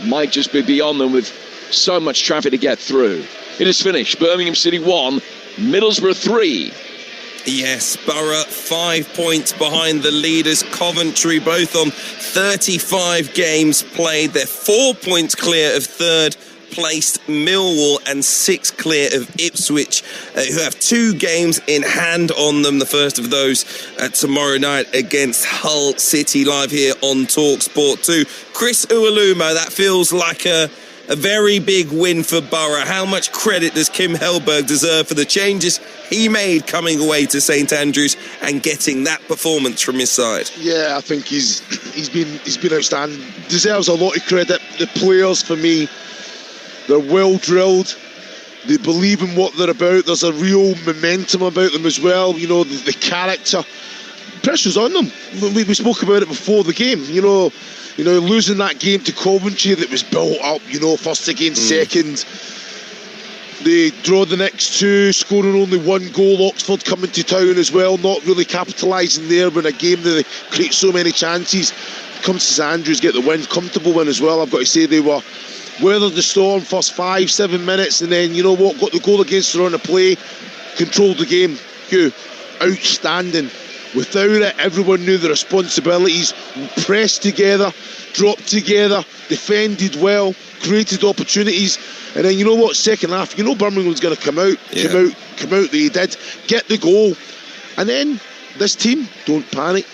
Might just be beyond them with so much traffic to get through. It is finished. Birmingham City 1, Middlesbrough 3. Yes, Borough 5 points behind the leaders. Coventry both on 35 games played. They're 4 points clear of third placed Millwall and 6 clear of Ipswich, who have 2 games in hand on them. The first of those tomorrow night against Hull City, live here on Talksport 2. Chris Uwalumo, that feels like a very big win for Borough. How much credit does Kim Hellberg deserve for the changes he made coming away to St Andrews and getting that performance from his side? Yeah, I think he's been outstanding. Deserves a lot of credit. The players, for me, they're well drilled. They believe in what they're about. There's a real momentum about them as well. You know, the character. Pressure's on them. We spoke about it before the game. You know, losing that game to Coventry that was built up, first against second. They draw the next 2, scoring only 1 goal. Oxford coming to town as well, not really capitalising there when a game that they create so many chances. Comes to St Andrews, get the win, comfortable win as well. I've got to say they were weathered the storm first 5-7 minutes, and then got the goal against the run of play, controlled the game. Outstanding. Without it, everyone knew the responsibilities. Pressed together, dropped together, defended well, created opportunities, and then second half, Birmingham was going to come out. They did get the goal, and then this team don't panic.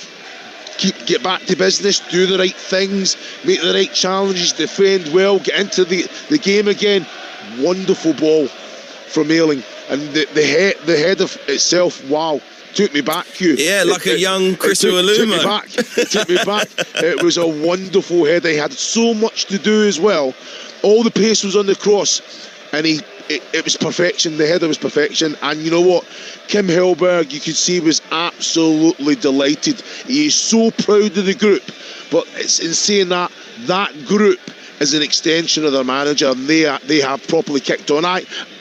Get back to business, do the right things, make the right challenges, defend well, get into the game again. Wonderful ball from Ayling, and the header itself, wow. Took me back, Hugh. Yeah, like a young Chris Uwalumo. Took me back. It was a wonderful header. He had so much to do as well. All the pace was on the cross, and it was perfection. The header was perfection. And you know what? Kim Hellberg, you could see, was absolutely delighted. He is so proud of the group. But it's in saying that group is an extension of their manager, and they have properly kicked on.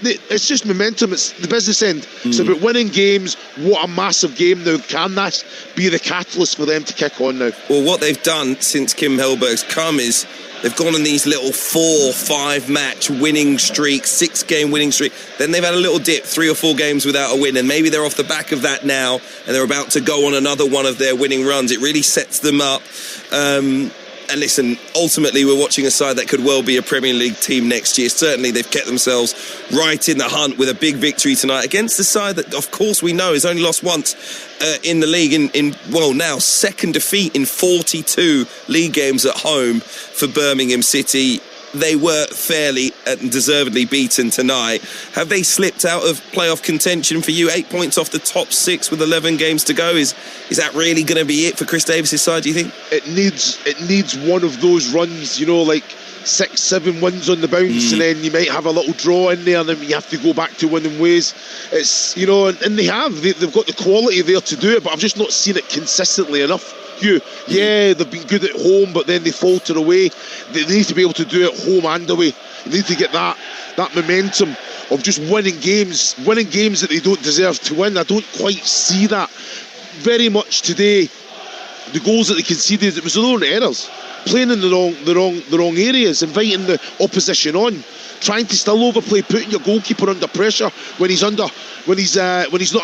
It's just momentum. It's the business end. It's about winning games. What a massive game now. Can this be the catalyst for them to kick on now? Well, what they've done since Kim Hellberg's come is they've gone on these little 4-5 match winning streaks, 6-game winning streak. Then they've had a little dip, 3 or 4 games without a win, and maybe they're off the back of that now, and they're about to go on another one of their winning runs. It really sets them up. And listen, ultimately we're watching a side that could well be a Premier League team next year. Certainly they've kept themselves right in the hunt with a big victory tonight against a side that, of course, we know has only lost once in the league now second defeat in 42 league games at home for Birmingham City. They were fairly and deservedly beaten tonight. Have they slipped out of playoff contention for you? 8 points off the top 6 with 11 games to go. Is that really going to be it for Chris Davis' side, do you think? It needs one of those runs, like 6-7 wins on the bounce, and then you might have a little draw in there, and then you have to go back to winning ways. It's, and they've got the quality there to do it, but I've just not seen it consistently enough. Yeah, they've been good at home, but then they falter away. They need to be able to do it home and away. They need to get that momentum of just winning games that they don't deserve to win. I don't quite see that very much today. The goals that they conceded, it was their own errors, playing in the wrong areas, inviting the opposition on, trying to still overplay, putting your goalkeeper under pressure when he's not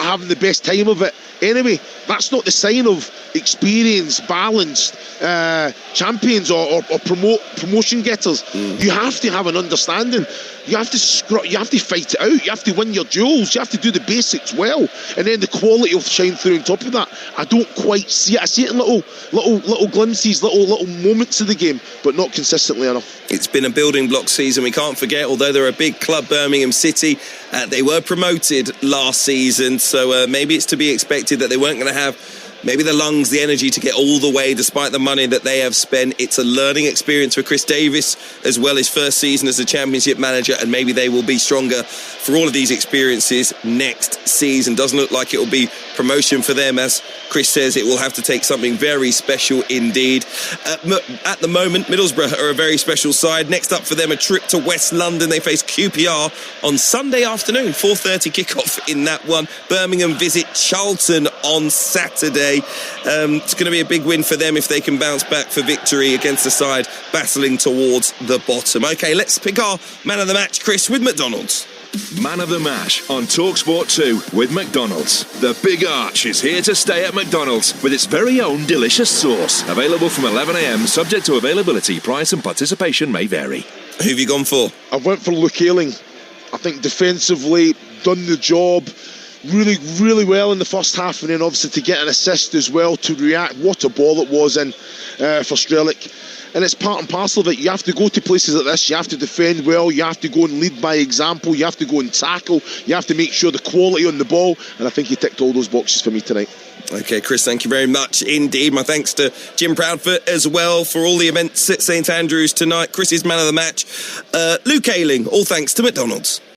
having the best time of it. Anyway, that's not the sign of experienced, balanced champions or promotion getters. You have to have an understanding. You have to fight it out. You have to win your duels. You have to do the basics well, and then the quality will shine through on top of that. I don't quite see it. I see it in little glimpses, little moments of the game, but not consistently enough. It's been a building block season. We can't forget, although they're a big club, Birmingham City, they were promoted last season, so maybe it's to be expected that they weren't going to have maybe the lungs, the energy to get all the way despite the money that they have spent. It's a learning experience for Chris Davis as well, his first season as a Championship manager, and maybe they will be stronger for all of these experiences next season. Doesn't look like it will be promotion for them. As Chris says, it will have to take something very special indeed. At the moment, Middlesbrough are a very special side. Next up for them, a trip to West London. They face QPR on Sunday afternoon, 4:30 kickoff in that one. Birmingham visit Charlton on Saturday. It's going to be a big win for them if they can bounce back for victory against the side battling towards the bottom. OK, let's pick our man of the match, Chris, with McDonald's. Man of the Match on Talksport 2 with McDonald's. The Big Arch is here to stay at McDonald's with its very own delicious sauce. Available from 11 a.m, subject to availability. Price and participation may vary. Who have you gone for? I went for Luke Ayling. I think defensively, done the job really, really well in the first half, and then obviously to get an assist as well, to react. What a ball it was in for Strelic. And it's part and parcel of it. You have to go to places like this. You have to defend well. You have to go and lead by example. You have to go and tackle. You have to make sure the quality on the ball. And I think he ticked all those boxes for me tonight. OK, Chris, thank you very much indeed. My thanks to Jim Proudfoot as well for all the events at St Andrews tonight. Chris's man of the match. Luke Ayling, all thanks to McDonald's.